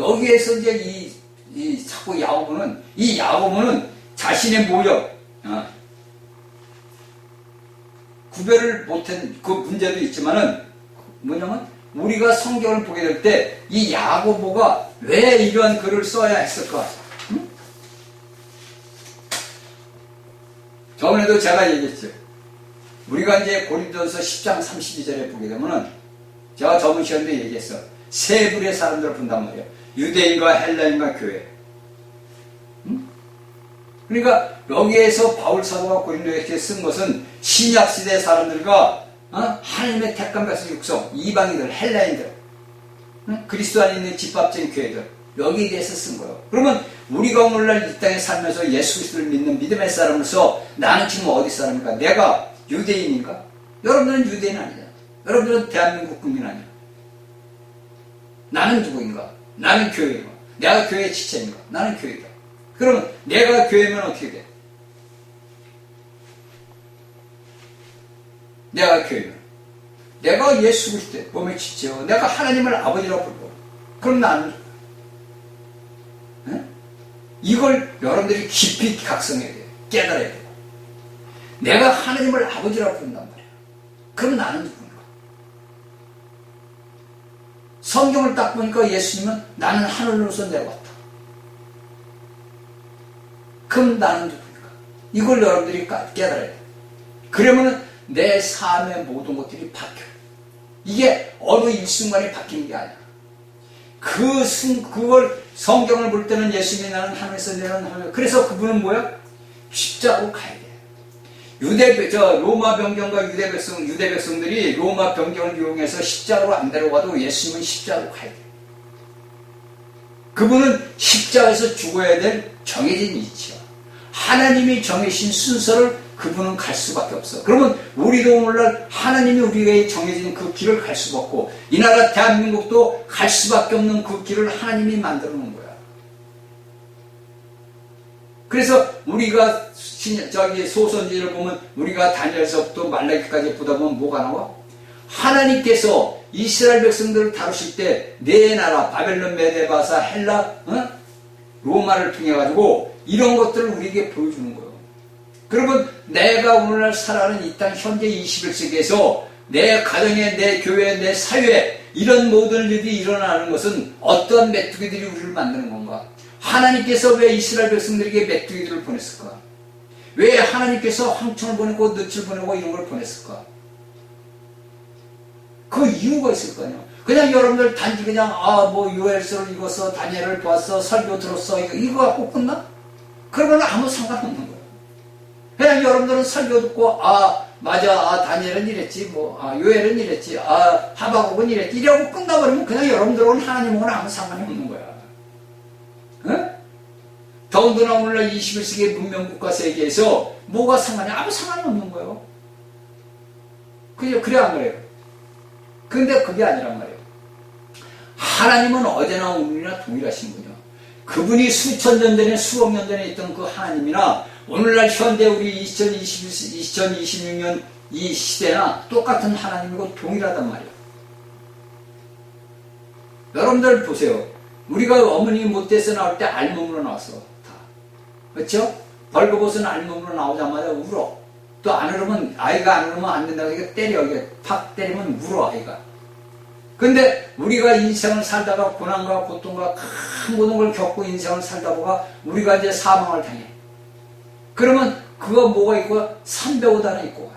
여기에서 이제 자꾸 야고보는 자신의 모력, 구별을 못한 그 문제도 있지만은, 뭐냐면, 우리가 성경을 보게 될 때, 이 야고보가 왜 이러한 글을 써야 했을까? 응? 저번에도 제가 얘기했죠. 우리가 이제 고린도전서 10장 32절에 보게 되면은, 제가 저번 시간에 얘기했어. 세 부류의 사람들을 본단 말이에요. 유대인과 헬라인과 교회. 응? 그러니까 여기에서 바울 사도가 고린도에 쓴 것은 신약시대 사람들과 하나님의 택한 백성 육성, 이방인들, 헬라인들, 그리스도 안에 있는 집합적인 교회들, 여기에 대해서 쓴 거예요. 그러면 우리가 오늘날 이 땅에 살면서 예수 그리스도를 믿는 믿음의 사람으로서 나는 지금 어디 사람입니까? 내가 유대인인가? 여러분들은 유대인 아니잖아. 여러분들은 대한민국 국민 아니야. 나는 누구인가? 나는 교회인가? 내가 교회의 지체인가? 나는 교회다. 그러면 내가 교회면 어떻게 돼? 내가 교회면 내가 예수 그리스도의 몸의 지체요. 내가 하나님을 아버지라고 부르고 그럼 나는 이걸 여러분들이 깊이 각성해야 돼요. 깨달아야 돼요. 내가 하나님을 아버지라고 부른단 말이야. 그럼 나는 누구인가? 성경을 딱 보니까 예수님은 나는 하늘로서 내려왔다. 그럼 나는 누구인가? 이걸 여러분들이 깨달아야 돼요. 그러면 내 삶의 모든 것들이 바뀌어요. 이게 어느 일순간에 바뀌는 게 아니야. 그걸 성경을 볼 때는 예수님이 나는 하늘에서 내려온 하늘. 그래서 그분은 뭐야? 십자가로 가야 돼. 로마 병정과 유대 백성들이 로마 병정을 이용해서 십자가로 안 데려가도 예수님은 십자가로 가야 돼. 그분은 십자가에서 죽어야 될 정해진 이치야. 하나님이 정해진 순서를 그분은 갈 수밖에 없어. 그러면 우리도 오늘날 하나님이 우리에게 정해진 그 길을 갈 수가 없고, 이 나라 대한민국도 갈 수밖에 없는 그 길을 하나님이 만들어 놓은 거야. 그래서 우리가 소선지를 보면 우리가 다니엘서부터 말라기까지 보다 보면 뭐가 나와? 하나님께서 이스라엘 백성들을 다루실 때 네 나라 바벨론, 메데바사, 헬라, 로마를 통해 가지고 이런 것들을 우리에게 보여주는 거예요. 그러면 내가 오늘날 살아가는 이 땅 현재 21세기에서 내 가정에, 내 교회에, 내 사회에 이런 모든 일이 일어나는 것은 어떤 메뚜기들이 우리를 만드는 건가? 하나님께서 왜 이스라엘 백성들에게 메뚜기들을 보냈을까? 왜 하나님께서 황충을 보내고 늪을 보내고 이런 걸 보냈을까? 그 이유가 있을 거 아니에요. 그냥 여러분들 단지 그냥 요엘서를 읽었어, 다니엘을 보았어, 설교 들었어, 이거 갖고 끝나? 그러면 아무 상관없는 거예요. 그냥 여러분들은 설교 듣고 맞아, 다니엘은 이랬지, 요엘은 이랬지, 하박국은 이랬지, 이러고 끝나버리면 그냥 여러분들은 하나님하고는 아무 상관이 없는 거야. 응? 더군다나 오늘날 21세기 문명국가 세계에서 뭐가 상관이 아무 상관이 없는 거예요. 그래 안 그래요? 근데 그게 아니란 말이에요. 하나님은 어제나 오늘이나 동일하신 분이요. 그분이 수천 년 전에 수억 년 전에 있던 그 하나님이나 오늘날 현대 우리 2026년 이 시대나 똑같은 하나님이고 동일하단 말이에요. 여러분들 보세요. 우리가 어머니 못돼서 나올 때 알몸으로 나왔어. 다. 그렇죠? 벌거벗은 알몸으로 나오자마자 울어. 또 안 울으면, 아이가 안 울으면 안 된다고 이거 때려. 이게 팍 때리면 울어, 아이가. 근데 우리가 인생을 살다가 고난과 고통과 큰 모든 걸 겪고 인생을 살다 보가 우리가 이제 사망을 당해. 그러면 그거 뭐가 있고 305단이 있고 가.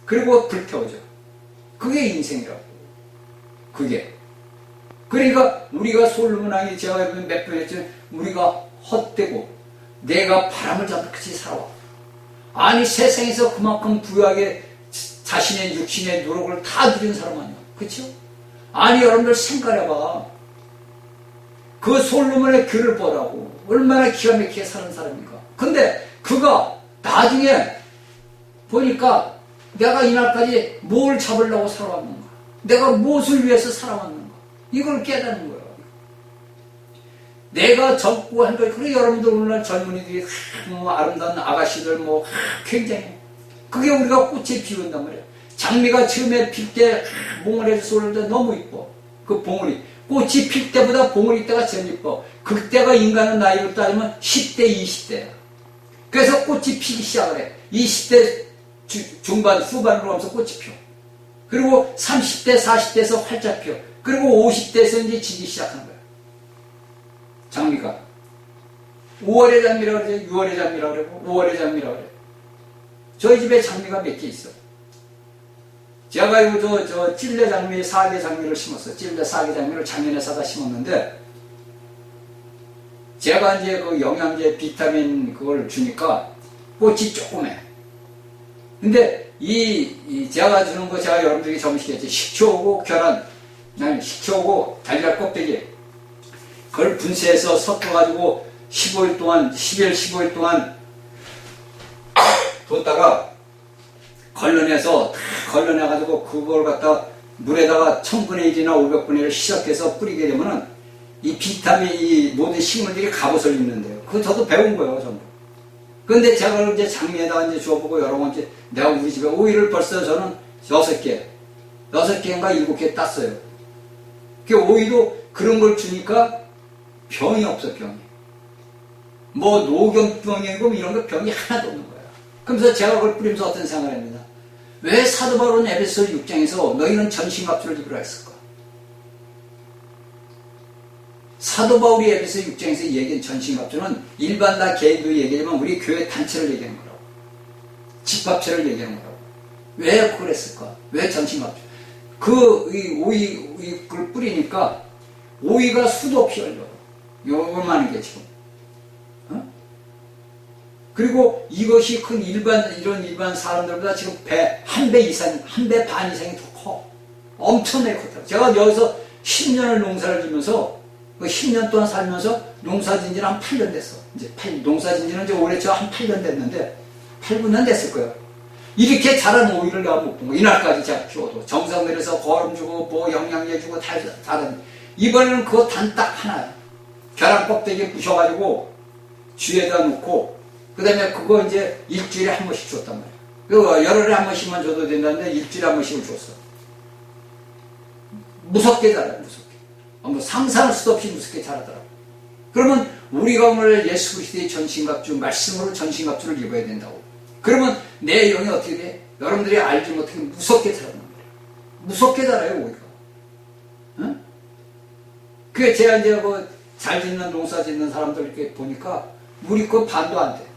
그리고 불태워져. 그게 인생이라고. 그게. 그러니까 우리가 솔로몬왕이 제가 몇 번 했죠. 우리가 헛되고 내가 바람을 잡듯이 살아와. 아니 세상에서 그만큼 부유하게 자신의 육신의 노력을 다 누린 사람 아니야. 그렇죠? 아니 여러분들 생각해봐. 그 솔로몬의 글을 보라고. 얼마나 기가 막히게 사는 사람입니까? 근데 그가 나중에 보니까 내가 이날까지 뭘 잡으려고 살아왔는가? 내가 무엇을 위해서 살아왔는가? 이걸 깨닫는 거예요. 내가 젊고 한 거, 그래, 여러분들 오늘날 젊은이들이, 아름다운 아가씨들, 굉장히. 그게 우리가 꽃에 피운단 말이에요. 장미가 처음에 필 때, 몽을해서 쏠 때 너무 이뻐. 그 봉우리. 꽃이 필 때보다 봉우리 때가 제일 이뻐. 그때가 인간의 나이로 따지면 10대, 20대야. 그래서 꽃이 피기 시작을 해. 20대 중반, 후반으로 가면서 꽃이 펴. 그리고 30대, 40대에서 활짝 펴. 그리고 50대에서 이제 지기 시작하는 거야. 장미가. 5월의 장미라고 그러죠. 6월의 장미라고 그러고, 5월의 장미라고 그래. 저희 집에 장미가 몇 개 있어. 제가 이거 저 찔레 장미, 사계 장미를 심었어. 찔레 사계 장미를 작년에 사다 심었는데, 제가 이제 그 영양제, 비타민 그걸 주니까 꽃이 조그매. 근데 제가 주는 거 제가 여러분들에게 점시겠지. 식초하고 계란, 식초하고 달걀 껍데기. 그걸 분쇄해서 섞어가지고 15일 동안, 10일, 15일 동안 뒀다가 걸러내서, 걸러내가지고 그걸 갖다 물에다가 1000분의 1이나 500분의 1을 희석해서 뿌리게 되면은 이 비타민, 이 모든 식물들이 갑옷을 입는데요. 그거 저도 배운 거예요, 전부. 그런데 제가 이제 장미에다가 이제 주워보고 여러 번 이제 내가 우리 집에 오이를 벌써 저는 6개인가 7개 땄어요. 그 오이도 그런 걸 주니까 병이 없어, 병이. 뭐 노경병이고 이런 거 병이 하나도 없는 거야. 그러면서 제가 그걸 뿌리면서 어떤 생각을 합니다. 왜 사도 바울은 에베소 6장에서 너희는 전신갑주를 입으라 했을까? 사도 바울이 에베소 6장에서 얘기한 전신갑주는 일반 다 개인도 얘기하지만 우리 교회 단체를 얘기하는 거라고. 집합체를 얘기하는 거라고. 왜 그랬을까? 왜 전신갑주? 오이를 뿌리니까 오이가 수도 없이 열려. 요만한 게 지금. 그리고 이것이 큰 이런 일반 사람들보다 지금 한 배 이상, 한 배 반 이상이 더 커. 엄청나게 컸다고. 제가 여기서 10년을 농사를 지면서, 그 10년 동안 살면서 농사 진 지는 한 8년 됐어. 농사 진 지는 이제 올해 한 8년 됐는데, 8, 9년 됐을 거예요. 이렇게 자란 오이를 내가 못 본 거. 이날까지 제가 키워도. 정성 들여서 거름 주고, 뭐 영양제 주고, 다른. 이번에는 그거 단 딱 하나야. 계란 껍데기 부셔가지고, 쥐에다 놓고, 그 다음에 그거 이제 일주일에 한 번씩 줬단 말이야. 그거 열흘에 한 번씩만 줘도 된다는데 일주일에 한 번씩을 줬어. 무섭게 자라요, 무섭게. 뭐 상상할 수도 없이 무섭게 자라더라고. 그러면 우리가 오늘 예수 그리스도의 전신갑주, 말씀으로 전신갑주를 입어야 된다고. 그러면 내 영이 어떻게 돼? 여러분들이 알지 못하게 무섭게 자라는 거예요. 무섭게 자라요, 오이가. 응? 그게 제가 이제 뭐 잘 짓는 농사 짓는 사람들 이렇게 보니까 물이 그 반도 안 돼.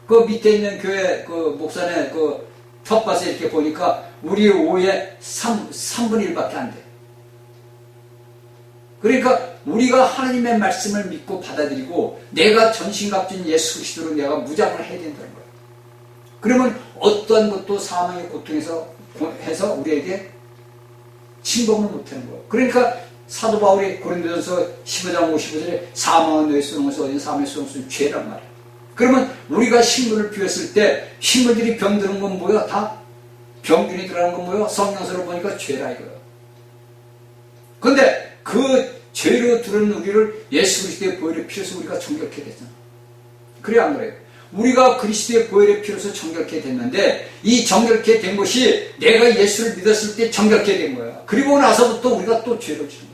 그 밑에 있는 교회 그 목산에 그 텃밭에 이렇게 보니까 우리 오이의 3분의 1밖에 안 돼. 그러니까 우리가 하나님의 말씀을 믿고 받아들이고 내가 전신갑주인 예수 그리스도로 내가 무장을 해야 된다는 거예요. 그러면 어떠한 것도 사망의 고통에서 해서 우리에게 침범을 못하는 거예요. 그러니까 사도 바울이 고린도전서 15장 55절에 사망은 뇌 쏘는 것이 어딘 사망의 쏘는 것은 죄란 말이에요. 그러면 우리가 식물을 비웠을 때 식물들이 병드는 건 뭐야? 다 병균이 들어가는 건 뭐야? 성경서를 보니까 죄라 이거예요. 그런데 그 죄로 들은 우리를 예수 그리스도의 보혈의 피로서 우리가 정결케 됐잖아. 그래 안 그래요? 우리가 그리스도의 보혈의 피로서 정결케 됐는데 이 정결케 된 것이 내가 예수를 믿었을 때 정결케 된 거야. 그리고 나서부터 우리가 또 죄를 지는 거야.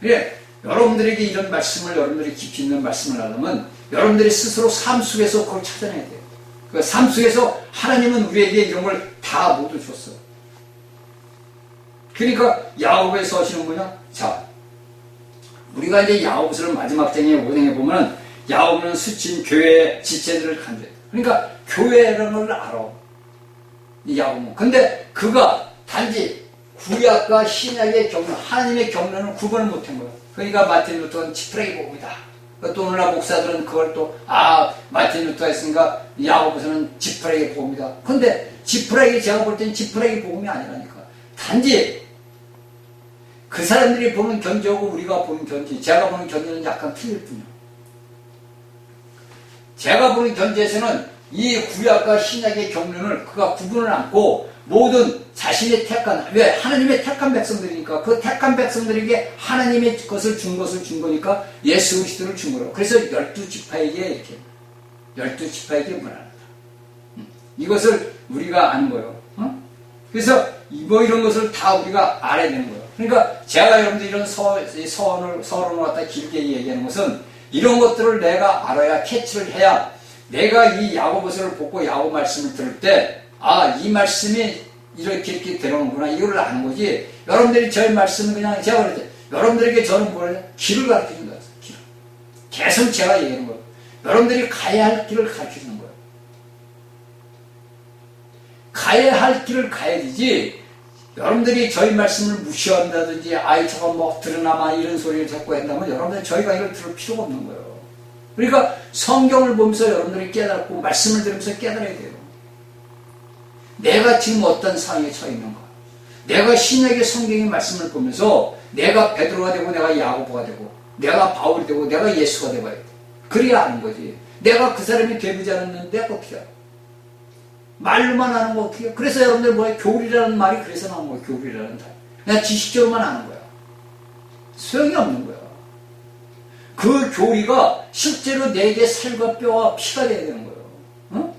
그래 여러분들에게 이런 말씀을 여러분들이 깊이 있는 말씀을 하려면 여러분들이 스스로 삶 속에서 그걸 찾아내야 돼요. 그 삶 속에서 하나님은 우리에게 이런 걸 다 모두 줬어. 그러니까 야고보에서 하시는 뭐냐? 자, 우리가 이제 야고보서를 마지막 장에 5장에 보면 야고보는 수친 교회의 지체들을 간주해. 그러니까 교회라는 걸 알아. 이 야고보. 근데 그가 단지 구약과 신약의 경륜, 하나님의 경륜을 구분을 못한 거예요. 그러니까 마틴 루터는 지푸라기 복음이다. 또 오늘날 목사들은 그걸 또 마틴 루터가 했으니까 야고보서는 지푸라기 복음이다. 근데 지푸라기 제가 볼 때는 지푸라기 복음이 아니라니까. 단지 그 사람들이 보는 견지하고 우리가 보는 견지, 제가 보는 견지는 약간 틀릴 뿐이야. 제가 보는 견지에서는 이 구약과 신약의 경륜을 그가 구분을 안고 모든 자신의 택한, 왜? 하나님의 택한 백성들이니까 그 택한 백성들에게 하나님의 것을 준 거니까 예수 그리스도를 준 거라고. 그래서 12지파에게 이렇게 12지파에게 문안한다. 이것을 우리가 아는 거예요. 그래서 뭐 이런 것을 다 우리가 알아야 되는 거예요. 그러니까 제가 여러분들 이런 서론을 갖다 길게 얘기하는 것은 이런 것들을 내가 알아야 캐치를 해야 내가 이 야고보서를 보고 야고보 말씀을 들을 때 이 말씀이 이렇게 들어오는구나 이걸 아는 거지. 여러분들이 저의 말씀은 그냥 제가 그럴 때 여러분들에게 저는 뭐냐 길을 가르쳐주는 거예요. 길을. 계속 제가 얘기하는 거예요. 여러분들이 가야 할 길을 가르쳐주는 거예요. 가야 할 길을 가야 되지. 여러분들이 저희 말씀을 무시한다든지 저거 뭐 들으나마 이런 소리를 자꾸 한다면 여러분들 저희가 이걸 들을 필요가 없는 거예요. 그러니까 성경을 보면서 여러분들이 깨닫고 말씀을 들으면서 깨달아야 돼요. 내가 지금 어떤 상황에 처해 있는가. 내가 신약의 성경의 말씀을 보면서 내가 베드로가 되고 내가 야고보가 되고 내가 바울이 되고 내가 예수가 되어야 돼. 그래야 아는 거지. 내가 그 사람이 되지 않았는데 어떻게 해? 말로만 하는 거 어떻게 해? 그래서 여러분들 뭐야? 교리라는 말이 그래서 나온 거야. 교리라는 말. 그냥 지식적으로만 하는 거야. 소용이 없는 거야. 그 교리가 실제로 내게 살과 뼈와 피가 돼야 되는 거예요. 응?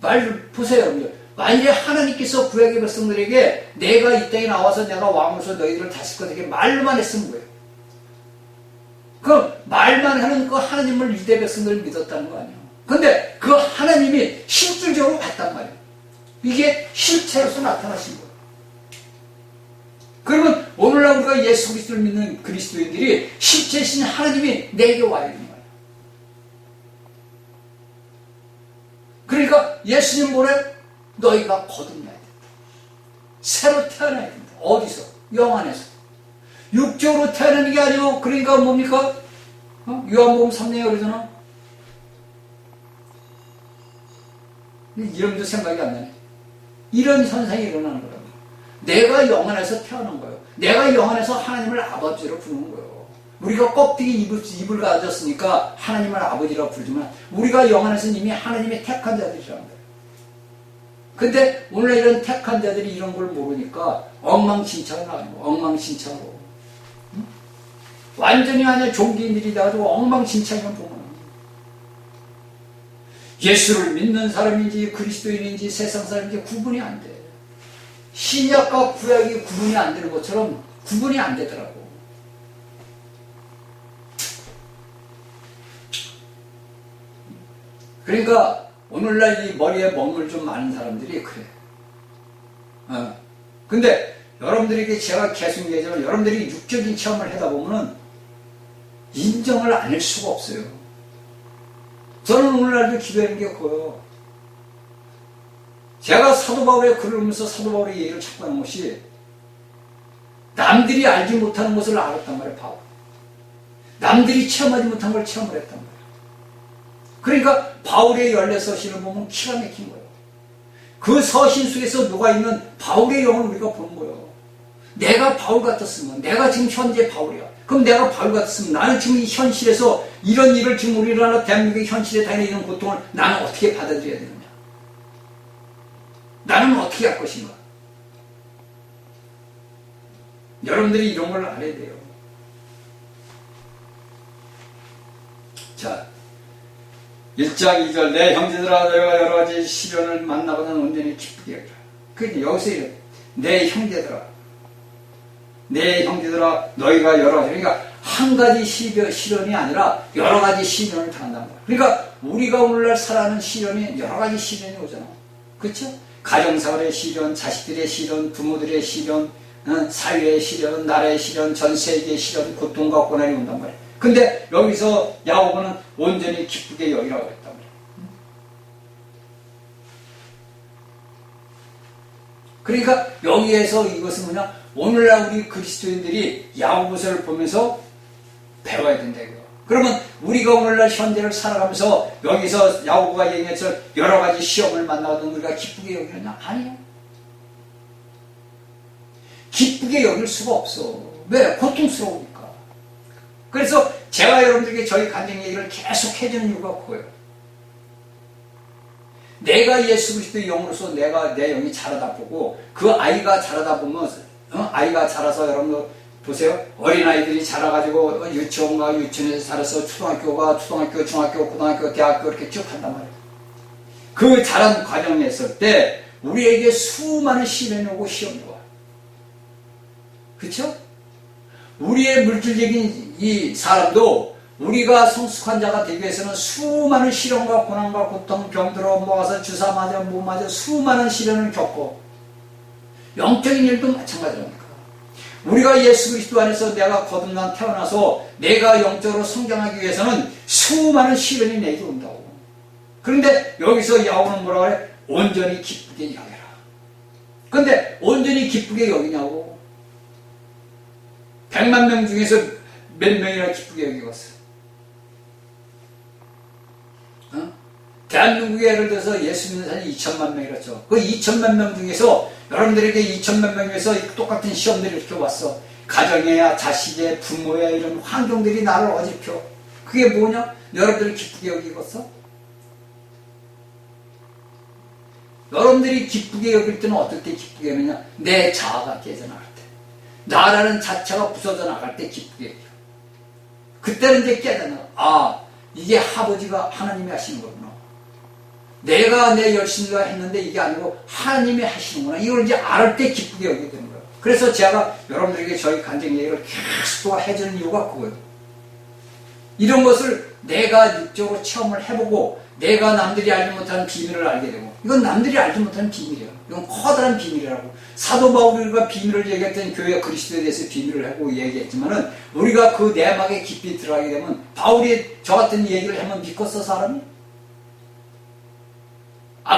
말 보세요, 여러분들. 만약에 하나님께서 구약의 백성들에게 내가 이 땅에 나와서 내가 왕으로서 너희들을 다스릴 것에게 말로만 했으면 뭐예요? 그 말만 하는 그 하나님을 유대 백성들을 믿었다는 거 아니에요. 근데 그 하나님이 실질적으로 왔단 말이에요. 이게 실체로서 나타나신 거예요. 그러면 오늘날 우리가 예수 그리스도를 믿는 그리스도인들이 실체신 하나님이 내게 와야 되는 거예요. 그러니까 예수님 뭐래? 너희가 거듭나야 된다. 새로 태어나야 된다. 어디서? 영 안에서. 육적으로 태어나는 게 아니고 그러니까 뭡니까? 요한복음 3장에 그러잖아. 이름도 생각이 안 나네. 이런 현상이 일어나는 거라고. 내가 영 안에서 태어난 거예요. 내가 영 안에서 하나님을 아버지로 부르는 거예요. 우리가 껍데기 입을 가졌으니까 하나님을 아버지라고 부르지만 우리가 영 안에서는 이미 하나님의 택한 자들이라는 거예요. 근데 오늘 이런 택한 자들이 이런 걸 모르니까 엉망진창을 하는 거예요. 엉망진창으로. 응? 완전히 아니야 종교인들이 돼가지고 엉망진창이만 보면 예수를 믿는 사람인지 그리스도인인지 세상 사람인지 구분이 안 돼. 신약과 구약이 구분이 안 되는 것처럼 구분이 안 되더라고. 그러니까 오늘날 이 머리에 멍을 좀 많은 사람들이 그래. 근데 여러분들에게 제가 계속 얘기하지만 여러분들이 육적인 체험을 하다 보면은 인정을 안 할 수가 없어요. 저는 오늘날도 기도하는 게 그거예요. 제가 사도 바울의 글을 보면서 사도 바울의 얘기를 찾고 하는 것이 남들이 알지 못하는 것을 알았단 말이에요. 바울. 남들이 체험하지 못한 걸 체험을 했단 말이에요. 그러니까 바울의 14서신을 보면 기가 막힌 거예요. 그 서신 속에서 녹아있는 바울의 영을 우리가 보는 거예요. 내가 바울 같았으면, 내가 지금 현재 바울이야. 그럼 내가 바울 같았으면 나는 지금 이 현실에서 이런 일을 지금 우리나라 대한민국의 현실에 당연히 이런 고통을 나는 어떻게 받아들여야 되느냐. 나는 어떻게 할 것인가. 여러분들이 이런 걸 알아야 돼요. 자, 1장 2절 내 형제들아 너희가 여러 가지 시련을 만나거든 온전히 기쁘게 여기라. 그러니까 여기서 이래. 내 형제들아 너희가 여러 가지, 그러니까 한 가지 시련이 아니라 여러 가지 시련을 당한단 말이야. 그러니까 우리가 오늘날 살아가는 시련이 여러 가지 시련이 오잖아. 그렇죠? 가정생활의 시련, 자식들의 시련, 부모들의 시련, 사회의 시련, 나라의 시련, 전 세계의 시련, 고통과 고난이 온단 말이야. 근데 여기서 야고보는 온전히 기쁘게 여기라고 했단 말이야. 그러니까 여기에서 이것은 뭐냐, 오늘날 우리 그리스도인들이 야고보서를 보면서 배워야 된다 이거. 그러면 우리가 오늘날 현대를 살아가면서 여기서 야고보가 얘기해서 여러 가지 시험을 만나거든 우리가 기쁘게 여기느냐? 아니요. 기쁘게 여길 수가 없어. 왜? 고통스러우니까. 그래서 제가 여러분들에게 저희 간증 얘기를 계속 해주는 이유가 그거예요. 내가 예수 그리스도의 영으로서 내가 내 영이 자라다 보고 그 아이가 자라다 보면 아이가 자라서 여러분들 보세요. 어린아이들이 자라가지고 유치원과 유치원에서 자라서 초등학교, 중학교, 고등학교, 대학교 이렇게 쭉 한단 말이에요. 그 자란 과정에 있을 때 우리에게 수많은 시련이 오고 시험이 와. 그렇죠? 우리의 물질적인 이 사람도 우리가 성숙한 자가 되기 위해서는 수많은 시련과 고난과 고통, 병들어 모아서 주사 맞아 못 맞아 수많은 시련을 겪고 영적인 일도 마찬가지입니다. 우리가 예수 그리스도 안에서 내가 거듭난 태어나서 내가 영적으로 성장하기 위해서는 수많은 시련이 내게 온다고. 그런데 여기서 야고보는 뭐라 그래? 온전히 기쁘게 여겨라. 그런데 온전히 기쁘게 여기냐고. 100만 명 중에서 몇 명이나 기쁘게 여기겠어? 대한민국에 예를 들어서 예수 믿는 사람이 2천만 명이랬죠. 그 2천만 명 중에서 여러분들에게 2천만 명 중에서 똑같은 시험들이 이렇게 왔어. 가정에야 자식의 부모야 이런 환경들이 나를 어지럽혀. 그게 뭐냐? 여러분들이 기쁘게 여기겠어? 여러분들이 기쁘게 여길 때는 어떨 때 기쁘게 여기냐? 내 자아가 깨져나갈 때. 나라는 자체가 부서져 나갈 때 기쁘게 여겨. 그때는 이제 깨닫는 아, 이게 아버지가 하나님이 하시는 거구나. 내가 내 열심히가 했는데 이게 아니고 하나님이 하시는구나. 이걸 이제 알을 때 기쁘게 여기게 되는 거예요. 그래서 제가 여러분들에게 저희 간증 얘기를 계속 해주는 이유가 그거예요. 이런 것을 내가 육적으로 체험을 해보고 내가 남들이 알지 못하는 비밀을 알게 되고 이건 남들이 알지 못하는 비밀이에요. 이건 커다란 비밀이라고. 사도 바울이가 비밀을 얘기했던 교회 그리스도에 대해서 비밀을 하고 얘기했지만은 우리가 그 내막에 깊이 들어가게 되면 바울이 저 같은 얘기를 하면 믿겠어 사람이?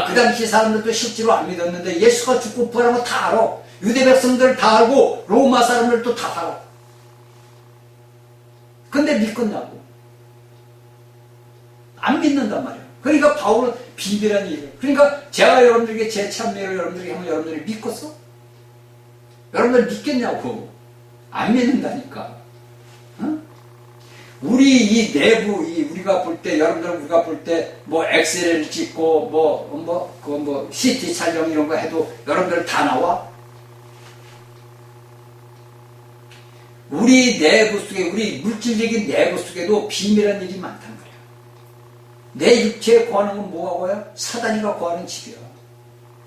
그 당시 사람들도 실제로 안 믿었는데 예수가 죽고 부활한 거 다 알아. 유대 백성들 다 알고 로마 사람들도 다 알아. 근데 믿겠냐고. 안 믿는단 말이야. 그러니까 바울은 비밀한 일이에요. 그러니까 제가 여러분들에게 제 참여를 여러분들에게 하면 여러분들이 믿겠어? 여러분들 믿겠냐고. 안 믿는다니까. 우리 이 내부, 우리가 볼 때, 여러분들 우리가 볼 때, 뭐, 엑스레이를 찍고, CT 촬영 이런 거 해도 여러분들 다 나와? 우리 내부 속에, 우리 물질적인 내부 속에도 비밀한 일이 많단 말이야. 내 육체에 거하는 건 뭐하고요? 사단이가 거하는 집이야.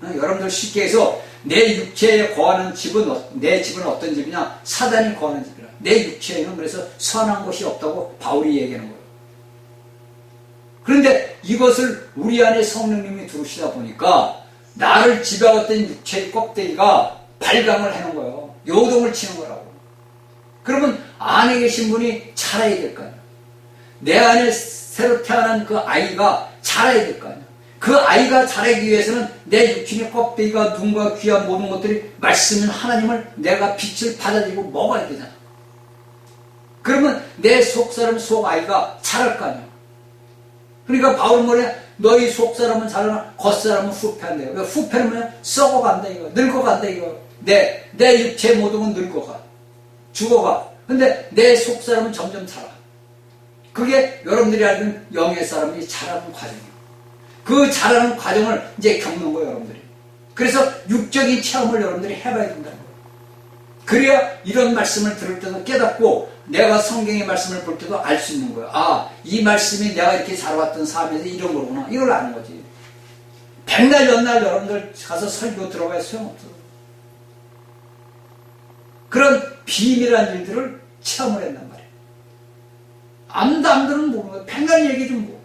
여러분들 쉽게 해서, 내 육체에 거하는 집은, 내 집은 어떤 집이냐? 사단이 거하는 집이야. 내 육체에는 그래서 선한 것이 없다고 바울이 얘기하는 거예요. 그런데 이것을 우리 안에 성령님이 들어오시다 보니까 나를 지배하던 육체의 껍데기가 발광을 하는 거예요. 요동을 치는 거라고. 그러면 안에 계신 분이 자라야 될 거 아니에요. 내 안에 새로 태어난 그 아이가 자라야 될 거 아니에요. 그 아이가 자라기 위해서는 내 육신의 껍데기가 눈과 귀와 모든 것들이 말씀인 하나님을 내가 빛을 받아들이고 먹어야 되잖아. 그러면 내 속사람 속아이가 자랄 거 아니야. 그러니까 바울은 뭐래? 너희 속사람은 자라나 겉사람은 후패한다. 왜 후패는 뭐냐? 썩어간다 이거. 늙어간다 이거. 내 육체 모든 건 늙어가. 죽어가. 근데 내 속사람은 점점 자라. 그게 여러분들이 알는 영의 사람이 자라는 과정이에요. 그 자라는 과정을 이제 겪는 거예요, 여러분들이. 그래서 육적인 체험을 여러분들이 해봐야 된다는 거예요. 그래야 이런 말씀을 들을 때도 깨닫고 내가 성경의 말씀을 볼 때도 알 수 있는 거예요. 이 말씀이 내가 이렇게 살아왔던 삶에서 이런 거구나. 이걸 아는 거지. 백날 연날 여러분들 가서 설교 들어가야 소용없어. 그런 비밀한 일들을 체험을 했단 말이에요. 암들은 모르는 거예요. 백날 얘기 좀 뭐.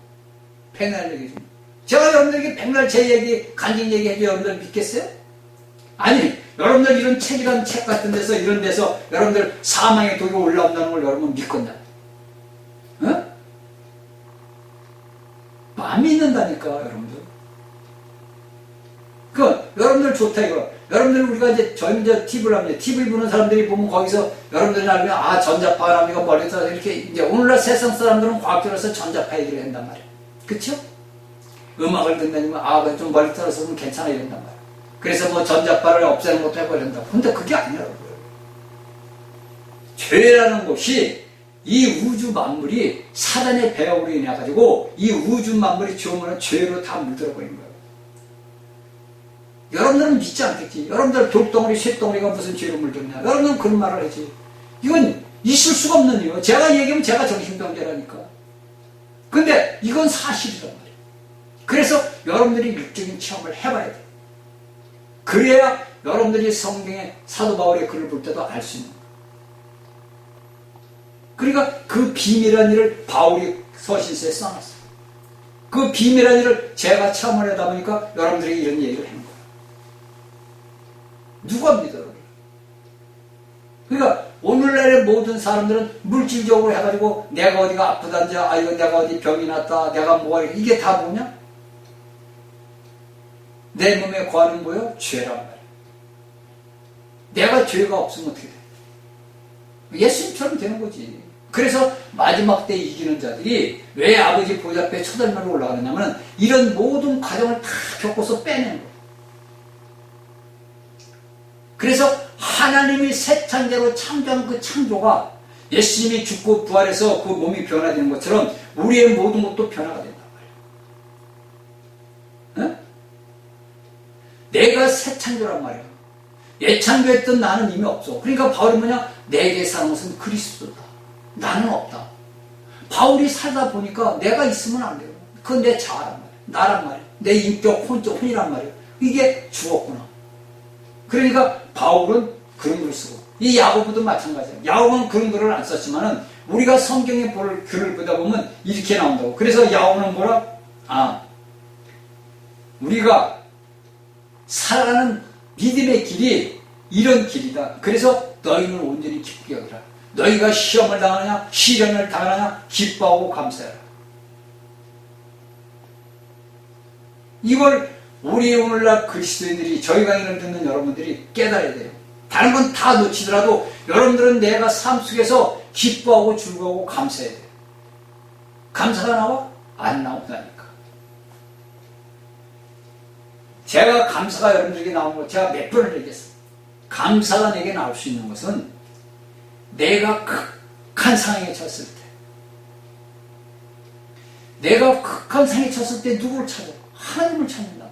백날 얘기 좀. 제가 여러분들에게 백날 제 얘기, 간증 얘기해도 여러분들 믿겠어요? 아니, 여러분들 이런 책이란 책 같은 데서 이런 데서 여러분들 사망의 독이 올라온다는 걸 여러분 믿겠냐? 안 믿는다니까, 여러분들. 여러분들 좋다 이거. 여러분들 우리가 이제 TV를 합니다. TV 보는 사람들이 보면 거기서 여러분들이 알면 전자파가 납니까 멀리서 이렇게 이제 오늘날 세상 사람들은 과학적으로서 전자파 얘기를 한단 말이에요. 그쵸? 음악을 듣다니면 좀 멀리 떨어져서 괜찮아 이런단 말이에요. 그래서 뭐 전자파를 없애는 것도 해버린다고. 근데 그게 아니라고요. 죄라는 것이 이 우주 만물이 사단의 배역으로 인해 가지고 이 우주 만물이 죄오면 죄로 다 물들어 버린 거예요. 여러분들은 믿지 않겠지. 여러분들 돌덩어리, 쇳덩어리가 무슨 죄로 물들냐. 여러분들은 그런 말을 하지. 이건 있을 수가 없는 이유. 제가 얘기하면 제가 정신병자라니까. 근데 이건 사실이란 말이에요. 그래서 여러분들이 육적인 체험을 해봐야 돼. 그래야 여러분들이 성경의 사도 바울의 글을 볼 때도 알 수 있는 거예요. 그러니까 그 비밀한 일을 바울이 서신서에 써놨어요. 그 비밀한 일을 제가 체험을 하다 보니까 여러분들에게 이런 얘기를 하는 거예요. 누가 믿어요? 그러니까 오늘날의 모든 사람들은 물질적으로 해가지고 내가 어디가 아프단지, 이거 내가 어디 병이 났다, 내가 뭐가 이게 다 뭐냐? 내 몸에 거하는 뭐요? 죄란 말이에요. 내가 죄가 없으면 어떻게 돼? 예수님처럼 되는 거지. 그래서 마지막 때 이기는 자들이 왜 아버지 보좌 앞에 초단면으로 올라가느냐면 이런 모든 과정을 다 겪어서 빼내는 거예요. 그래서 하나님이 새 창조로 창조한 그 창조가 예수님이 죽고 부활해서 그 몸이 변화되는 것처럼 우리의 모든 것도 변화가 된단 말이에요. 어? 내가 새 창조란 말이야. 예창조했던 나는 이미 없어. 그러니까 바울이 뭐냐? 내게 사는 것은 그리스도다. 나는 없다. 바울이 살다 보니까 내가 있으면 안 돼요. 그건 내 자아란 말이야. 나란 말이야. 내 인격, 혼이란 말이야. 이게 죽었구나. 그러니까 바울은 그런 글을 쓰고 이 야고보도 마찬가지예요. 야고보는 그런 글을 안 썼지만은 우리가 성경에 볼 글을 보다 보면 이렇게 나온다고. 그래서 야고보는 뭐라? 우리가 살아가는 믿음의 길이 이런 길이다. 그래서 너희는 온전히 기쁘게 여기라. 너희가 시험을 당하느냐 시련을 당하느냐 기뻐하고 감사해라. 이걸 우리 오늘날 그리스도인들이 저희 강의를 듣는 여러분들이 깨달아야 돼요. 다른 건 다 놓치더라도 여러분들은 내가 삶 속에서 기뻐하고 즐거워하고 감사해야 돼요. 감사가 나와? 안 나온다니까. 제가 감사가 여러분들에게 나온 거 제가 몇 번을 얘기했어요. 감사가 내게 나올 수 있는 것은 내가 극한 상황에 쳤을 때, 내가 극한 상황에 쳤을 때 누구를 찾아? 하나님을 찾는다.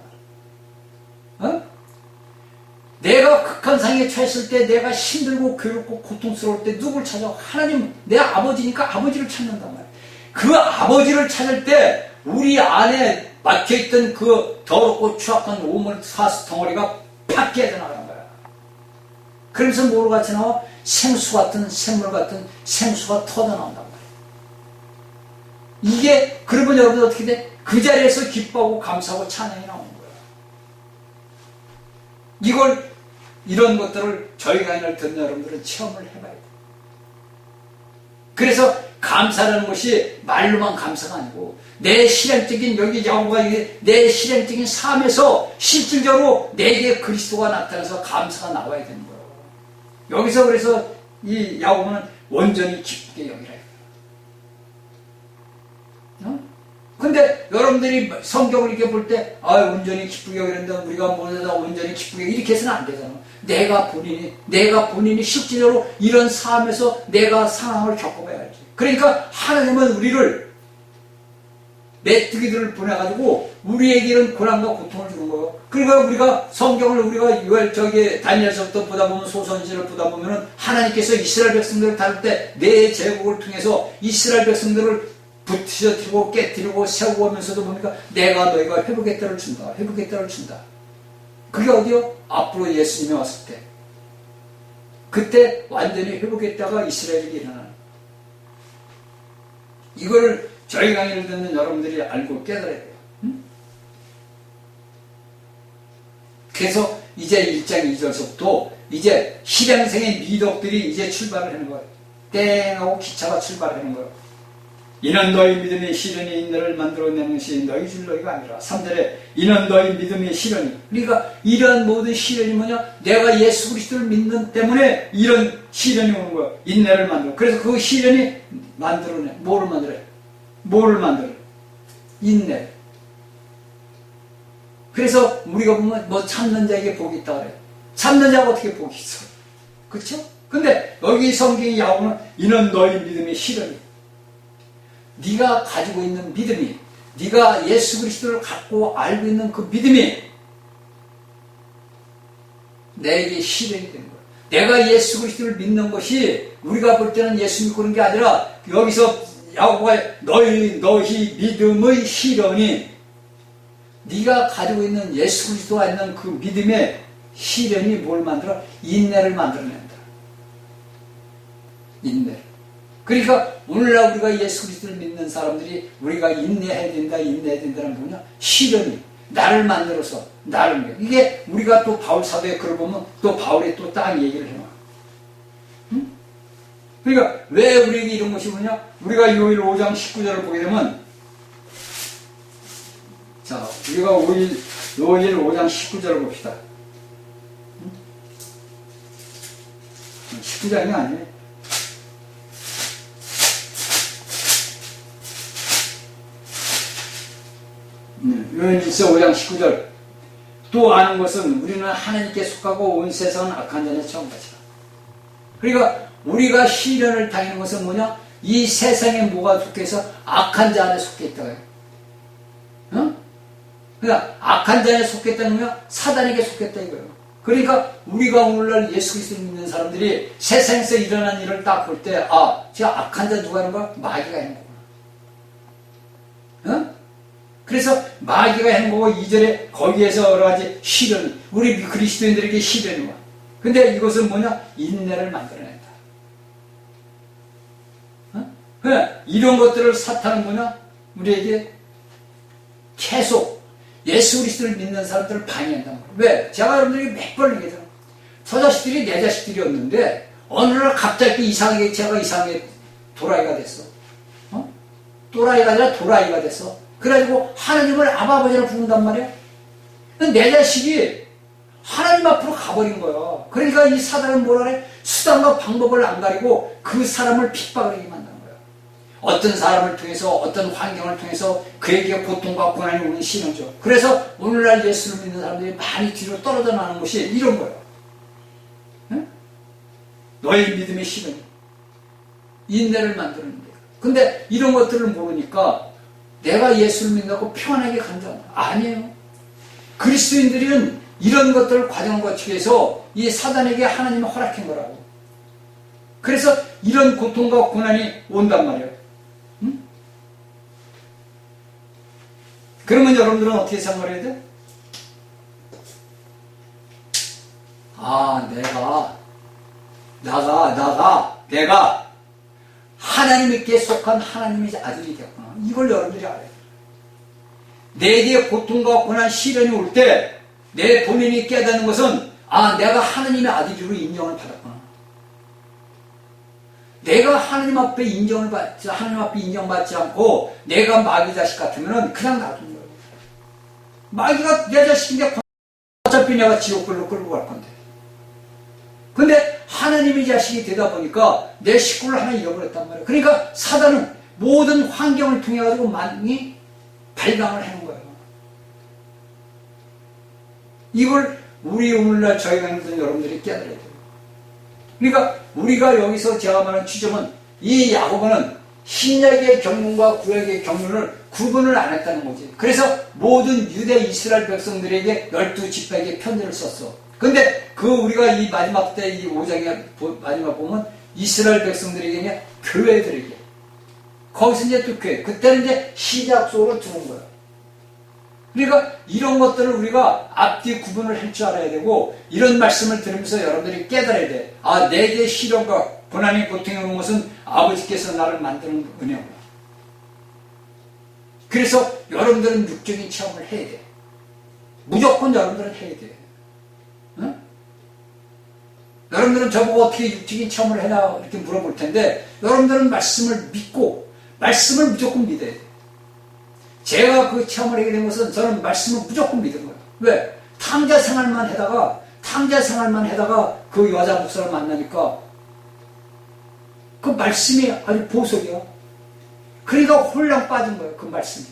내가 극한 상황에 처했을 때, 내가 힘들고 괴롭고 고통스러울 때 누구를 찾아? 하나님, 내 아버지니까 아버지를 찾는단 말이야. 그 아버지를 찾을 때 우리 안에 막혀있던 그 더럽고 추악한 오물 사스 덩어리가 팍 깨져나가는 거야. 그러면서 뭐로 같이 나와? 생수 같은, 샘물 같은 생수가 터져나온단 말이야. 이게, 그러면 여러분 어떻게 돼? 그 자리에서 기뻐하고 감사하고 찬양이 나오는 거야. 이런 것들을 저희 강의를 듣는 여러분들은 체험을 해봐야 돼. 그래서 감사라는 것이 말로만 감사가 아니고 내 실행적인 여기 야고보가 내 실행적인 삶에서 실질적으로 내게 그리스도가 나타나서 감사가 나와야 되는 거예요. 여기서 그래서 이 야고보는 온전히 기쁘게 여기라. 근데 여러분들이 성경을 이렇게 볼 때 온전히 기쁘게 여기는데 우리가 뭐다 온전히 기쁘게 이렇게 해서는 안 되잖아. 내가 본인이 실질적으로 이런 삶에서 내가 상황을 겪어봐야지. 그러니까 하나님은 우리를 메뚜기들을 보내가지고 우리에게 이런 고난과 고통을 주는 거예요. 그러니까 우리가 성경을 우리가 다니엘서부터 보다 보면 소선지를 보다 보면은 하나님께서 이스라엘 백성들을 다룰 때 내 제국을 통해서 이스라엘 백성들을 부셔뜨리고 깨뜨리고 세우고 하면서도 보니까 내가 너희가 회복의 때를 준다. 회복의 때를 준다. 그게 어디요? 앞으로 예수님이 왔을 때. 그때 완전히 회복의 때가 이스라엘에게 일어나는. 이걸 저희 강의를 듣는 여러분들이 알고 깨달아야 돼요. 그래서 이제 1장 2절서부터 이제 실행생의 미덕들이 이제 출발을 하는 거예요. 땡 하고 기차가 출발하는 거예요. 이는 너희 믿음의 시련이 인내를 만들어내는 것이 너희 줄 너희가 아니라. 3절에 이는 너희 믿음의 시련이. 그러니까 이러한 모든 시련이 뭐냐? 내가 예수 그리스도를 믿는 때문에 이런 시련이 오는 거야. 인내를 만들어. 그래서 그 시련이 만들어내. 뭐를 만들어요? 뭐를 만들어요? 인내. 그래서 우리가 보면 뭐 참는 자에게 복이 있다 그래요. 참는 자가 어떻게 복이 있어? 그렇죠? 근데 여기 성경이 야고보는 이는 너희 믿음의 시련이. 네가 가지고 있는 믿음이, 네가 예수 그리스도를 갖고 알고 있는 그 믿음이 내게 시련이 되는 거야. 내가 예수 그리스도를 믿는 것이 우리가 볼 때는 예수 믿고 그런 게 아니라 여기서 야고보가 너희 믿음의 시련이 네가 가지고 있는 예수 그리스도가 있는 그 믿음의 시련이 뭘 만들어? 인내를 만들어낸다. 인내. 그러니까 오늘날 우리가 예수 그리스도를 믿는 사람들이 우리가 인내해야 된다, 인내해야 된다는 게 뭐냐? 시련이 나를 만들어서 나를 이게 우리가 또 바울 사도의 글을 보면 또 바울이 또 딱 얘기를 해놔. 응? 그러니까 왜 우리에게 이런 것이 뭐냐? 우리가 요일 5장 19절을 보게 되면 자, 우리가 요일 5장 19절을 봅시다. 19장이 아니에요. 요한일서 5장 19절. 또 아는 것은 우리는 하나님께 속하고 온 세상은 악한 자에 처음 같이라. 그러니까 우리가 시련을 당하는 것은 뭐냐? 이 세상에 뭐가 속해서 악한 자 안에 속해 있다고요. 어? 그러니까 악한 자에 속했다는 거야 사단에게 속했다 이거예요. 그러니까 우리가 오늘날 예수 그리스도를 믿는 사람들이 세상에서 일어난 일을 딱 볼 때 저 악한 자 누가 하는 거야? 마귀가 하는 거구나. 어? 그래서 마귀가 하는 거고 2절에 거기에서 여러 가지 시련, 우리 그리스도인들에게 시련이 와. 근데 이것은 뭐냐? 인내를 만들어낸다. 어? 그래, 이런 것들을 사탄은 뭐냐? 우리에게 계속 예수 그리스도를 믿는 사람들을 방해한다는 거예요. 왜? 제가 여러분들에게 몇 번 얘기해요. 저 자식들이 내 자식들이었는데 어느 날 갑자기 제가 이상하게 도라이가 됐어. 어? 또라이가 아니라 도라이가 됐어. 그래가지고 하나님을 아버지를 부른단 말이야. 내 자식이 하나님 앞으로 가버린 거야. 그러니까 이 사단은 뭐라 그래? 수단과 방법을 안 가리고 그 사람을 핍박을 하게 만드는 거야. 어떤 사람을 통해서 어떤 환경을 통해서 그에게 고통과 고난이 오는 신호죠. 그래서 오늘날 예수를 믿는 사람들이 많이 뒤로 떨어져 나가는 것이 이런 거예요. 응? 너의 믿음의 신호 인내를 만드는 거예요. 근데 이런 것들을 모르니까 내가 예수를 믿는다고 편하게 간다. 아니에요. 그리스도인들은 이런 것들을 과정을 거치기 위해서 이 사단에게 하나님이 허락한 거라고. 그래서 이런 고통과 고난이 온단 말이에요. 응? 그러면 여러분들은 어떻게 생각해야 돼? 내가 하나님께 속한 하나님의 아들이 되었구나. 이걸 여러분들이 알아야 돼요. 내게 고통과 고난 시련이 올 때 내 본인이 깨닫는 것은 내가 하나님의 아들로 인정을 받았구나. 내가 하나님 앞에 인정받지 않고 내가 마귀 자식 같으면 그냥 놔둔 거예요. 마귀가 내 자식인데 어차피 내가 지옥불로 끌고 갈 건데. 근데 하나님의 자식이 되다 보니까 내 식구를 하나 잃어버렸단 말이에요. 그러니까 사단은 모든 환경을 통해 가지고 많이 발광을 하는 거예요. 이걸 우리 오늘날 저희가 힘든 여러분들이 깨달아야 돼요. 그러니까 우리가 여기서 제가 말하는 취점은 이 야고보는 신약의 경륜과 구약의 경륜을 구분을 안 했다는 거지. 그래서 모든 유대 이스라엘 백성들에게 12지파에게 편지를 썼어. 근데 우리가 이 마지막 때 이 5장의 마지막 보면 이스라엘 백성들에게 교회들에게 거기서 이제 또 교회 그때는 이제 시작 속으로 들어온 거야. 그러니까 이런 것들을 우리가 앞뒤 구분을 할 줄 알아야 되고 이런 말씀을 들으면서 여러분들이 깨달아야 돼. 내게 시련과 고난이 고통이 오는 것은 아버지께서 나를 만드는 은혜구나. 그래서 여러분들은 육적인 체험을 해야 돼. 무조건 여러분들은 해야 돼. 응? 여러분들은 저보고 어떻게 육적인 체험을 해나 이렇게 물어볼 텐데 여러분들은 말씀을 믿고 말씀을 무조건 믿어야 돼. 제가 그 체험을 하게 된 것은 저는 말씀을 무조건 믿은 거예요. 왜? 탕자 생활만 하다가 그 여자 목사를 만나니까 그 말씀이 아주 보석이야. 그러니까 홀랑 빠진 거예요. 그 말씀이.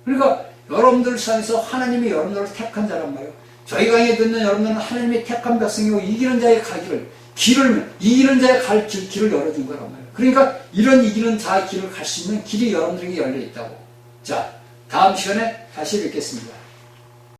그러니까 여러분들 사이에서 하나님이 여러분들을 택한 자란 말이에요. 저희 강의에 듣는 여러분들은 하나님의 택한 백성이고 이기는 자의 이기는 자의 갈 길을 열어준 거란 말이에요. 그러니까 이런 이기는 자의 길을 갈 수 있는 길이 여러분들에게 열려 있다고. 자, 다음 시간에 다시 뵙겠습니다.